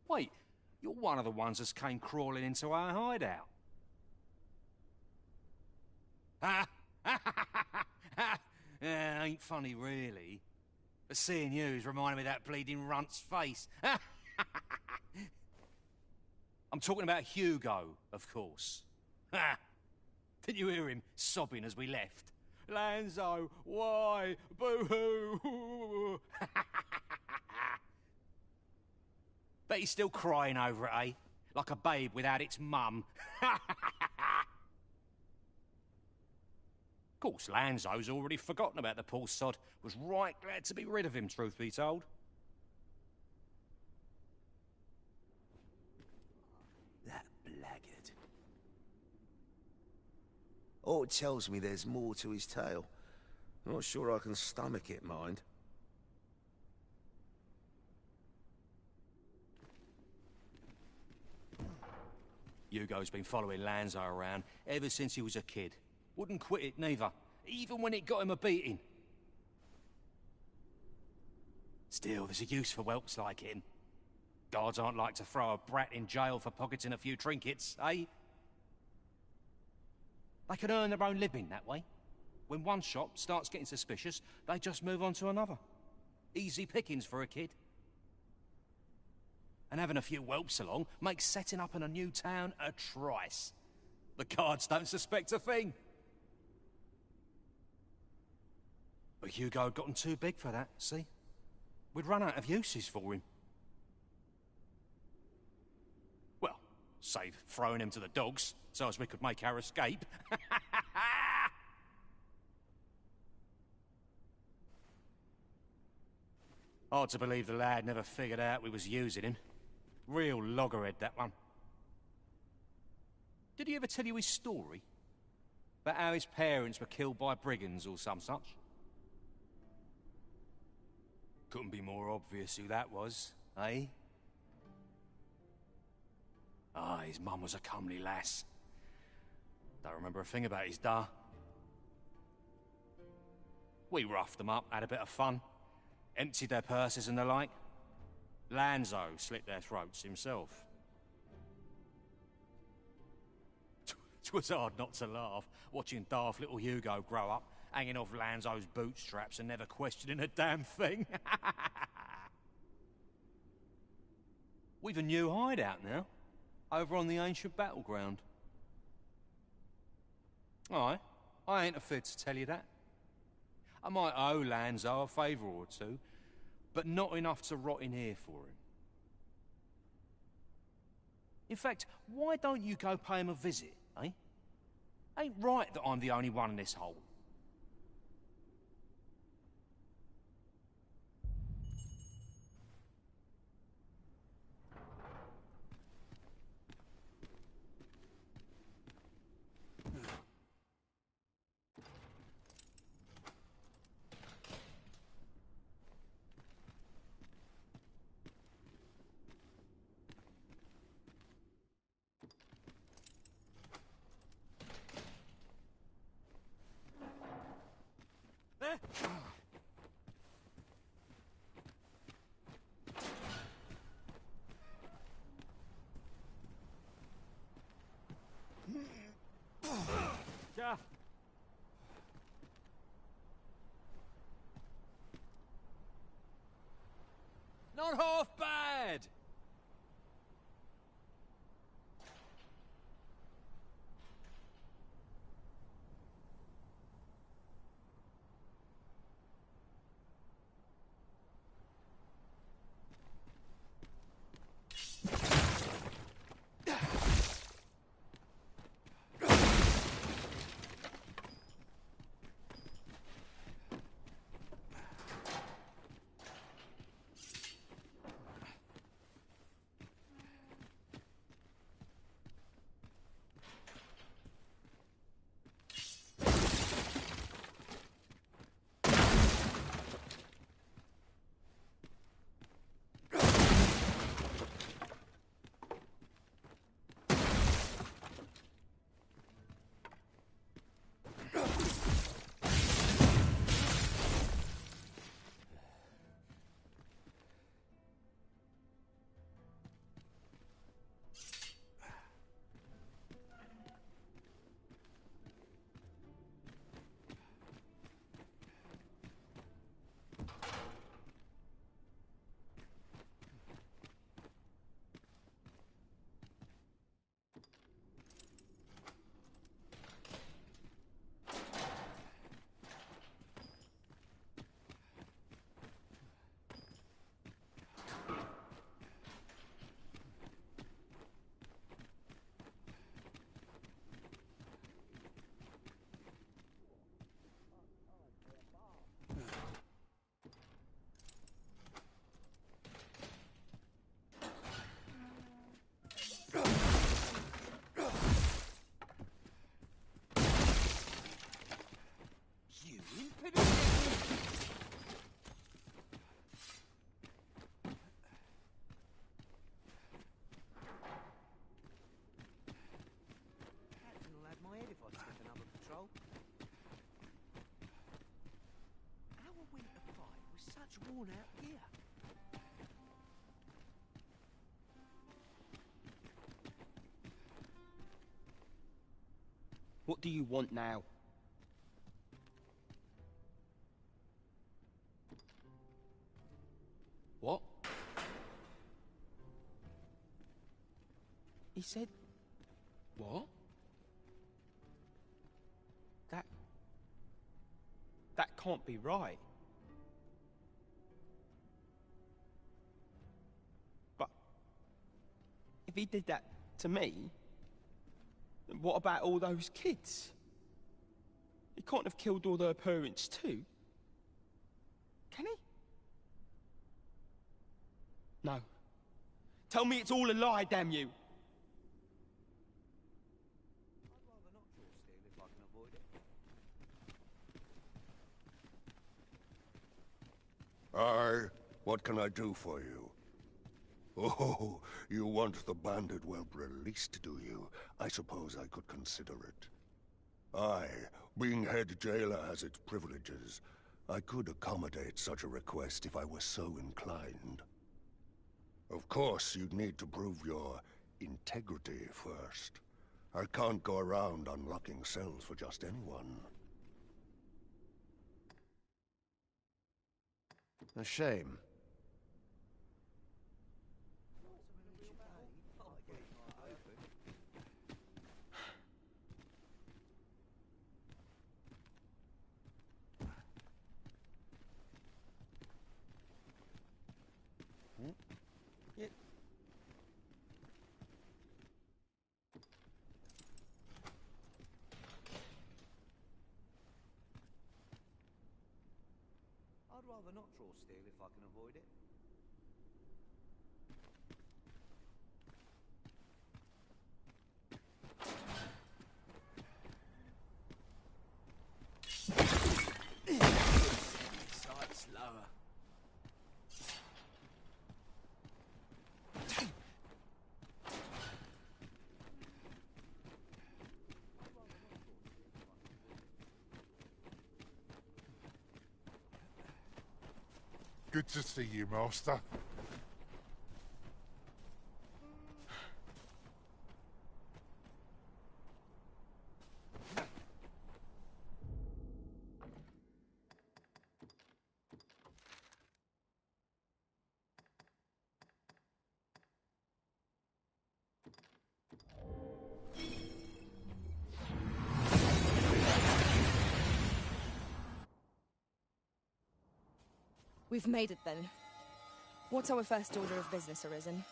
Wait, you're one of the ones that came crawling into our hideout. Ha! Yeah, ain't funny really. But seeing you's reminding me of that bleeding runt's face. I'm talking about Hugo, of course. Ha! Didn't you hear him sobbing as we left? Lanzo, why? Boo-hoo! Bet he's still crying over it, eh? Like a babe without its mum. Of course, Lanzo's already forgotten about the poor sod. Was right glad to be rid of him, truth be told. That blackguard. Oh, it tells me there's more to his tale. Not sure I can stomach it, mind. Hugo's been following Lanzo around ever since he was a kid. Wouldn't quit it neither, even when it got him a beating. Still, there's a use for whelps like him. Guards aren't like to throw a brat in jail for pocketing a few trinkets, eh? They can earn their own living that way. When one shop starts getting suspicious, they just move on to another. Easy pickings for a kid. And having a few whelps along makes setting up in a new town a trice. The guards don't suspect a thing. But Hugo had gotten too big for that, see? We'd run out of uses for him. Well, save throwing him to the dogs, so as we could make our escape. Hard to believe the lad never figured out we was using him. Real loggerhead, that one. Did he ever tell you his story? About how his parents were killed by brigands or some such? Couldn't be more obvious who that was, eh? Ah, his mum was a comely lass. Don't remember a thing about his da. We roughed them up, had a bit of fun. Emptied their purses and the like. Lanzo slit their throats himself. 'Twas hard not to laugh, watching daft little Hugo grow up, hanging off Lanzo's bootstraps and never questioning a damn thing. We've a new hideout now, over on the ancient battleground. Aye, I ain't afraid to tell you that. I might owe Lanzo a favour or two, but not enough to rot in here for him. In fact, why don't you go pay him a visit, eh? Ain't right that I'm the only one in this hole. on out here? What do you want now? What? He said... What? That can't be right. But... if he did that to me... then what about all those kids? He can't have killed all their parents too. Can he? No. Tell me it's all a lie, damn you! Aye, what can I do for you? Oh, you want the bandit whelp released, do you? I suppose I could consider it. Aye, being head jailer has its privileges. I could accommodate such a request if I were so inclined. Of course, you'd need to prove your integrity first. I can't go around unlocking cells for just anyone. A shame. Yeah. I'd rather not draw steel if I can avoid it. Sight slower. Good to see you, Master. We've made it then. What's our first order of business, Arisen?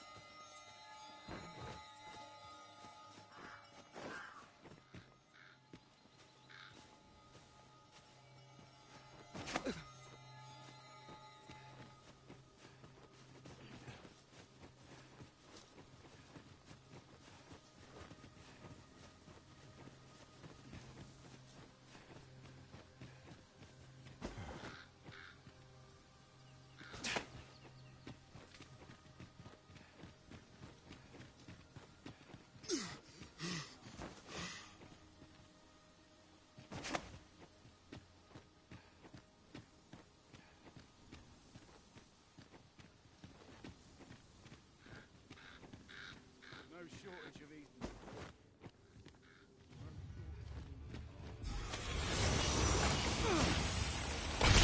No shortage of eating.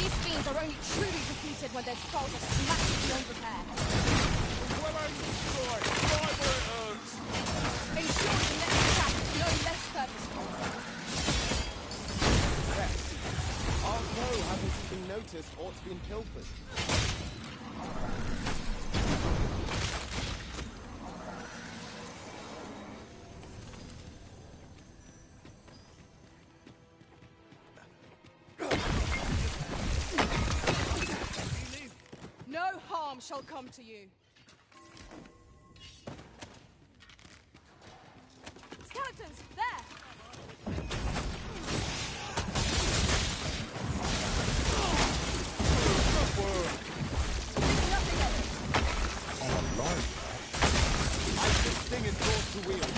These fiends are only truly defeated when their skulls are smashed beyond repair. Well aimed destroy, right where it hurts. Ensure the next attack is no less purposeful. Yes. Our crow hasn't been noticed or it's been pilfered. No harm shall come to you. Skeletons, there! Nothing of it. I like that. I this thing and forced to wheel.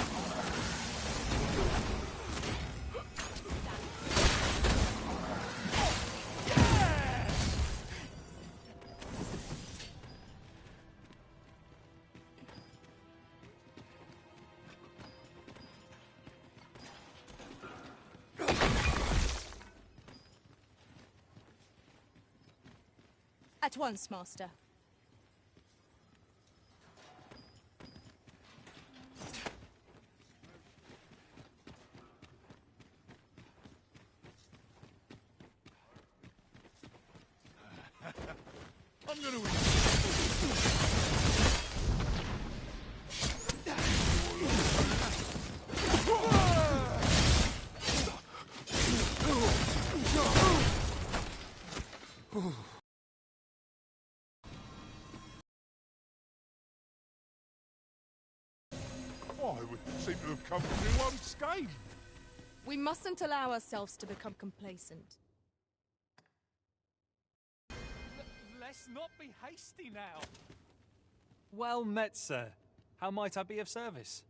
At once, Master. I'm gonna... I would seem to have come through unscathed. We mustn't allow ourselves to become complacent. Let's not be hasty now. Well met, sir. How might I be of service?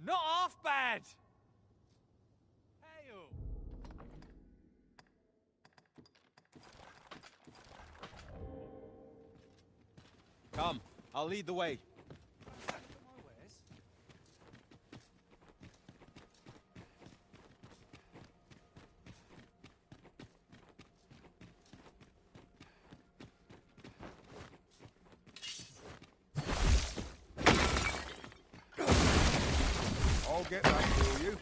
Not half bad! Hail! Come, I'll lead the way. I'll get that for you.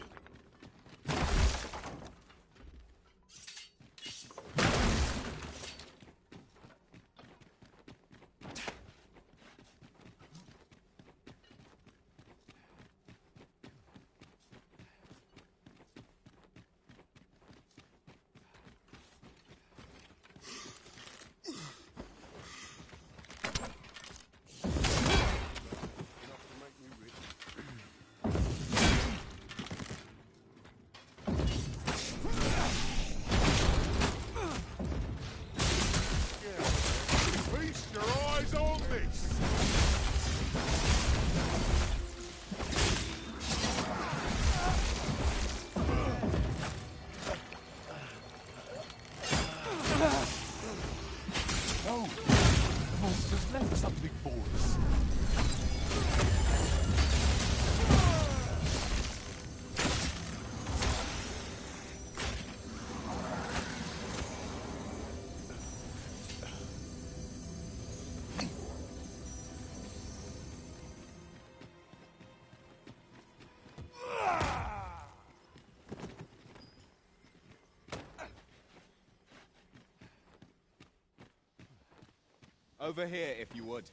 Feast your eyes on this! Oh, the monster's left something for us. Over here, if you would.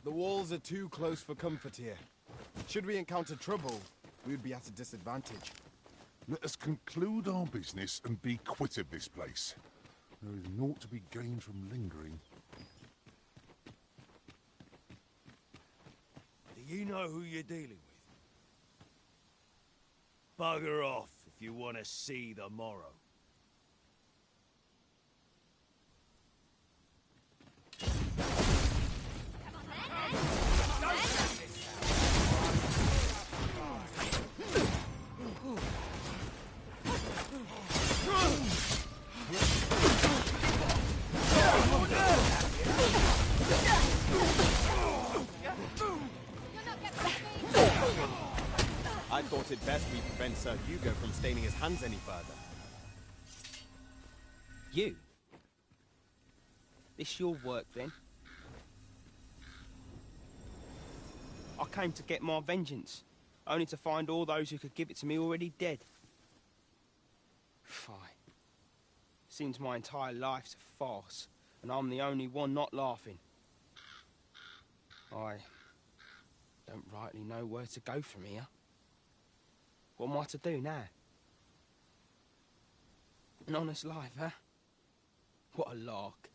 The walls are too close for comfort here. Should we encounter trouble, we would be at a disadvantage. Let us conclude our business and be quit of this place. There is naught to be gained from lingering. Do you know who you're dealing with? Bugger off if you want to see the morrow. I thought it best we prevent Sir Hugo from staining his hands any further. You? This your work, then? I came to get my vengeance, only to find all those who could give it to me already dead. Fie. Seems my entire life's a farce, and I'm the only one not laughing. I don't rightly know where to go from here. What am I to do now? An honest life, huh? What a lark.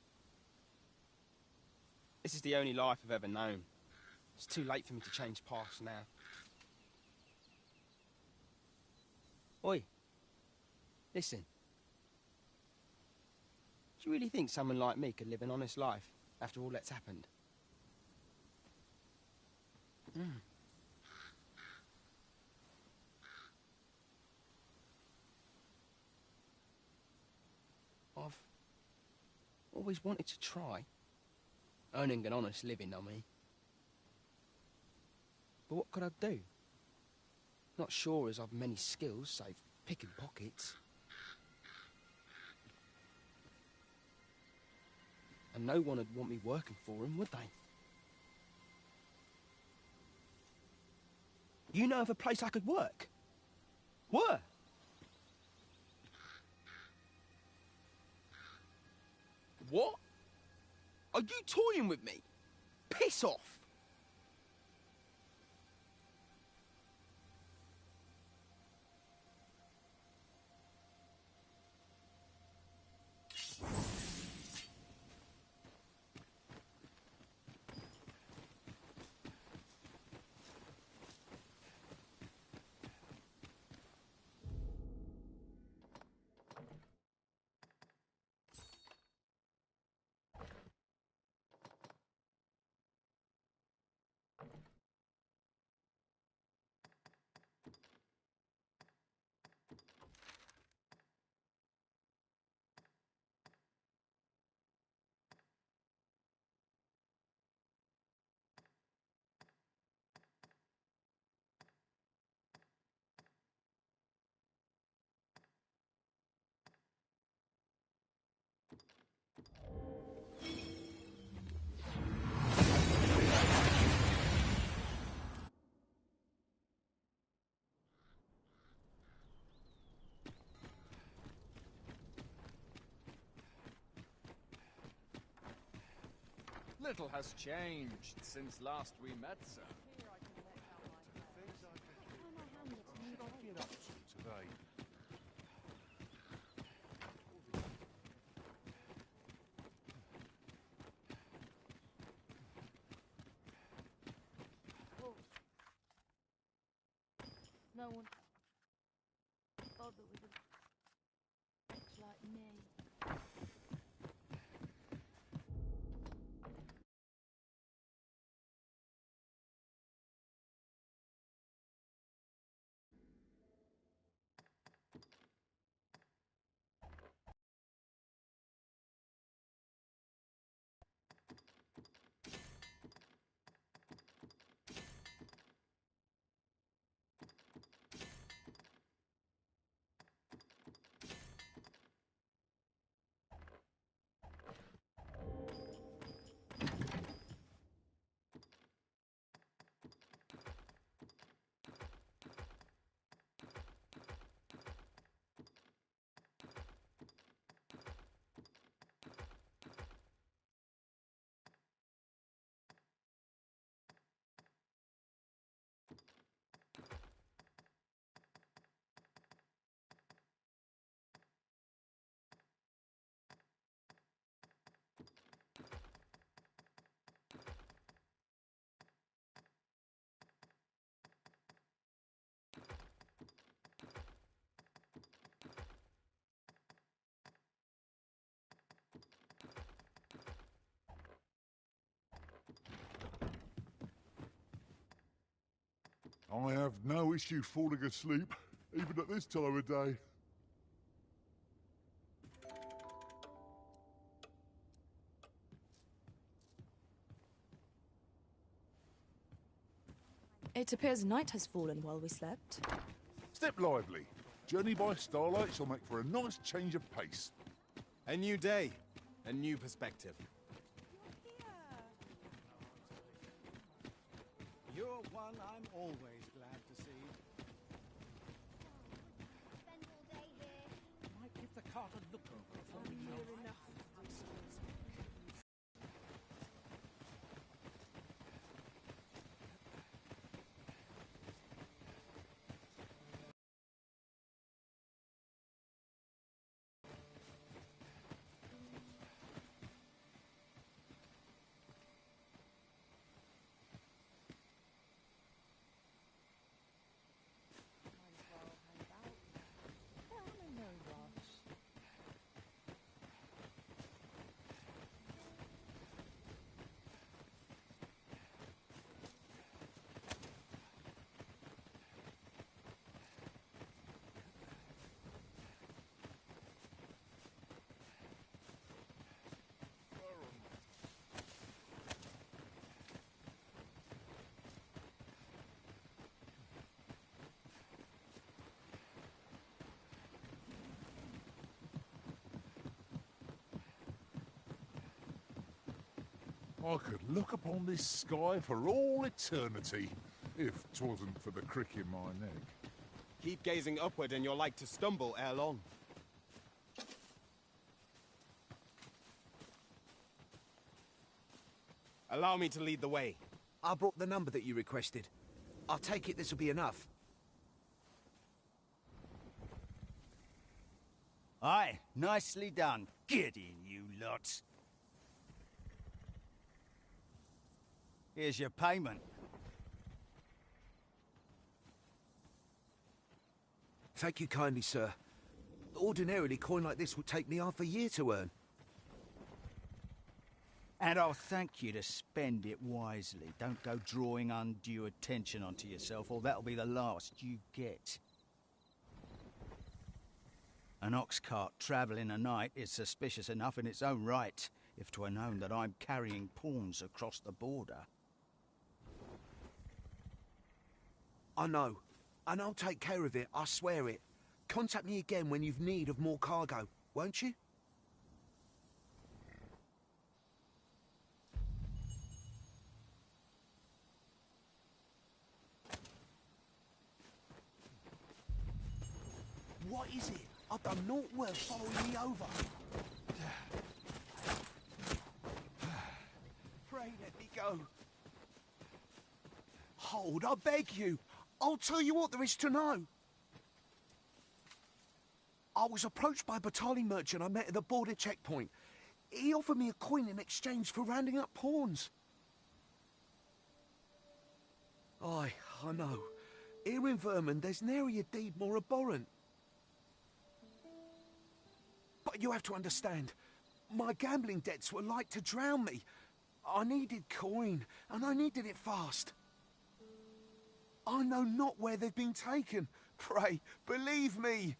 This is the only life I've ever known. It's too late for me to change paths now. Oi. Listen. Do you really think someone like me could live an honest life after all that's happened? I've always wanted to try. Earning an honest living, I mean. But what could I do? Not sure as I've many skills, save picking pockets. And no one would want me working for him, would they? You know of a place I could work? Where? What? Are you toying with me? Piss off! Little has changed since last we met, sir. What should I get up to today? No one bother with a bitch like me. I have no issue falling asleep, even at this time of day. It appears night has fallen while we slept. Step lively. Journey by starlight shall make for a nice change of pace. A new day, a new perspective. You're one I'm always glad to see. Spend all day here. Might give the cart a look over before we know it. I could look upon this sky for all eternity, if 'twasn't for the crick in my neck. Keep gazing upward and you're like to stumble ere long. Allow me to lead the way. I brought the number that you requested. I'll take it this will be enough. Aye, nicely done. Get in, you lots. Here's your payment. Thank you kindly, sir. Ordinarily, coin like this would take me half a year to earn. And I'll thank you to spend it wisely. Don't go drawing undue attention onto yourself, or that'll be the last you get. An ox cart travelling a night is suspicious enough in its own right, if 'twere known that I'm carrying pawns across the border. I know, and I'll take care of it, I swear it. Contact me again when you've need of more cargo, won't you? What is it? I've done naught worth following me over. Pray let me go. Hold, I beg you. I'll tell you what there is to know. I was approached by a battalion merchant I met at the border checkpoint. He offered me a coin in exchange for rounding up pawns. Aye, I know. Here in Vermund, there's nary a deed more abhorrent. But you have to understand, my gambling debts were like to drown me. I needed coin, and I needed it fast. I know not where they've been taken. Pray, believe me.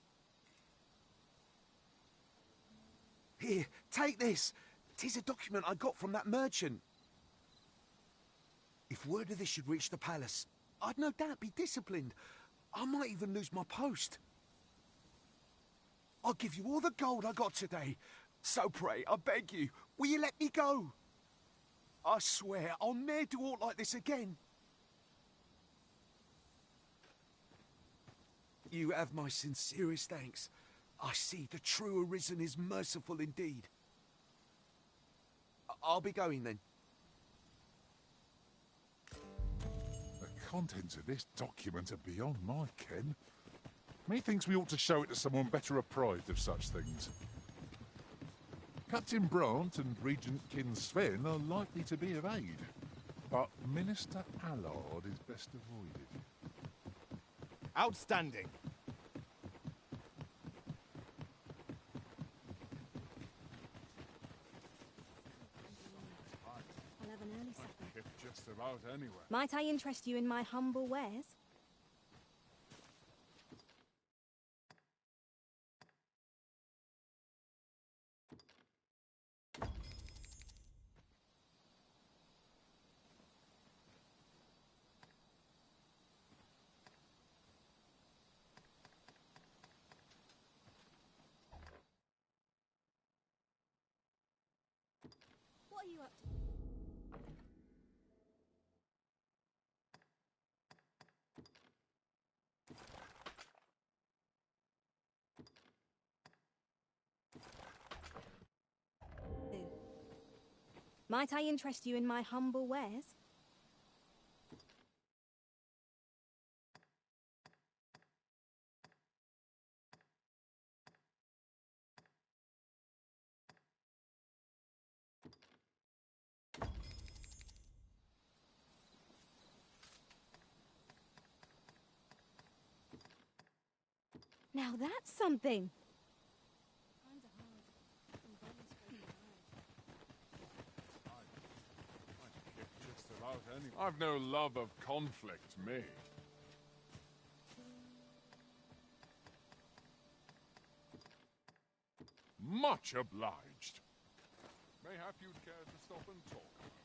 Here, take this. 'Tis a document I got from that merchant. If word of this should reach the palace, I'd no doubt be disciplined. I might even lose my post. I'll give you all the gold I got today. So pray, I beg you, will you let me go? I swear I'll ne'er do aught like this again. You have my sincerest thanks. I see the true Arisen is merciful indeed. I'll be going then. The contents of this document are beyond my ken. Methinks we ought to show it to someone better apprised of such things. Captain Brandt and Regent Kin Sven are likely to be of aid, but Minister Allard is best avoided. Outstanding. I'll have an early supper. If just about anywhere. Might I interest you in my humble wares? What are you up to? Might I interest you in my humble wares? Now that's something. Just about anywhere. I've no love of conflict, me. Much obliged. Mayhap you'd care to stop and talk a moment.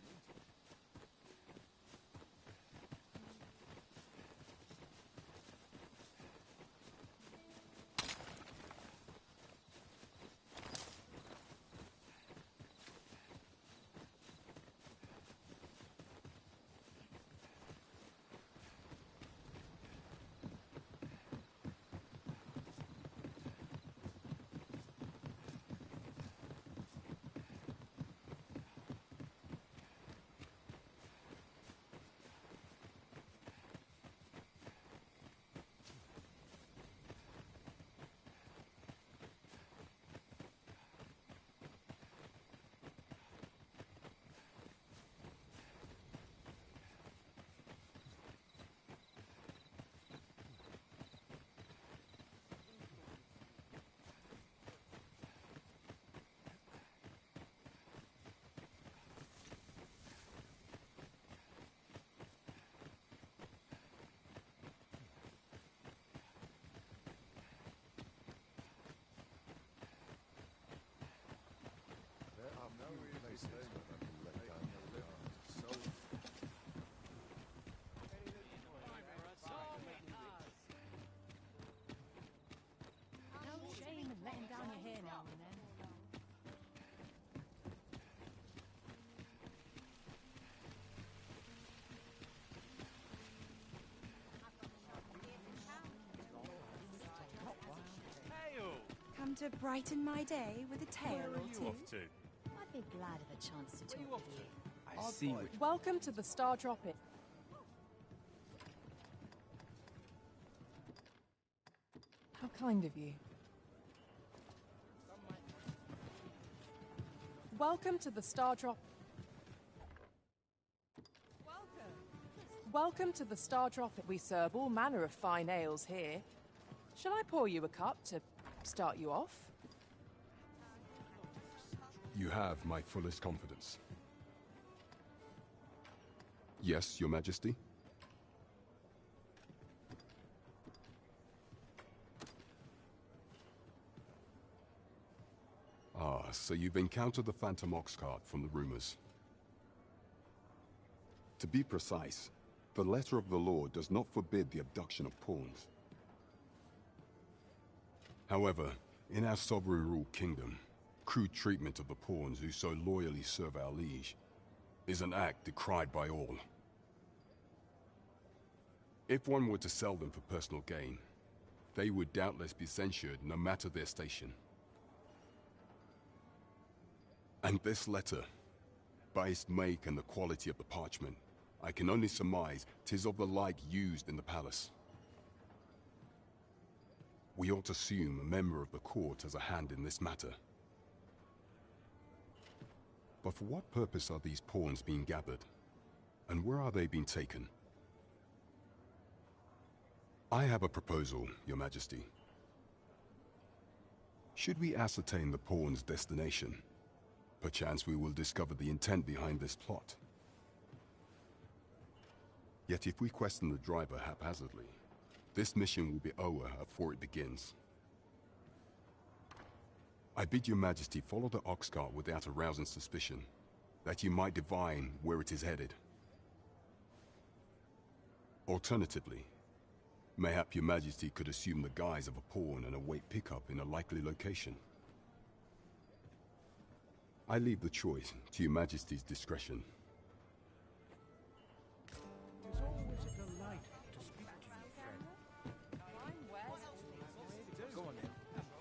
to brighten my day with a tale Where are or you two? off to? I'd be glad of a chance to talk with you. I see what Welcome to the Star Tropic. How kind of you. Welcome to the Star Drop. Welcome to the Star Tropic. We serve all manner of fine ales here. Shall I pour you a cup to start you off? You have my fullest confidence. Yes, Your Majesty? Ah, so you've encountered the Phantom Ox cart from the rumors. To be precise, the letter of the law does not forbid the abduction of pawns. However, in our sovereign-ruled kingdom, crude treatment of the pawns who so loyally serve our liege is an act decried by all. If one were to sell them for personal gain, they would doubtless be censured no matter their station. And this letter, by its make and the quality of the parchment, I can only surmise 'tis of the like used in the palace. We ought to assume a member of the court has a hand in this matter. But for what purpose are these pawns being gathered? And where are they being taken? I have a proposal, Your Majesty. Should we ascertain the pawn's destination, perchance we will discover the intent behind this plot. Yet if we question the driver haphazardly, this mission will be over before it begins. I bid Your Majesty follow the ox cart without arousing suspicion, that you might divine where it is headed. Alternatively, mayhap Your Majesty could assume the guise of a pawn and await pickup in a likely location. I leave the choice to Your Majesty's discretion. It is always a delight to speak to you, friend. Go on then.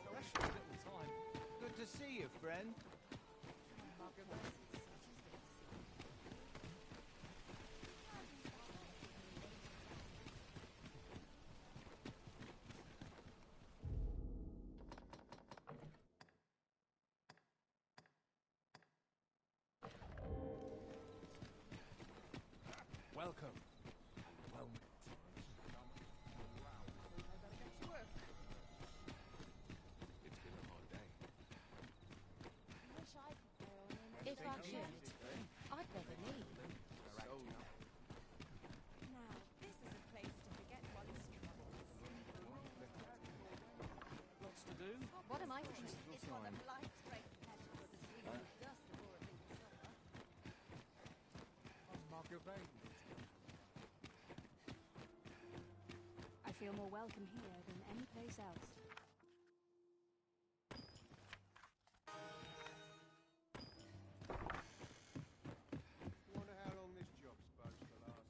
Precious little time. Good to see you, friend. Welcome. Well met. It's been a hard day. If I could, I'd never leave. Now, this is a place to forget one's troubles. Lots to do. What am I thinking? It's one of life's great pleasures. I feel more welcome here than any place else. Wonder how long this job's supposed to last.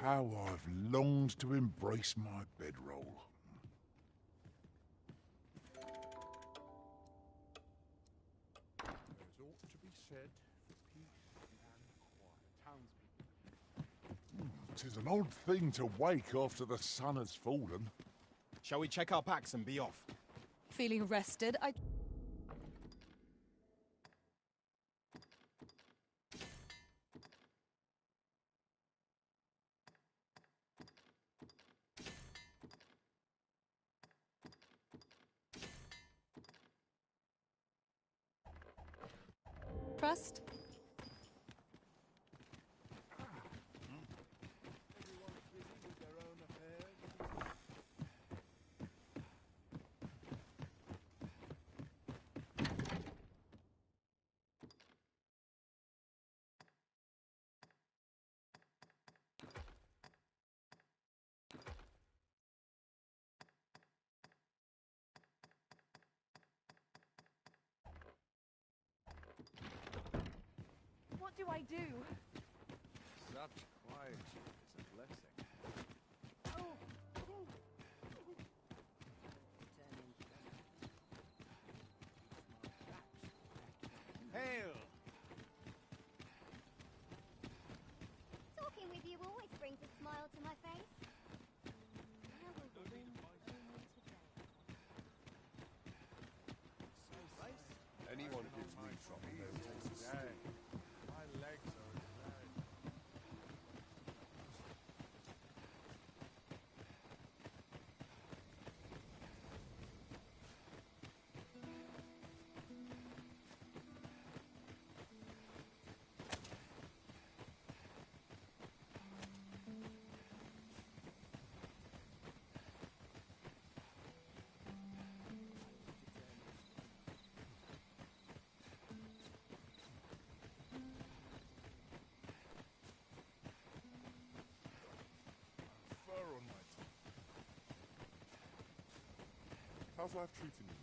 How I've longed to embrace my bedroll. An odd thing to wake after the sun has fallen. Shall we check our packs and be off? Feeling rested? Trust? What do I do? Such quietude is a blessing. Hail! Talking with you always brings a smile to my face. Where will the wind bring me today? Anyone gives me trouble knows it's a sin. My legs are dead. Fur on my tongue. How's life treating you?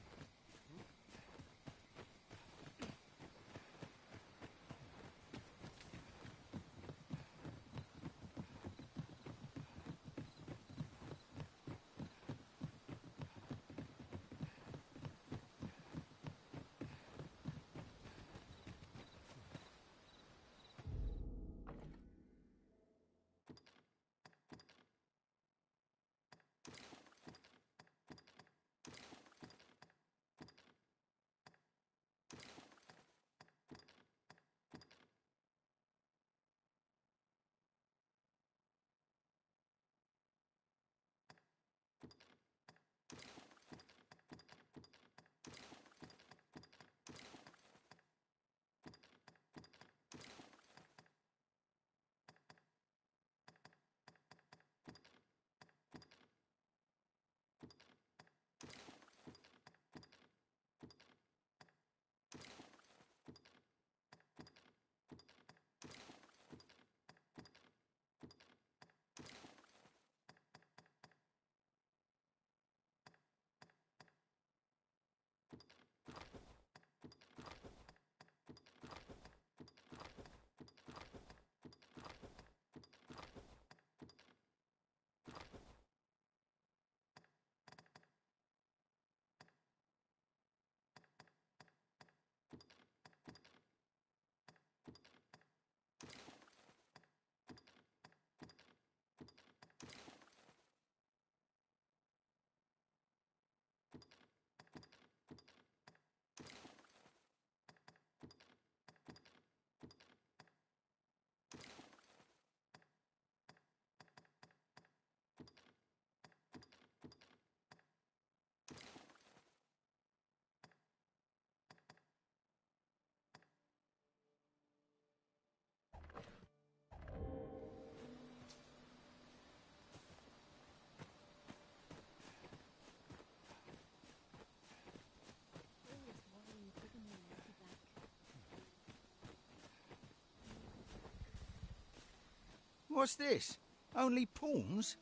What's this? Only pawns?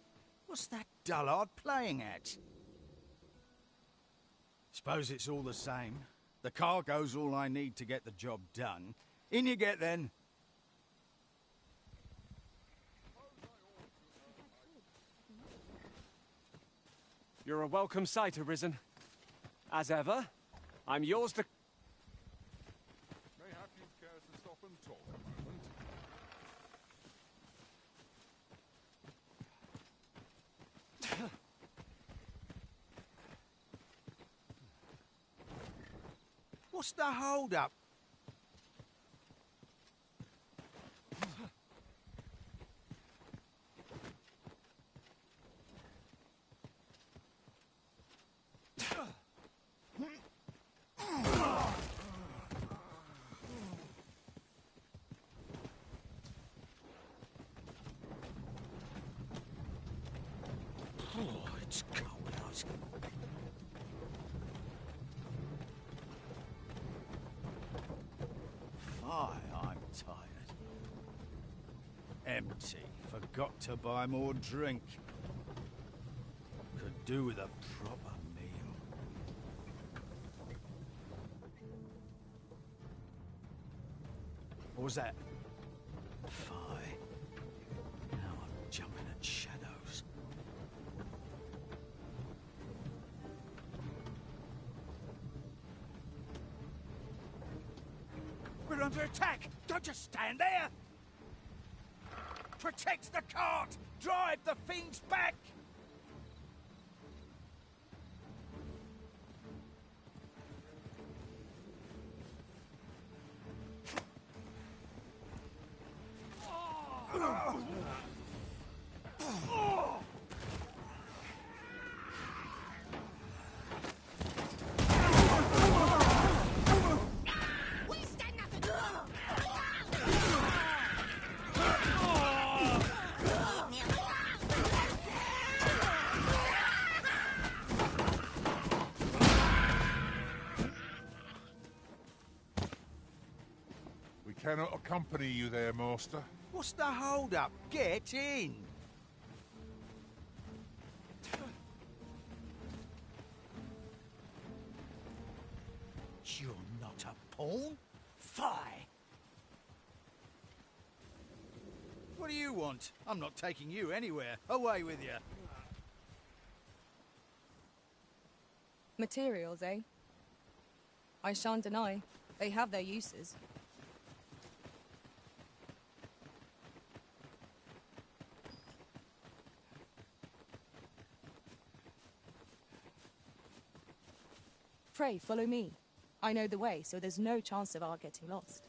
What's that dullard playing at? Suppose it's all the same. The cargo's all I need to get the job done. In you get, then. You're a welcome sight, Arisen. As ever, I'm yours to... Mayhap you'd care to stop and talk a moment. What's the hold-up? Oh, it's cold out. Fie, I'm tired. Empty. Forgot to buy more drink. Could do with a proper meal. What was that? Fie. Now I'm jumping at shadows. We're under attack! Don't just stand there! Protect the cart! Drive the fiends back! We cannot accompany you there, Master. What's the hold-up? Get in! You're not a pawn? Fie! What do you want? I'm not taking you anywhere. Away with you. Materials, eh? I shan't deny. They have their uses. Pray, follow me. I know the way, so there's no chance of our getting lost.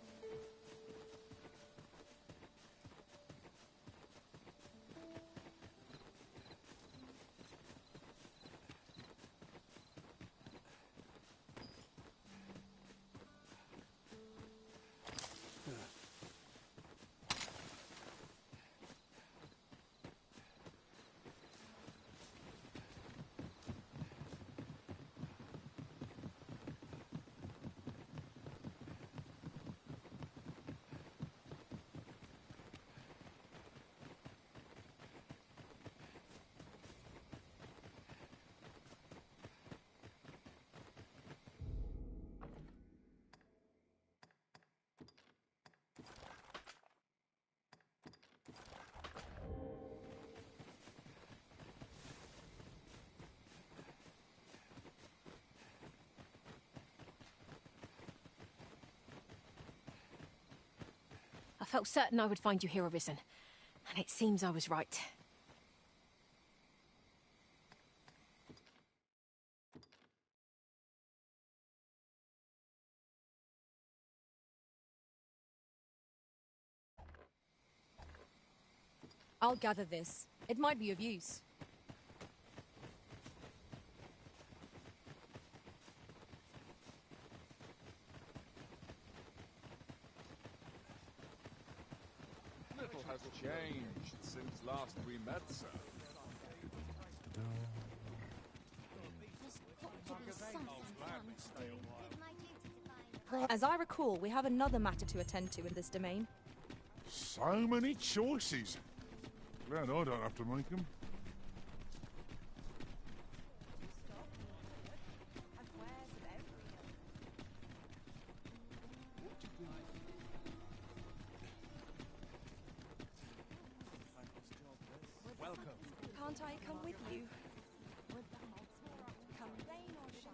I felt certain I would find you here, Arisen. And it seems I was right. I'll gather this. It might be of use. Little has changed since last we met, sir. As I recall, we have another matter to attend to in this domain. So many choices. Glad I don't have to make them. Welcome. Can't I come with you? Come rain or shine.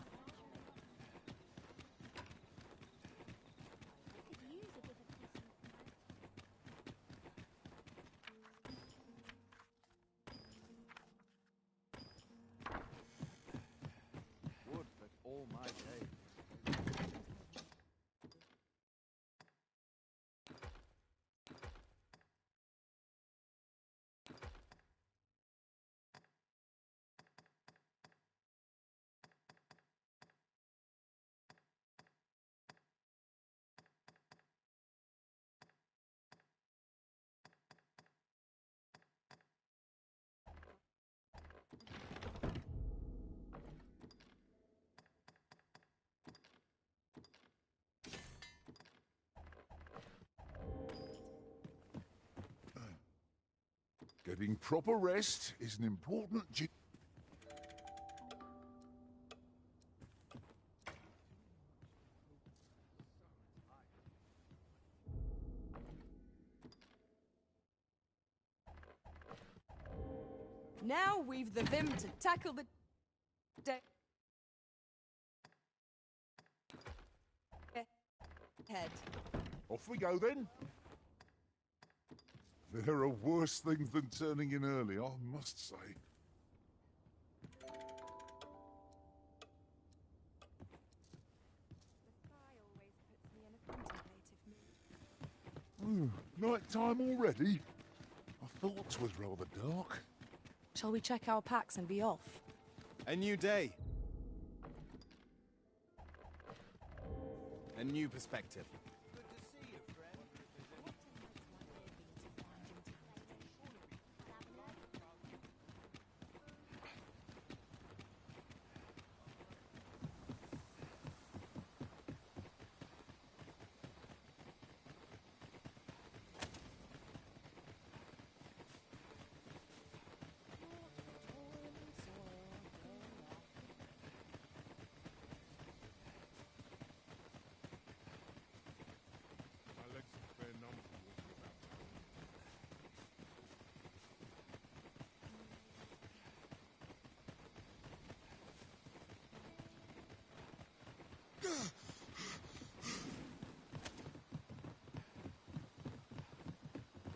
Would that all my days. Getting proper rest is an important Now we've the vim to tackle the head. Off we go then. There are worse things than turning in early, I must say. Night time already? I thought 'twas rather dark. Shall we check our packs and be off? A new day. A new perspective.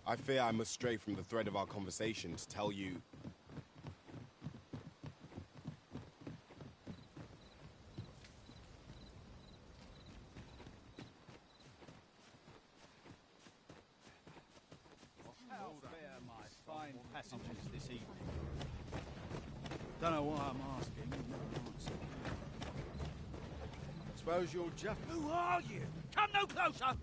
I fear I must stray from the thread of our conversation to tell you... How fare my fine passengers this evening? Don't know why I'm asking. No answer. Suppose you're just... Who are you? Come no closer!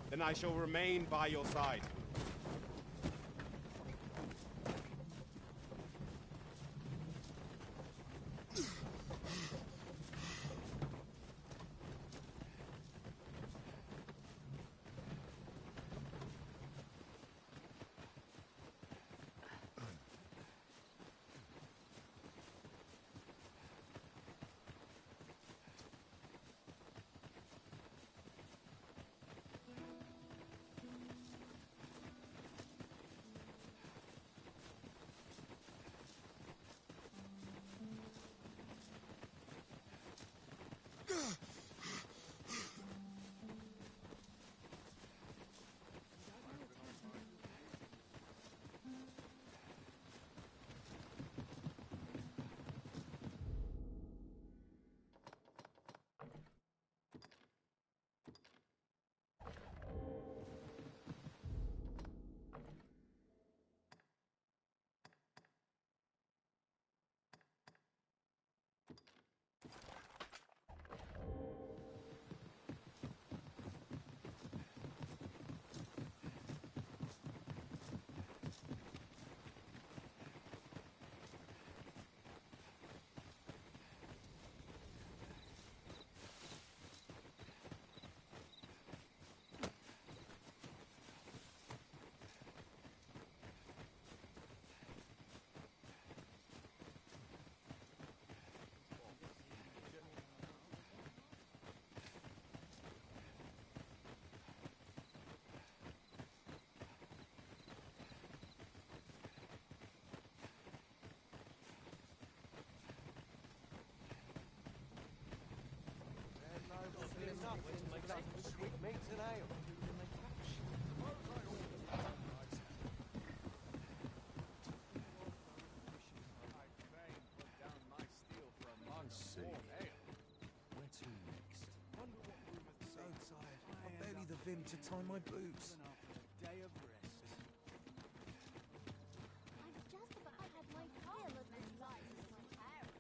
Then I shall remain by your side. Vim to tie my boots. Day of rest. I've just about had my fill of this life as my parents.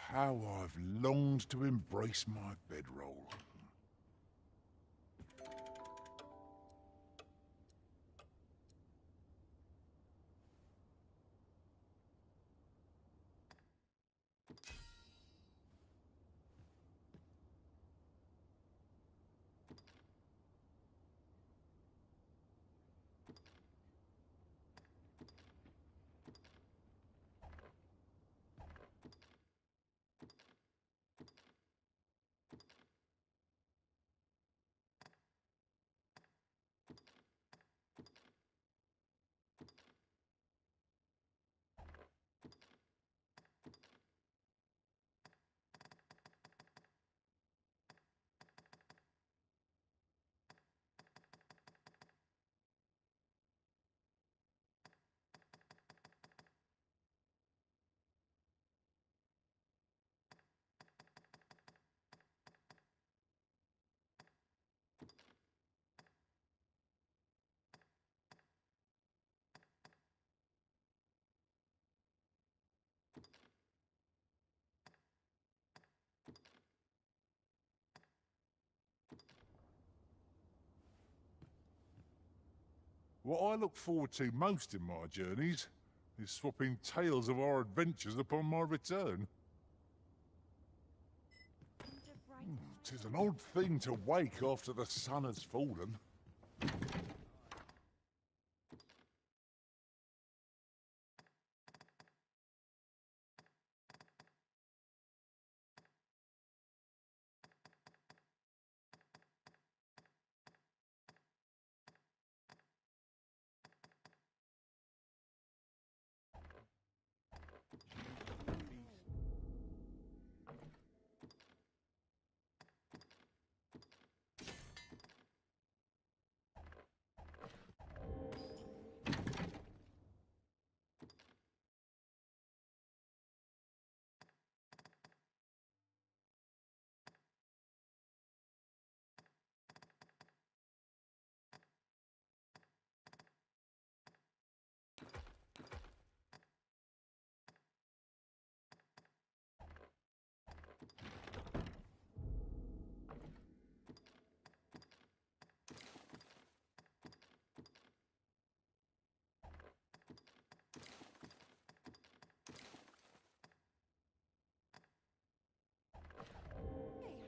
how I've longed to embrace my bedroll. What I look forward to most in my journeys is swapping tales of our adventures upon my return. 'Tis an odd thing to wake after the sun has fallen.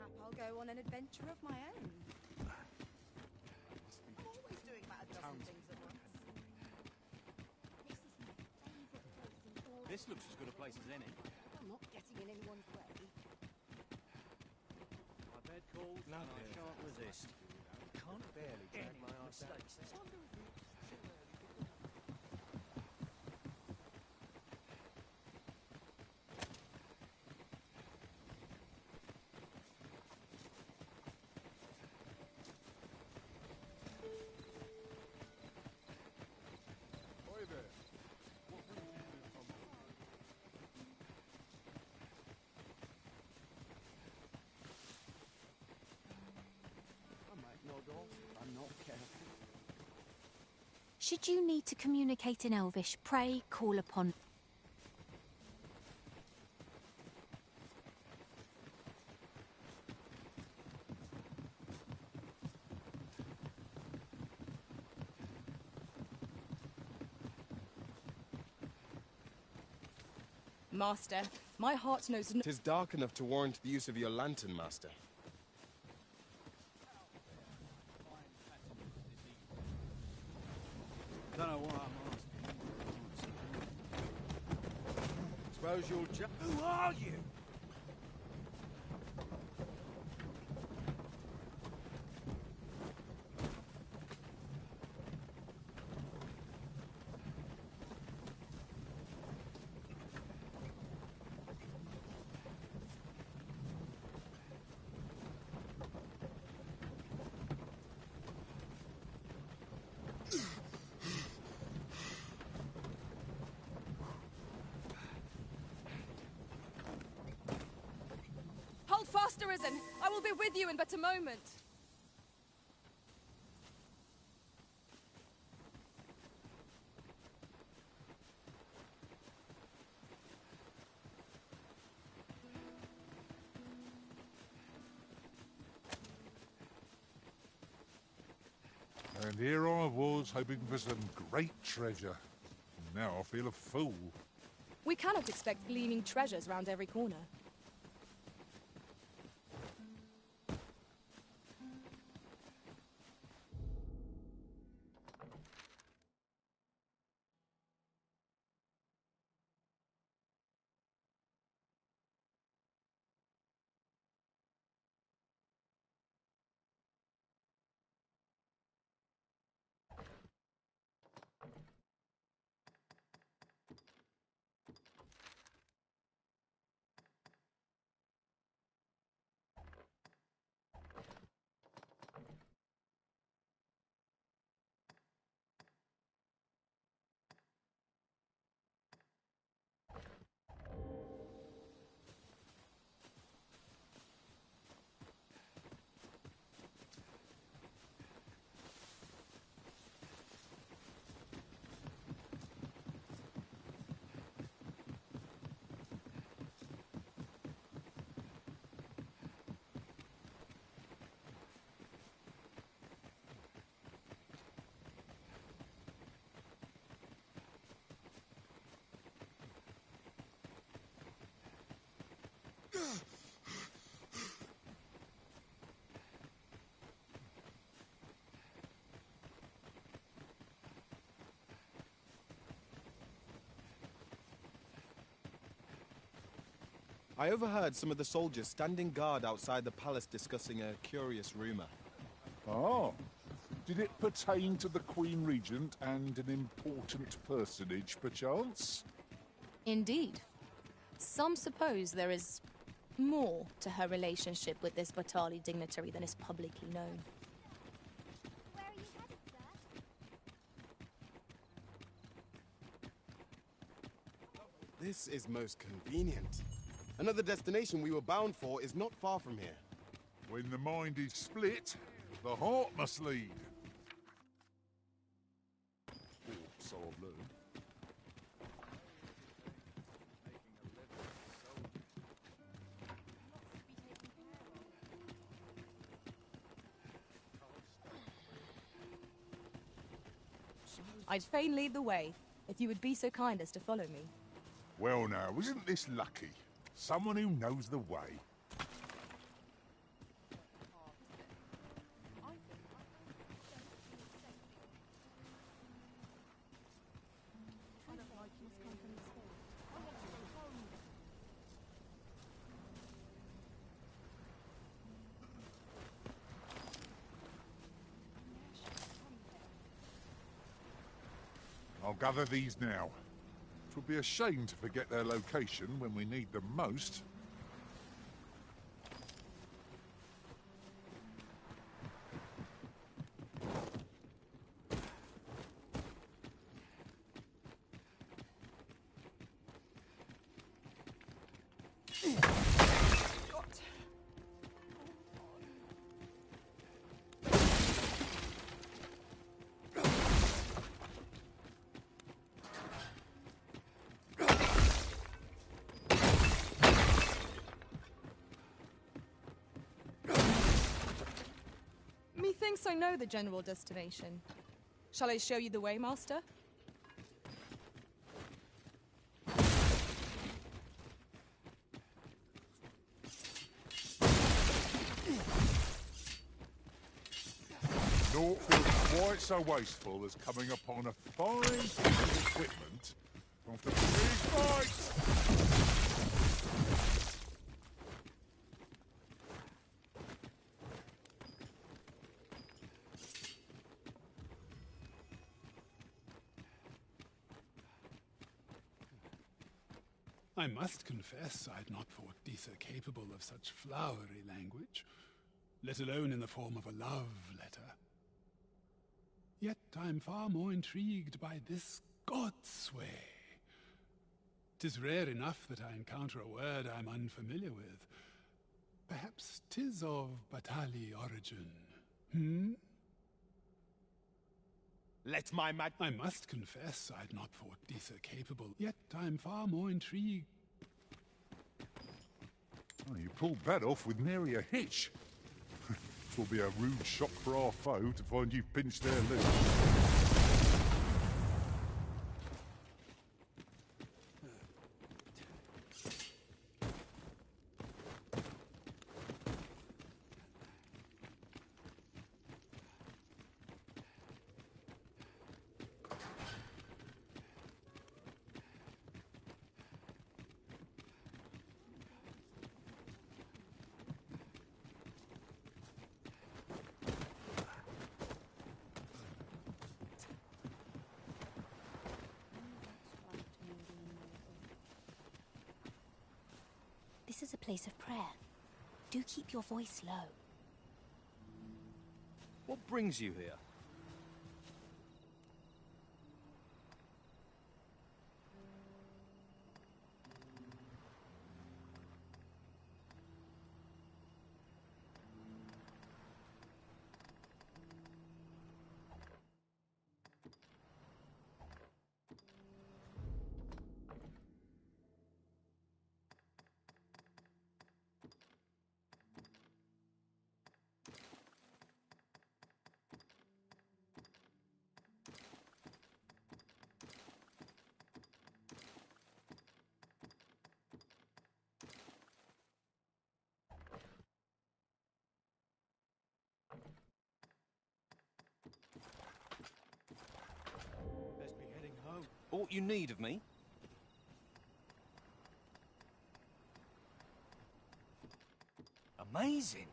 Mayhap I'll go on an adventure of my own. I'm always doing about a dozen things at once. This looks as good a place as any. I'm not getting in anyone's way. My bed calls and I shan't resist. Can't barely drag my arse out. Oi there. What brings you to this humble? I might nod off if I'm not careful. Should you need to communicate in Elvish, pray call upon... Master, my heart knows no— 'Tis dark enough to warrant the use of your lantern, Master. Don't know what I'm asking. Suppose you'll Who are you? Hold fast, Arisen! I will be with you in but a moment. And here I was, hoping for some great treasure. Now I feel a fool. We cannot expect gleaming treasures round every corner. I overheard some of the soldiers standing guard outside the palace discussing a curious rumor. Oh. Did it pertain to the Queen Regent and an important personage, perchance? Indeed. Some suppose there is more to her relationship with this Batali dignitary than is publicly known. Where are you headed, sir? This is most convenient. Another destination we were bound for is not far from here. When the mind is split, the heart must lead. Or so I've learned. I'd fain lead the way, if you would be so kind as to follow me. Well now, isn't this lucky? Someone who knows the way. I'll gather these now. It would be a shame to forget their location when we need them most. Methinks I know the general destination. Shall I show you the way, Master? Naught feels quite so wasteful as coming upon a fine piece of equipment after 3 fights. I must confess I'd not thought Disa capable of such flowery language, let alone in the form of a love letter. Yet I'm far more intrigued by this Godsway. 'Tis rare enough that I encounter a word I'm unfamiliar with. Perhaps 'tis of Batali origin. Let my I must confess I'd not thought Disa capable, yet I'm far more intrigued. Oh, you pulled that off with nary a hitch. will be a rude shock for our foe to find you've pinched their loot. This is a place of prayer. Do keep your voice low. What brings you here? Best be heading home. Aught you need of me? Amazing.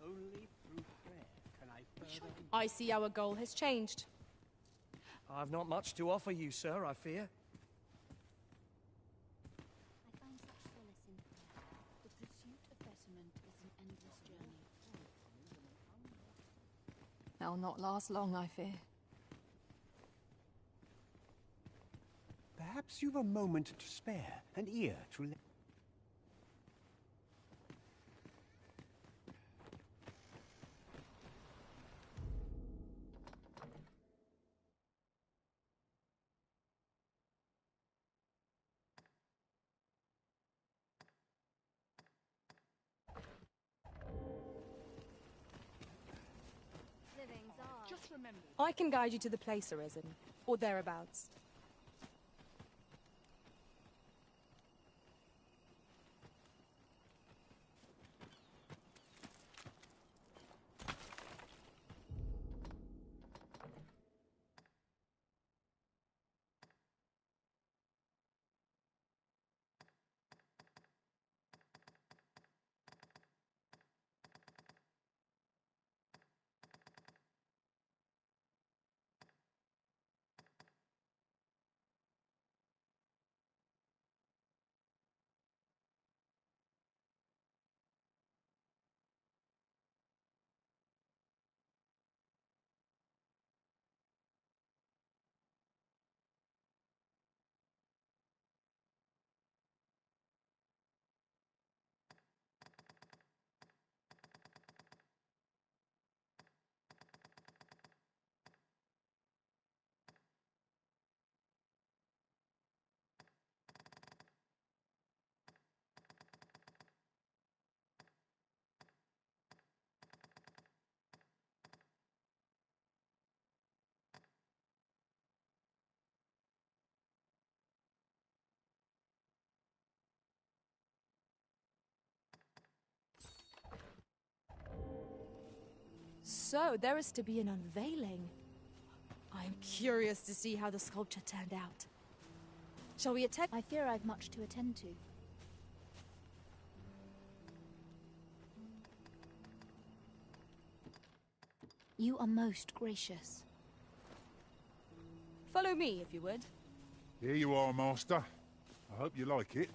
Only through prayer can I further... I see our goal has changed. I've not much to offer you, sir, I fear. I find such solace in prayer. The pursuit of betterment is an endless journey. They'll not last long, I fear. Perhaps you've a moment to spare, an ear to lend. Living's odd. Just remember. I can guide you to the place, Arisen, or thereabouts. So, there is to be an unveiling. I'm curious to see how the sculpture turned out. Shall we attend? I fear I've much to attend to. You are most gracious. Follow me, if you would. Here you are, Master. I hope you like it.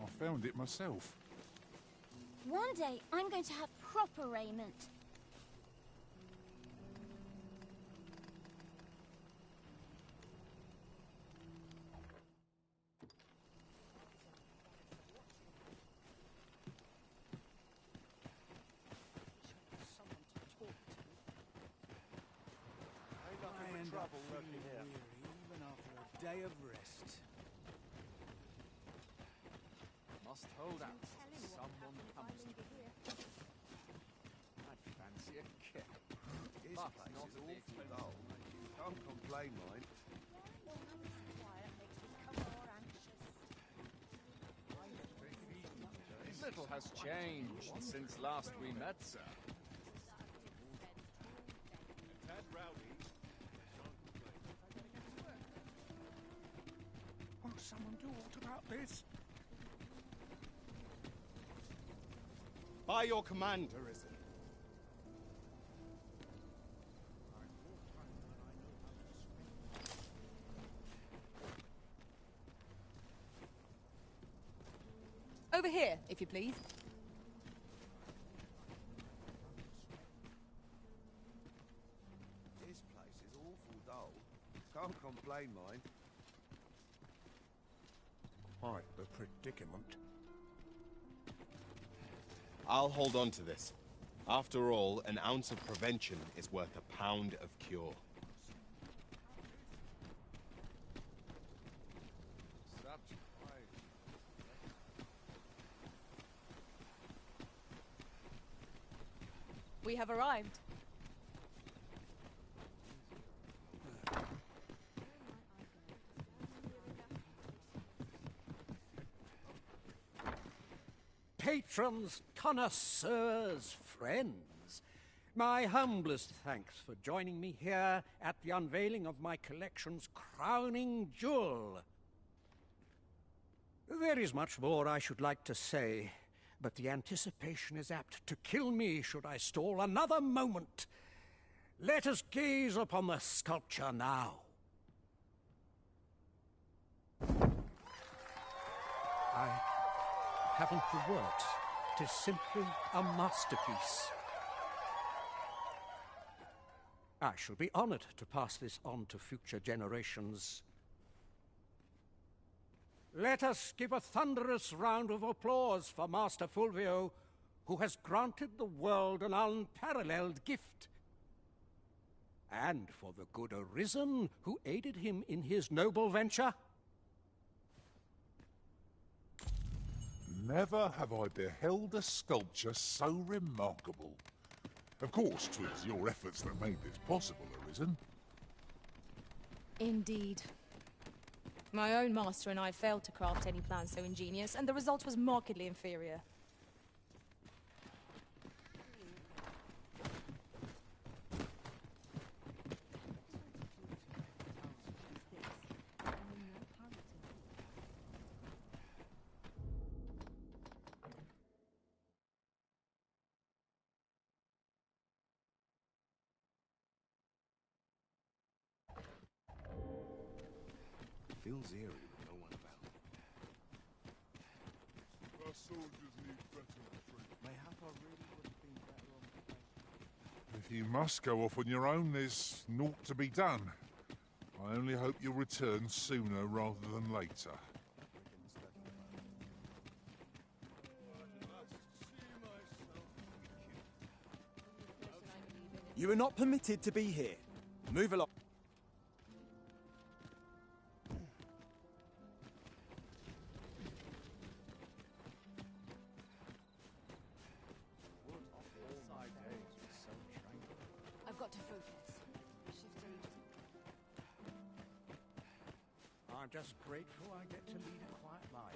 I found it myself. One day, I'm going to have proper raiment. I end up feeling weary even after a day of rest. last holdout. Someone comes to me. I'd fancy a kick. This place is awful dull. Can't complain, mind. Little has changed since last we met, sir. A tad rowdy. Won't someone do aught about this? By your command, Arisen. Over here, if you please. This place is awful dull. Can't complain, mind. Quite the predicament. I'll hold on to this. After all, an ounce of prevention is worth a pound of cure. We have arrived. Patrons, connoisseurs, friends, my humblest thanks for joining me here at the unveiling of my collection's crowning jewel. There is much more I should like to say, but the anticipation is apt to kill me should I stall another moment. Let us gaze upon the sculpture now. I haven't the words. 'Tis simply a masterpiece. I shall be honored to pass this on to future generations. Let us give a thunderous round of applause for Master Fulvio, who has granted the world an unparalleled gift. And for the good Arisen, who aided him in his noble venture. Never have I beheld a sculpture so remarkable. Of course, 'twas your efforts that made this possible, Arisen. Indeed. My own master and I failed to craft any plan so ingenious, and the result was markedly inferior. Feels eerie with no one about. Our soldiers need better training. Mayhap I really would have been better on. If you must go off on your own, there's naught to be done. I only hope you'll return sooner rather than later. You are not permitted to be here. Move along. I've got to focus. I'm just grateful I get to lead a quiet life.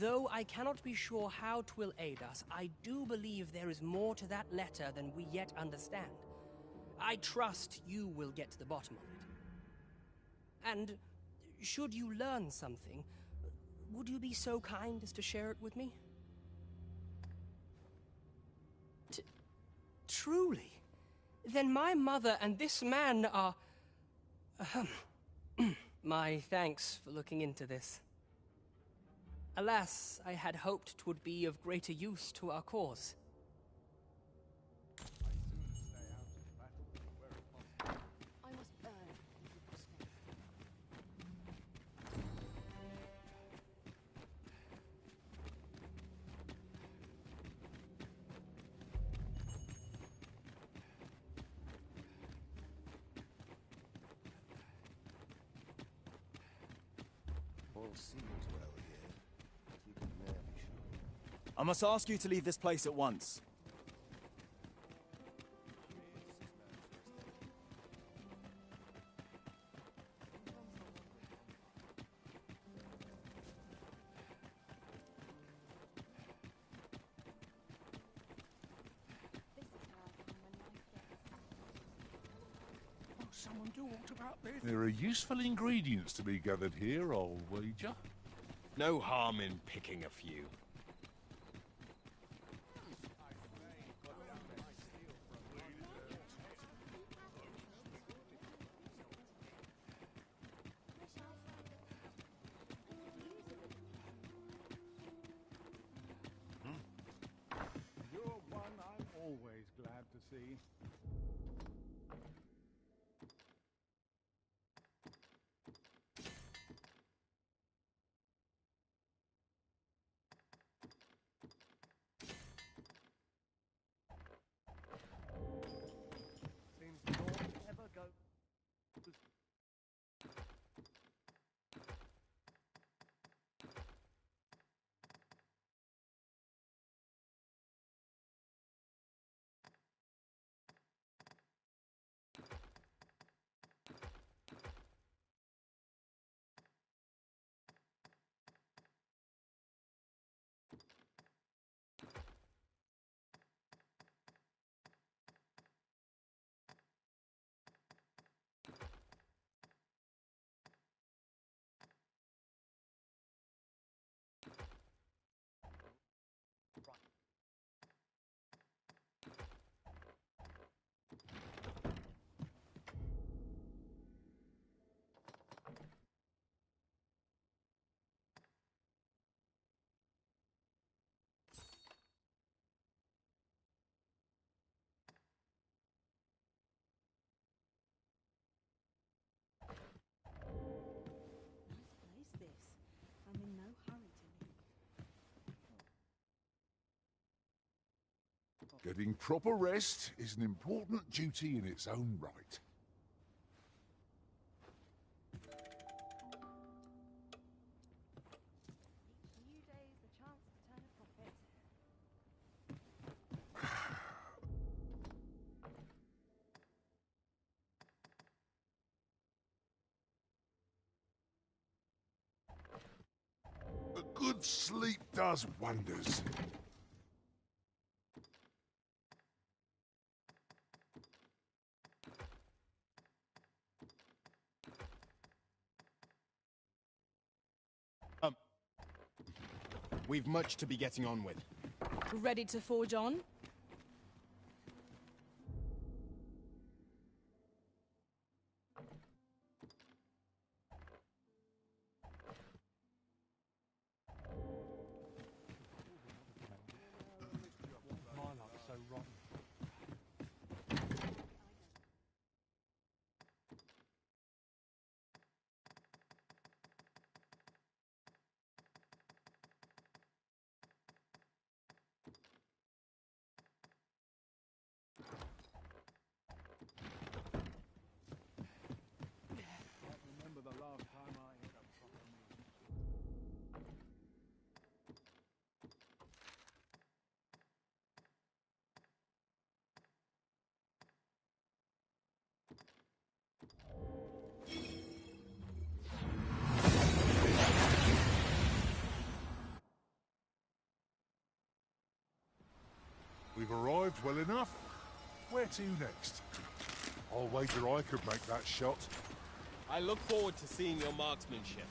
Though I cannot be sure how 'twill aid us, I do believe there is more to that letter than we yet understand. I trust you will get to the bottom of it. And should you learn something, would you be so kind as to share it with me? Truly? Then my mother and this man are... My thanks for looking into this. Alas, I had hoped 'twould be of greater use to our cause. I must burn. All seems well here. You can never be sure. I must ask you to leave this place at once. Someone do aught about this? There are useful ingredients to be gathered here, I'll wager. No harm in picking a few. You're one I'm always glad to see. Seems naught ever go. Nice place, this. I'm in no hurry to leave. Getting proper rest is an important duty in its own right. New days, a chance to turn a profit. A good sleep does wonders. We've much to be getting on with. Ready to forge on? My luck's so rotten. We've arrived well enough. Where to next? I'll wager I could make that shot. I look forward to seeing your marksmanship.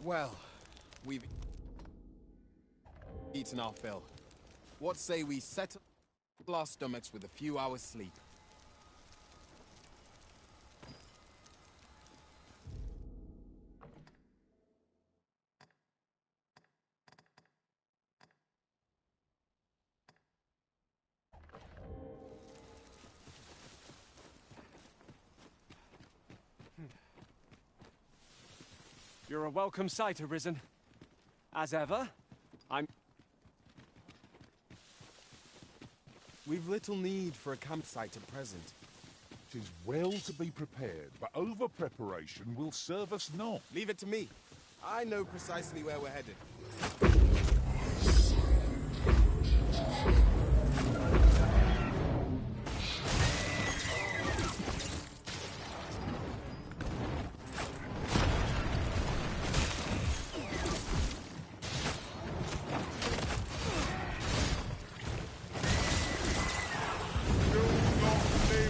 Well, we've eaten our fill. What say we settle our stomachs with a few hours' sleep? You're a welcome sight, Arisen. As ever, We've little need for a campsite at present. 'Tis well to be prepared, but over-preparation will serve us not. Leave it to me. I know precisely where we're headed.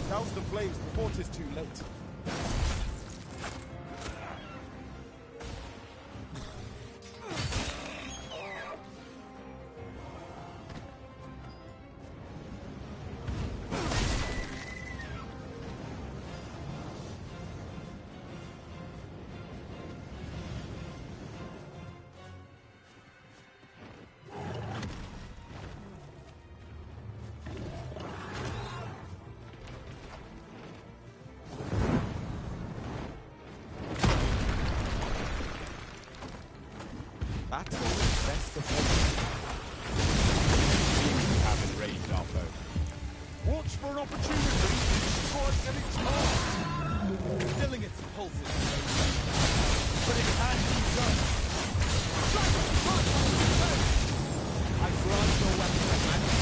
Douse the flames before 'tis too late. That's all the best of You have enraged our foe. Watch for an opportunity to strike at its heart. Stilling its pulses. But it can be done. I grant your weapon of magic.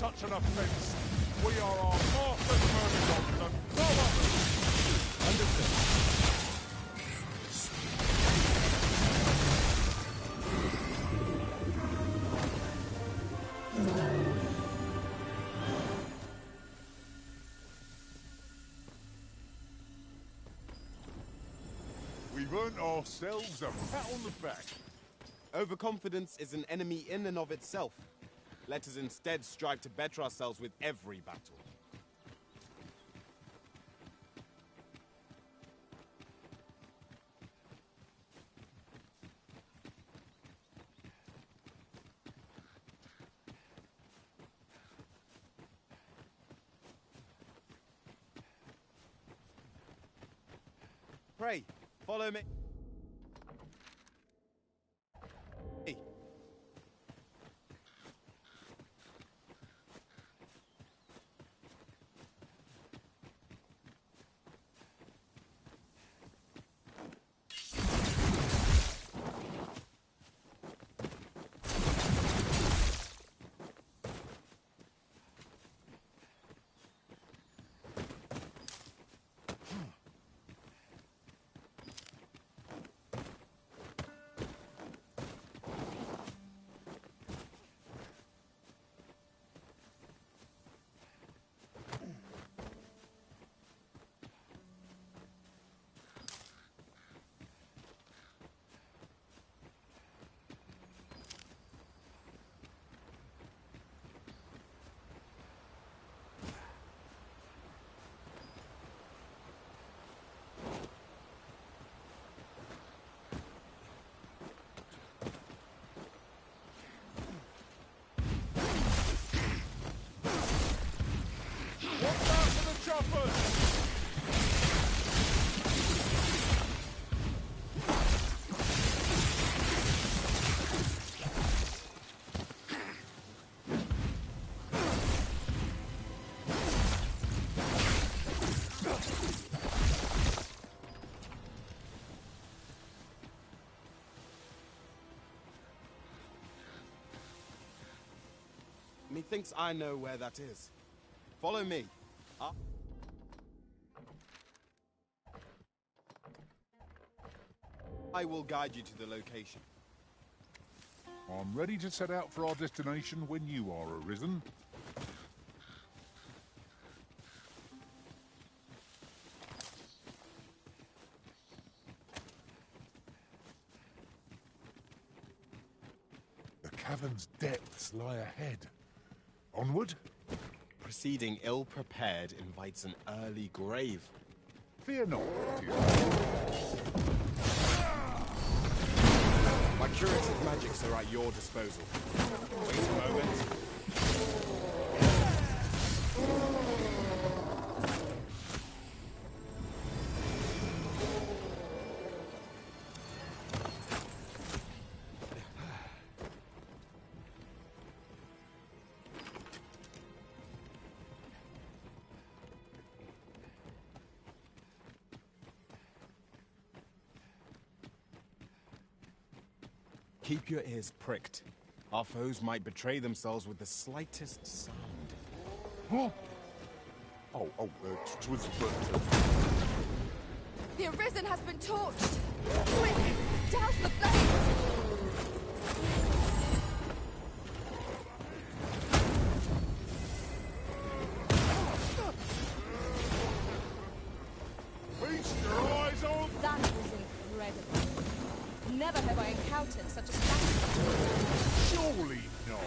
Such an offence. We are our master's murder and no others. Understood. We've earned ourselves a pat on the back. Overconfidence is an enemy in and of itself. Let us instead strive to better ourselves with every battle. Pray, follow me. Methinks I know where that is. Follow me. I will guide you to the location. I'm ready to set out for our destination when you are, Arisen. The cavern's depths lie ahead. Onward? Proceeding ill-prepared invites an early grave. Fear not, dear. My curative magics are at your disposal. Wait a moment. Keep your ears pricked. Our foes might betray themselves with the slightest sound. Twas The Arisen has been torched! Quick! Douse the flames! Feast your eyes on... That was incredible. Never have I encountered such a spectacle. Surely not.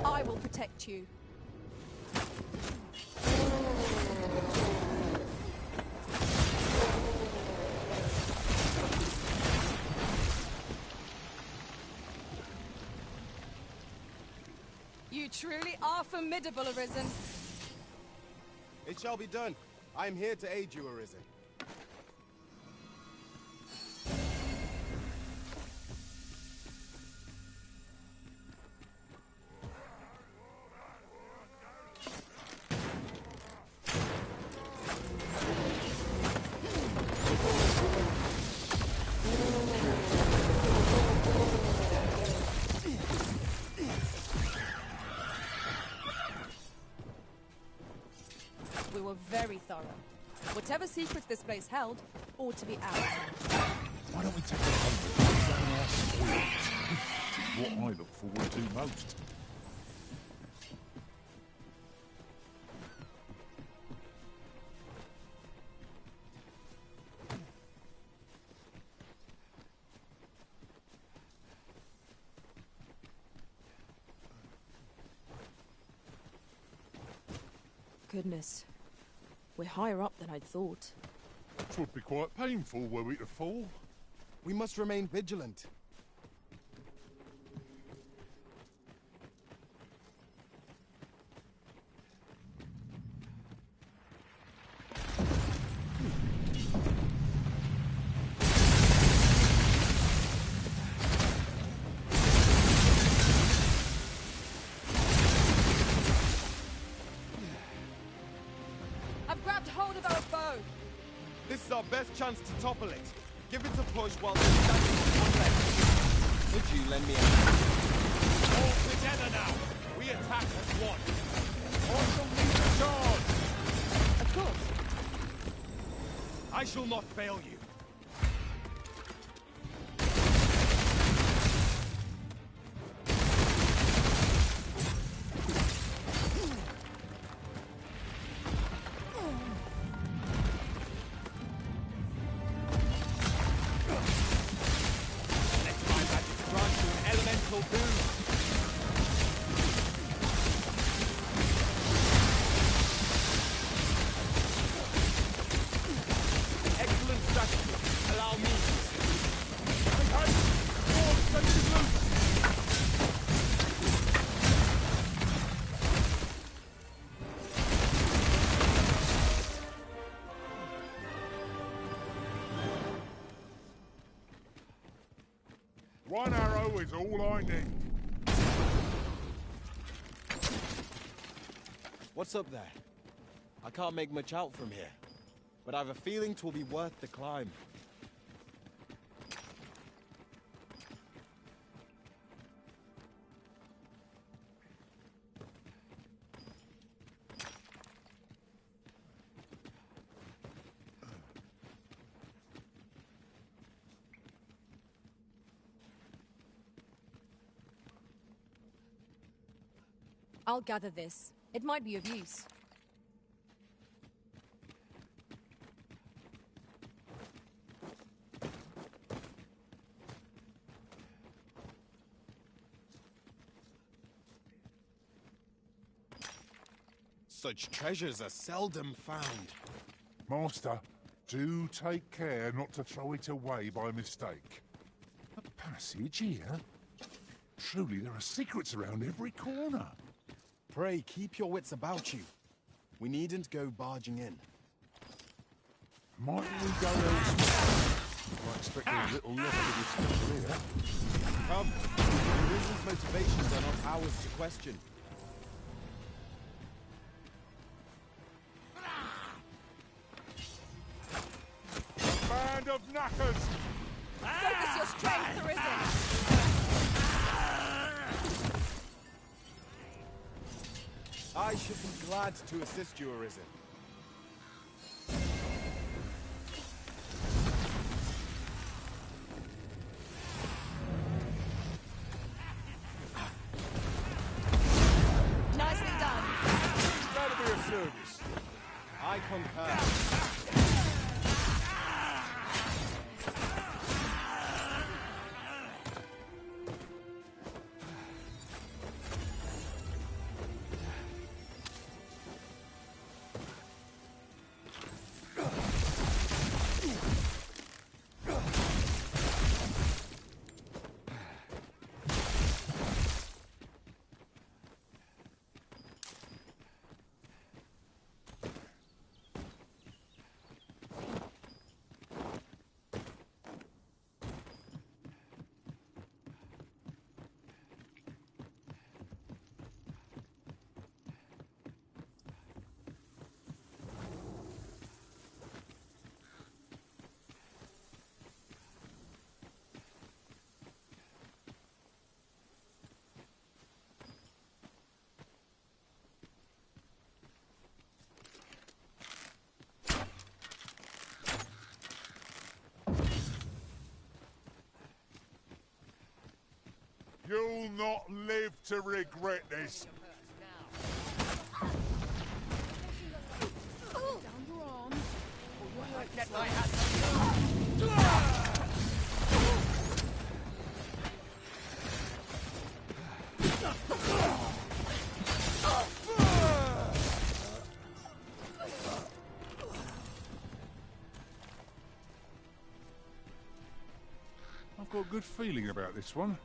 I will protect you. You truly are formidable, Arisen. It shall be done. I am here to aid you, Arisen. were very thorough. Whatever secrets this place held ought to be ours. Why don't we take a home and examine our spoils? It's what I look forward to most. Goodness. We're higher up than I'd thought. It would be quite painful were we to fall. We must remain vigilant. I've grabbed hold of our bow. This is our best chance to topple it. Give it a push while they're standing on one leg. Could you lend me a hand? All together now! We attack as one! I shall lead the charge! Of course. I shall not fail you. Excellent strategy. Allow me. One arrow is all I need. What's up there? I can't make much out from here, but I have a feeling 'twill be worth the climb. I'll gather this. It might be of use. Such treasures are seldom found. Master, do take care not to throw it away by mistake. A passage here? Truly, there are secrets around every corner. Pray, keep your wits about you. We needn't go barging in. Might we go elsewhere? I expect a little left of this career. Come, the Risen's motivations are not ours to question. A band of knackers! Focus your strength, Arisen! I should be glad to assist you, Arisen. Nicely done. That'll be of service. I concur. not live to regret this. Down your arms. I've got a good feeling about this one.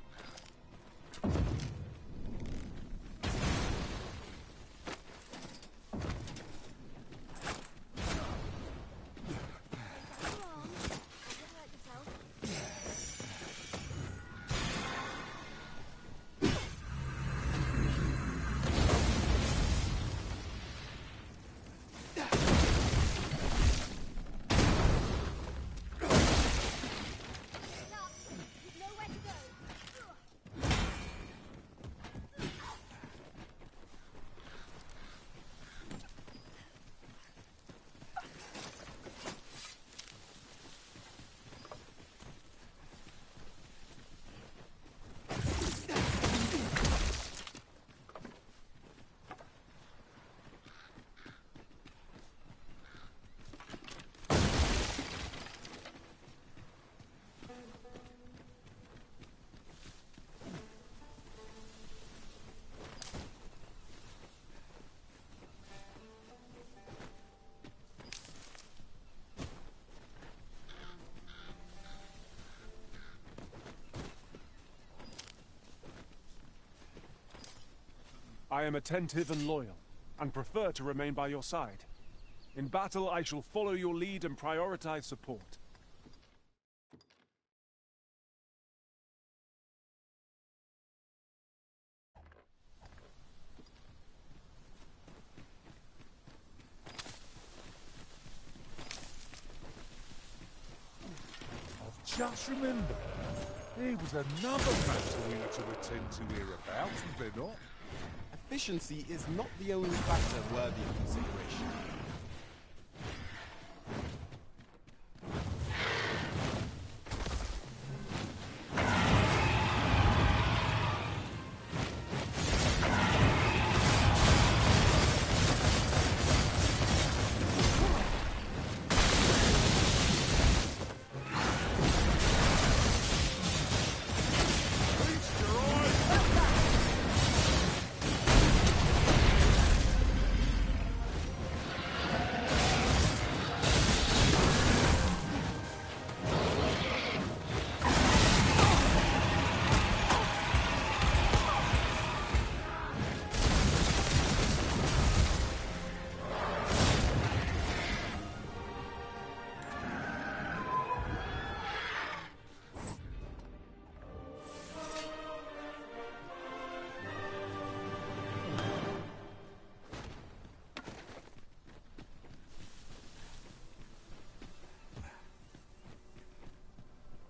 I am attentive and loyal, and prefer to remain by your side. In battle, I shall follow your lead and prioritize support. I've just remembered. There was another matter we had to attend to hereabouts, was there not? Efficiency is not the only factor worthy of consideration.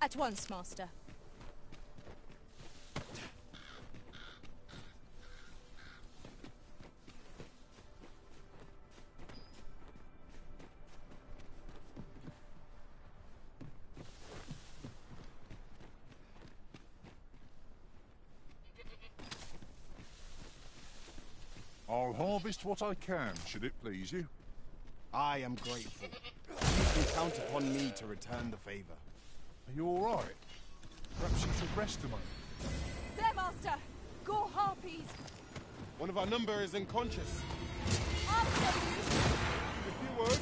At once, Master. I'll harvest what I can, should it please you. I am grateful. You can count upon me to return the favor. Are you all right? Perhaps you should rest a moment. There, Master! Go harpies! One of our number is unconscious. Answer me! A few words.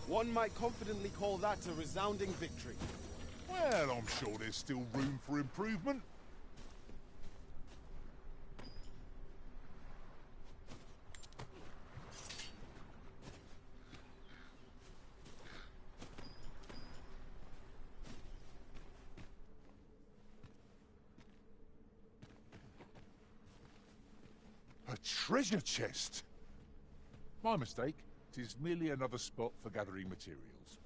One might confidently call that a resounding victory. Well, I'm sure there's still room for improvement. A treasure chest! My mistake. 'Tis merely another spot for gathering materials.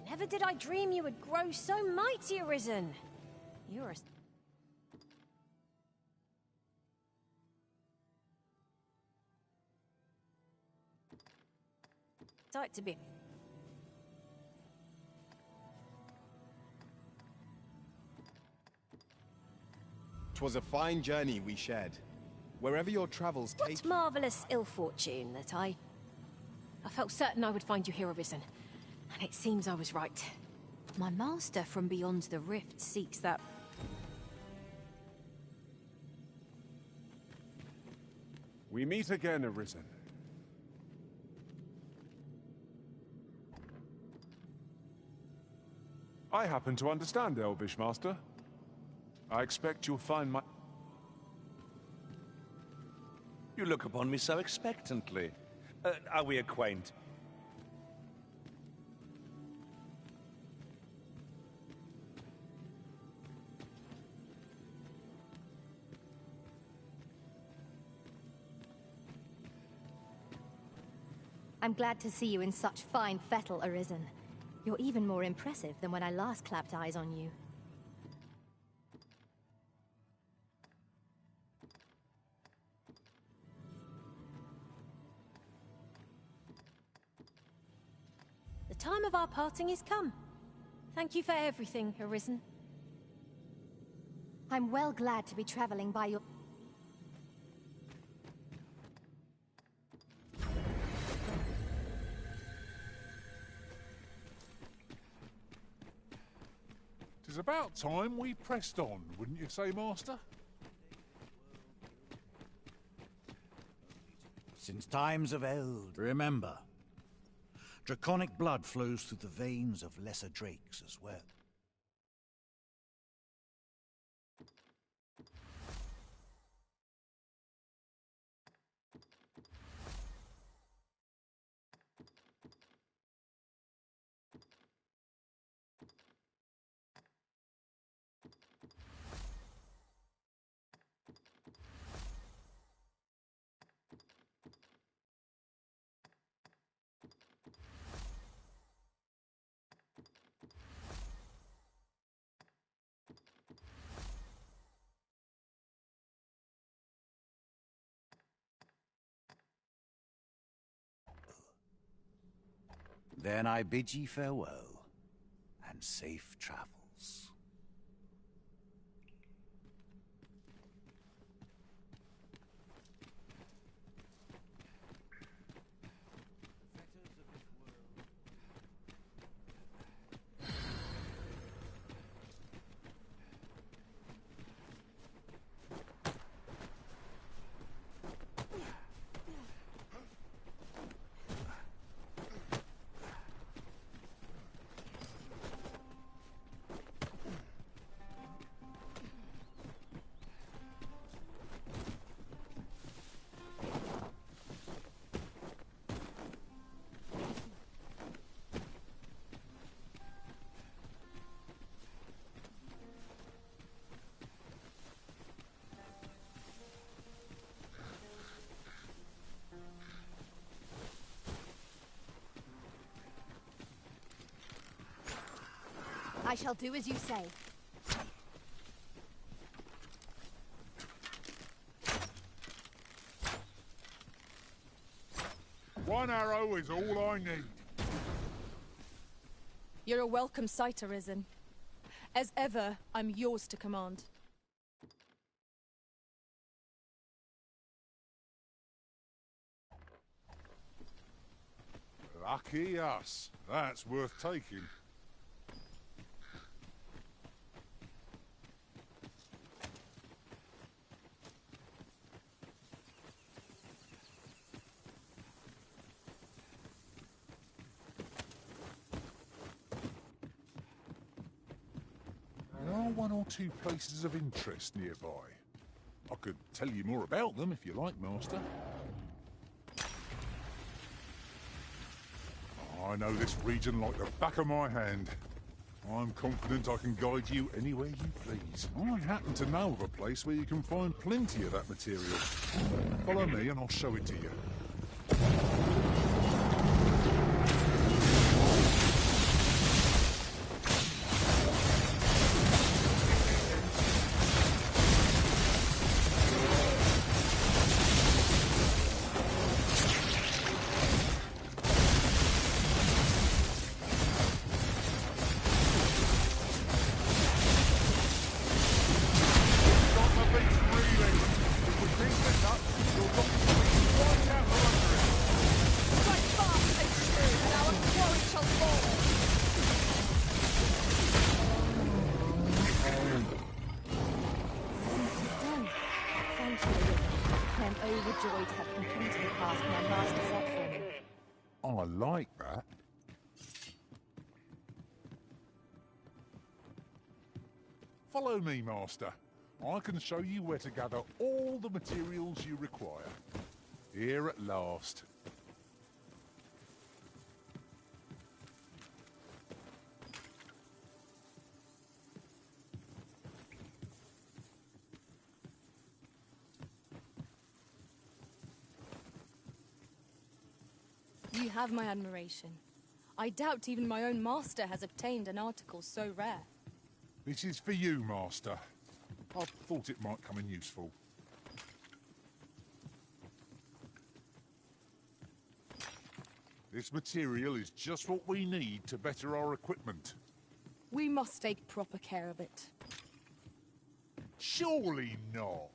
Never did I dream you would grow so mighty, Arisen. You're a... sight to be... 'Twas a fine journey we shared. Wherever your travels take... What marvellous ill fortune that I felt certain I would find you here, Arisen. And it seems I was right. My master from beyond the rift seeks that... We meet again, Arisen. I happen to understand Elvish, Master. I expect you'll find my... You look upon me so expectantly. Are we acquainted? I'm glad to see you in such fine fettle, Arisen. You're even more impressive than when I last clapped eyes on you. The time of our parting is come. Thank you for everything, Arisen. I'm well glad to be traveling by your... It's about time we pressed on, wouldn't you say, Master? Since times of eld, remember, draconic blood flows through the veins of lesser drakes as well. Then I bid ye farewell, and safe travels. I shall do as you say. One arrow is all I need. You're a welcome sight, Arisen. As ever, I'm yours to command. Lucky us. That's worth taking. There are one or two places of interest nearby. I could tell you more about them if you like, Master. I know this region like the back of my hand. I'm confident I can guide you anywhere you please. I happen to know of a place where you can find plenty of that material. Follow me and I'll show it to you. Overjoyed to have completed the task my master set for me. I like that. Follow me, Master. I can show you where to gather all the materials you require. Here at last. You have my admiration. I doubt even my own master has obtained an article so rare. This is for you, Master. I thought it might come in useful. This material is just what we need to better our equipment. We must take proper care of it. Surely not.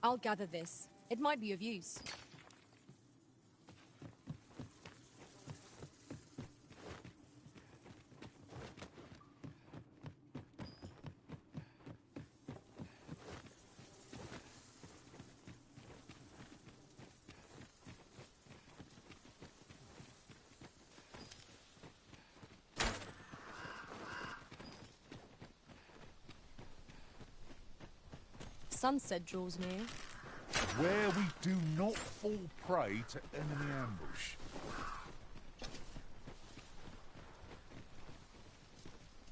I'll gather this. It might be of use. Sunset draws near. Where we do not fall prey to enemy ambush.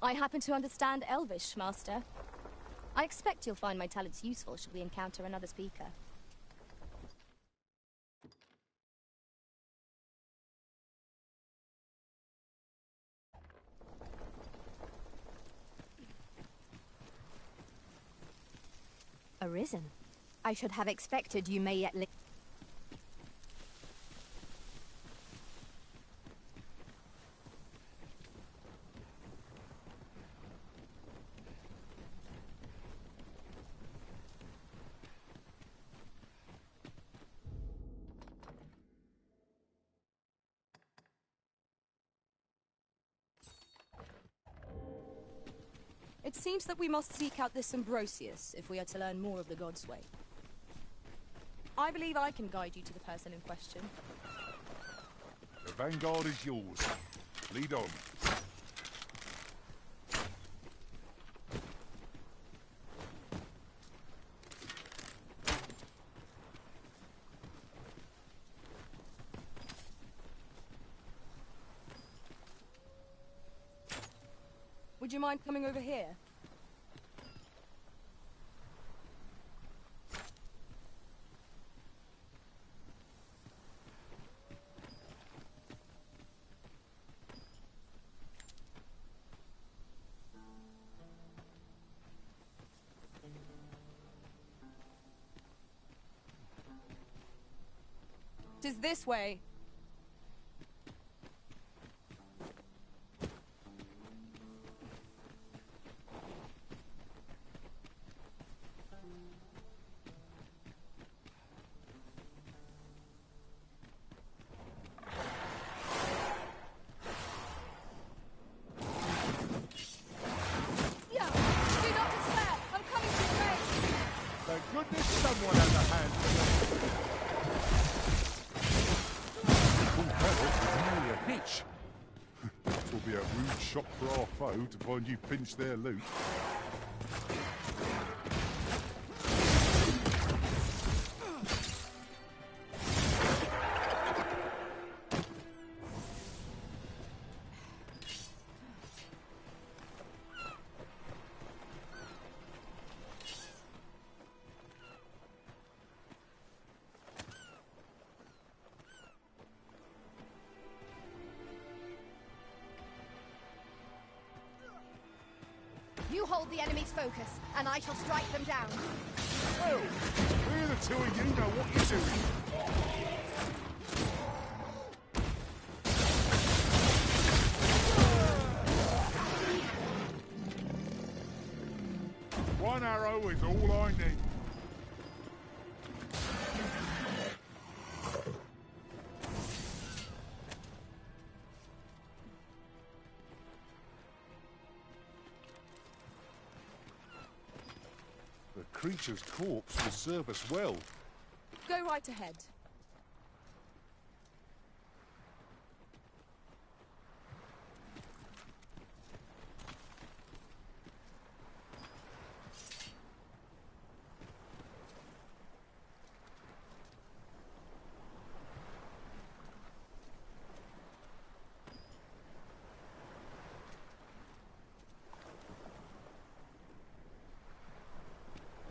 I happen to understand Elvish, Master. I expect you'll find my talents useful should we encounter another speaker. Arisen. I should have expected you may yet It seems that we must seek out this Ambrosius if we are to learn more of the God's way. I believe I can guide you to the person in question. The vanguard is yours. Lead on. Would you mind coming over here? Tis this way. Someone has a hand nearly a hitch. It will be a rude shock for our foe to find you pinch their loot. You hold the enemy's focus, and I shall strike them down. Well, we the two of you know what you're doing. One arrow is all I need. The creature's corpse will serve us well. Go right ahead.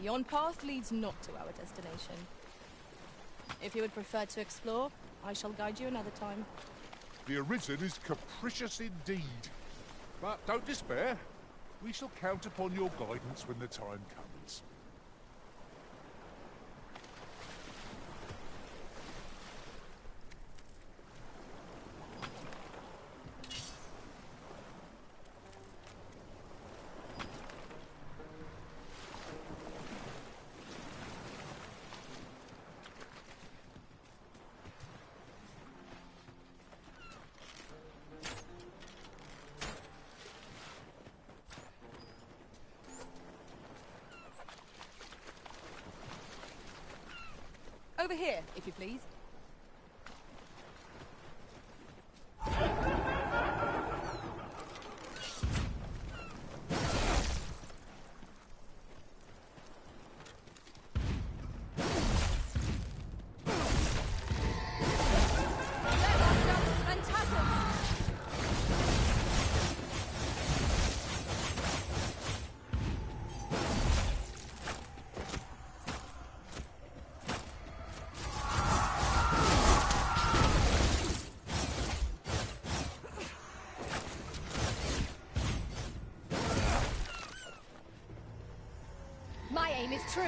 Yon path leads not to our destination. If you would prefer to explore, I shall guide you another time. The Arisen is capricious indeed. But don't despair. We shall count upon your guidance when the time comes. Over here, if you please. My aim is true.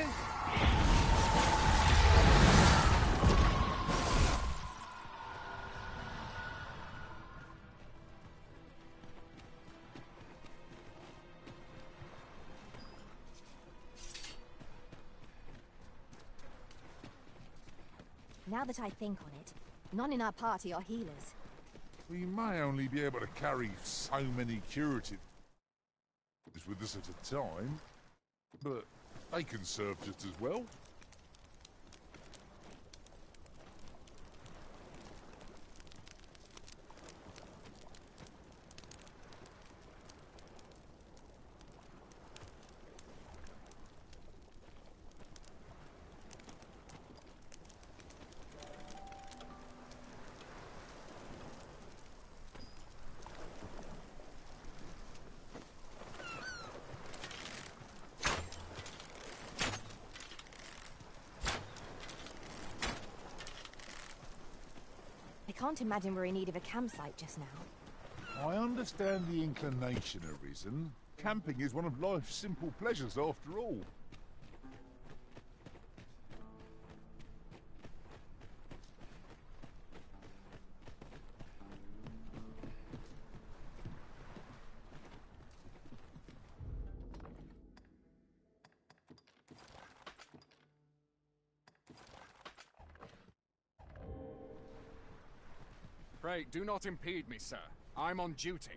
Now that I think on it, none in our party are healers. We may only be able to carry so many curatives with us at a time, but they can serve just as well. I can't imagine we're in need of a campsite just now. I understand the inclination arisen. Camping is one of life's simple pleasures after all. Pray, do not impede me, sir. I'm on duty.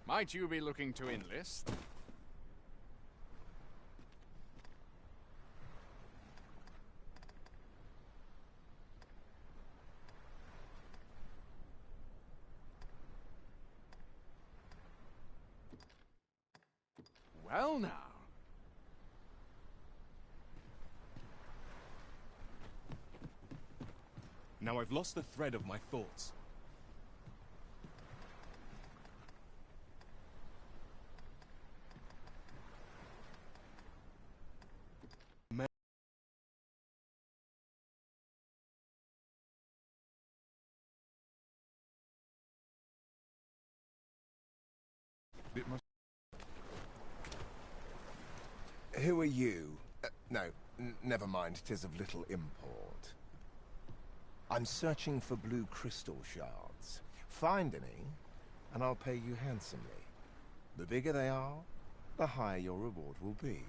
Might you be looking to enlist? Well now. Now I've lost the thread of my thoughts. Who are you? No, never mind, 'tis of little import. I'm searching for blue crystal shards. Find any, and I'll pay you handsomely. The bigger they are, the higher your reward will be.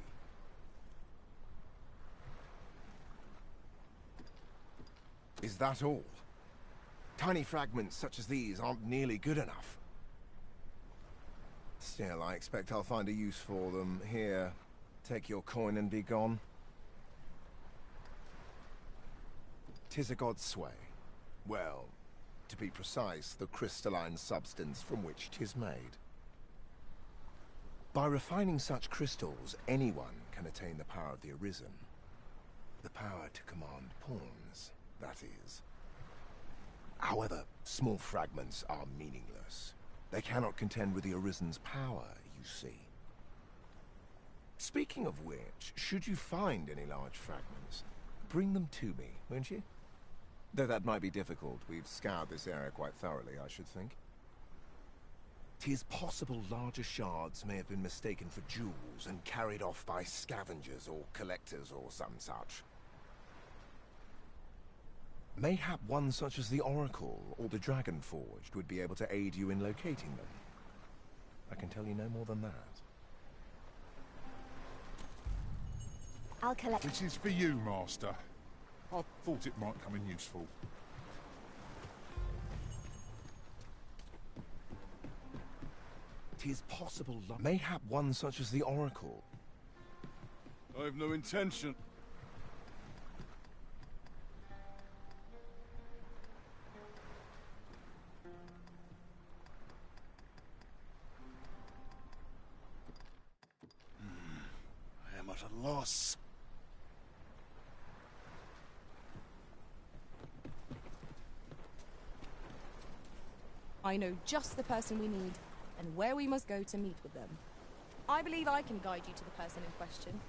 Is that all? Tiny fragments such as these aren't nearly good enough. Still, I expect I'll find a use for them. Here, take your coin and be gone. 'Tis a god's sway. Well, to be precise, the crystalline substance from which 'tis made. By refining such crystals, anyone can attain the power of the Arisen. The power to command pawns, that is. However, small fragments are meaningless. They cannot contend with the Arisen's power, you see. Speaking of which, should you find any large fragments, bring them to me, won't you? Though that might be difficult. We've scoured this area quite thoroughly, I should think. 'Tis possible larger shards may have been mistaken for jewels and carried off by scavengers or collectors or some such. Mayhap one such as the Oracle or the Dragon Forged would be able to aid you in locating them. I can tell you no more than that. I'll collect... This is for you, Master. I thought it might come in useful. Tis possible, mayhap one such as the Oracle. I have no intention. I am at a loss. I know just the person we need, and where we must go to meet with them. I believe I can guide you to the person in question.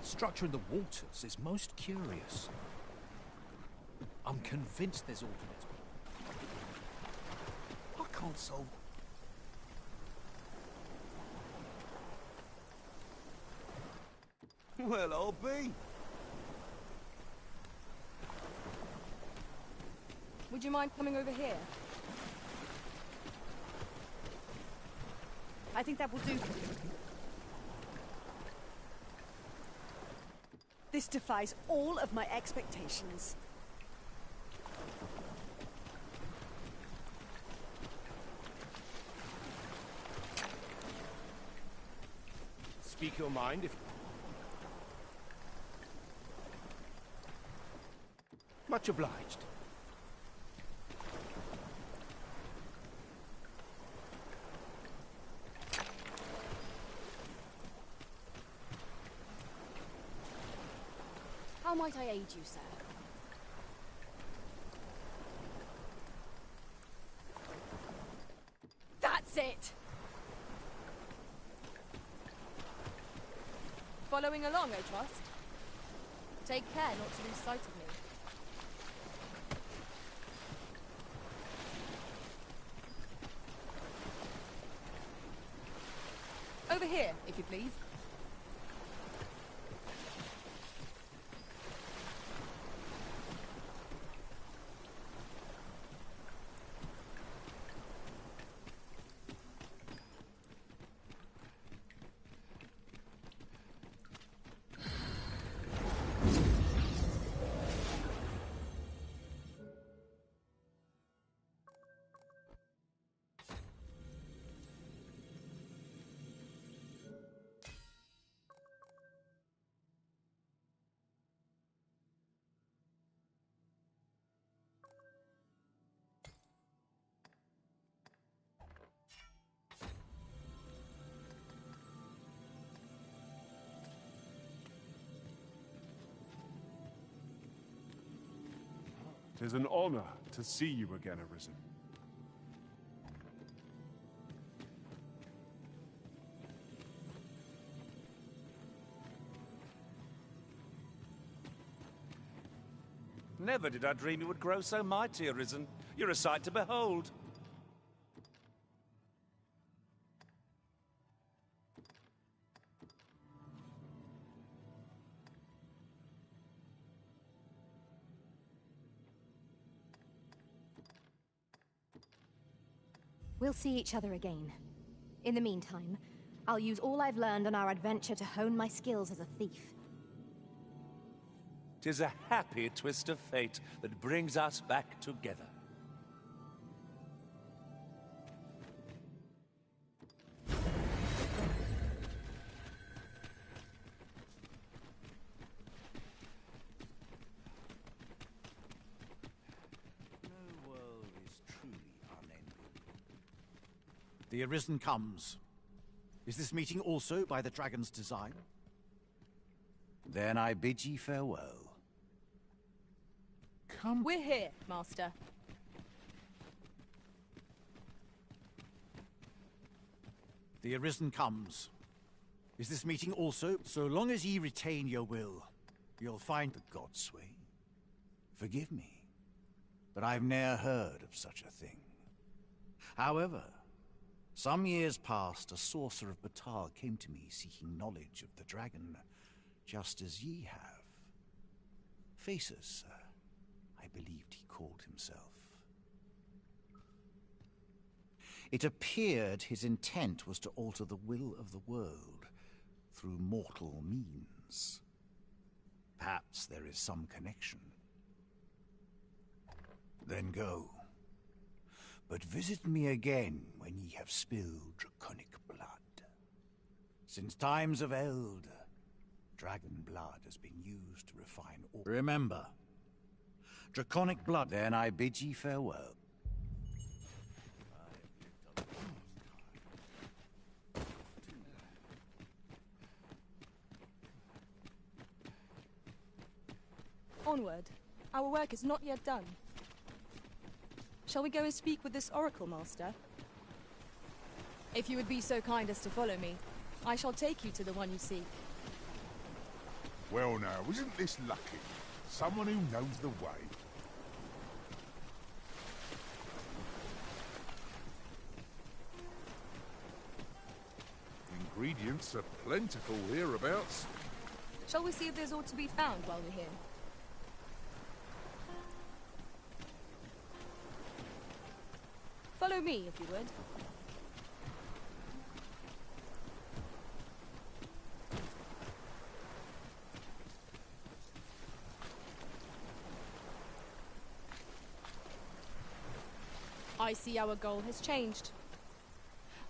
Structure in the waters is most curious. I'm convinced there's alternates. I can't solve... Well, I'll be. Would you mind coming over here? I think that will do. This defies all of my expectations. Speak your mind if... Much obliged. How might I aid you, sir? That's it! Following along, I trust. Take care not to lose sight of me. Over here, if you please. Tis an honor to see you again, Arisen. Never did I dream you would grow so mighty, Arisen. You're a sight to behold. We'll see each other again. In the meantime, I'll use all I've learned on our adventure to hone my skills as a thief. 'Tis a happy twist of fate that brings us back together. No world is truly unending. The Arisen comes. Is this meeting also by the dragon's design? Then I bid ye farewell. Come. We're here, Master. The Arisen comes. Is this meeting also? So long as ye retain your will, you'll find the gods sway. Forgive me, but I've ne'er heard of such a thing. However, some years past, a sorcerer of Batal came to me seeking knowledge of the dragon, just as ye have. Faces, I believed he called himself. It appeared his intent was to alter the will of the world through mortal means. Perhaps there is some connection. Then go. But visit me again when ye have spilled draconic blood. Since times of eld, dragon blood has been used to refine all. Remember, draconic blood. Then I bid ye farewell. Onward. Our work is not yet done. Shall we go and speak with this Oracle Master? If you would be so kind as to follow me, I shall take you to the one you seek. Well now, isn't this lucky? Someone who knows the way. Ingredients are plentiful hereabouts. Shall we see if there's aught to be found while we're here? Follow me, if you would. I see our goal has changed.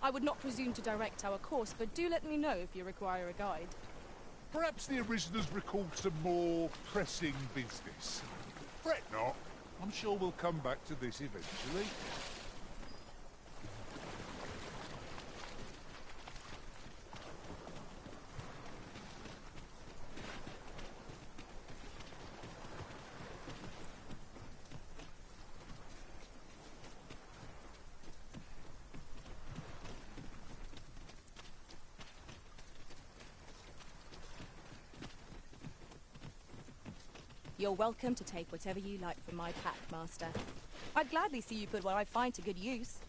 I would not presume to direct our course, but do let me know if you require a guide. Perhaps the originals recall some more pressing business. Fret not. I'm sure we'll come back to this eventually. You're welcome to take whatever you like from my pack, Master. I'd gladly see you put what I find to good use.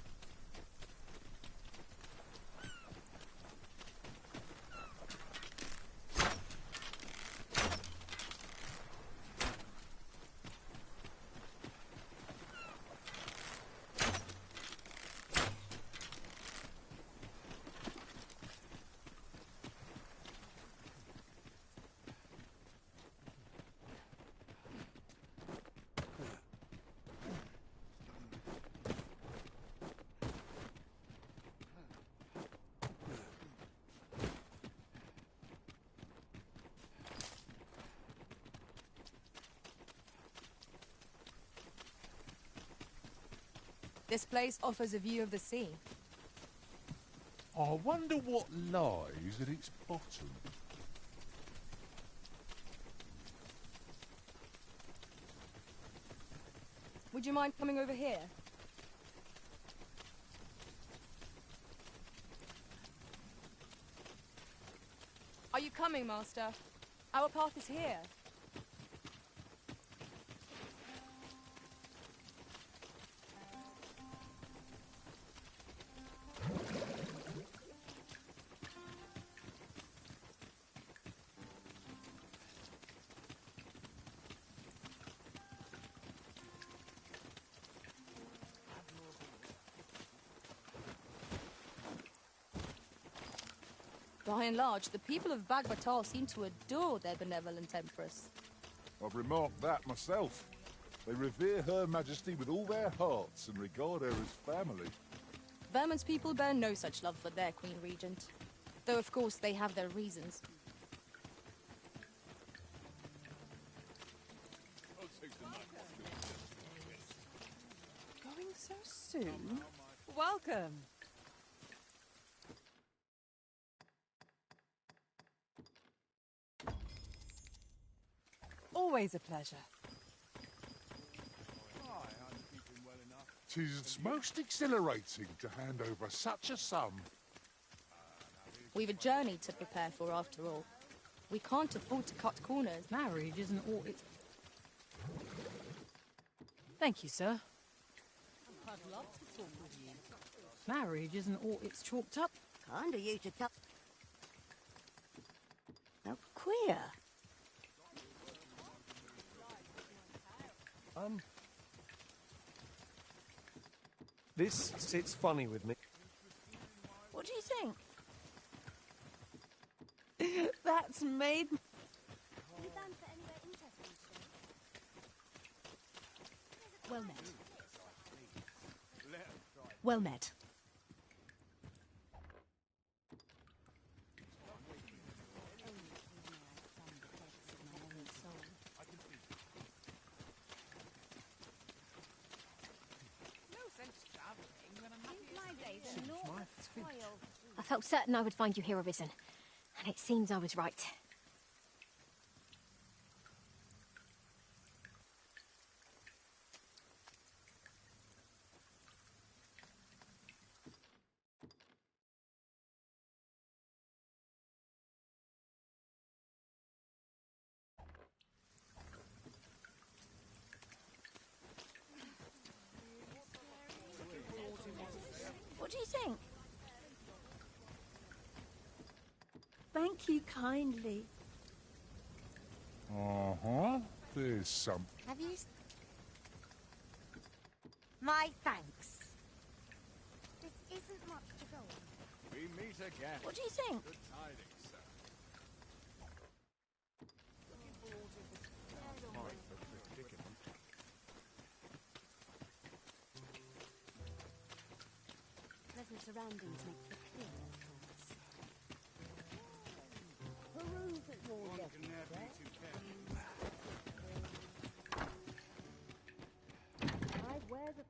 This place offers a view of the sea. I wonder what lies at its bottom. Would you mind coming over here? Are you coming, Master? Our path is here. By and large, the people of Bagbatal seem to adore their benevolent empress. I've remarked that myself. They revere Her Majesty with all their hearts and regard her as family. Vermon's people bear no such love for their Queen Regent. Though, of course, they have their reasons. Going so soon? Welcome. Always a pleasure. 'Tis most exhilarating to hand over such a sum. We've a journey to prepare for, after all. We can't afford to cut corners. Marriage isn't all it... Thank you, sir. I'd love to talk with you. Marriage isn't all it's chalked up. Kind of you to tell... How queer. This sits funny with me. What do you think? made... You bound for anywhere interesting, sir? Well met. Well met. I felt certain I would find you here, Arisen. And it seems I was right. What do you think? Thank you kindly. Uh-huh. There's some... Have you... My thanks. This isn't much to go on. We meet again. What do you think? Good tidings, sir. Pleasant surroundings make for clearer thoughts. Peruse at your leisure, I wear the...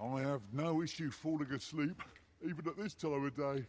I have no issue falling asleep, even at this time of day.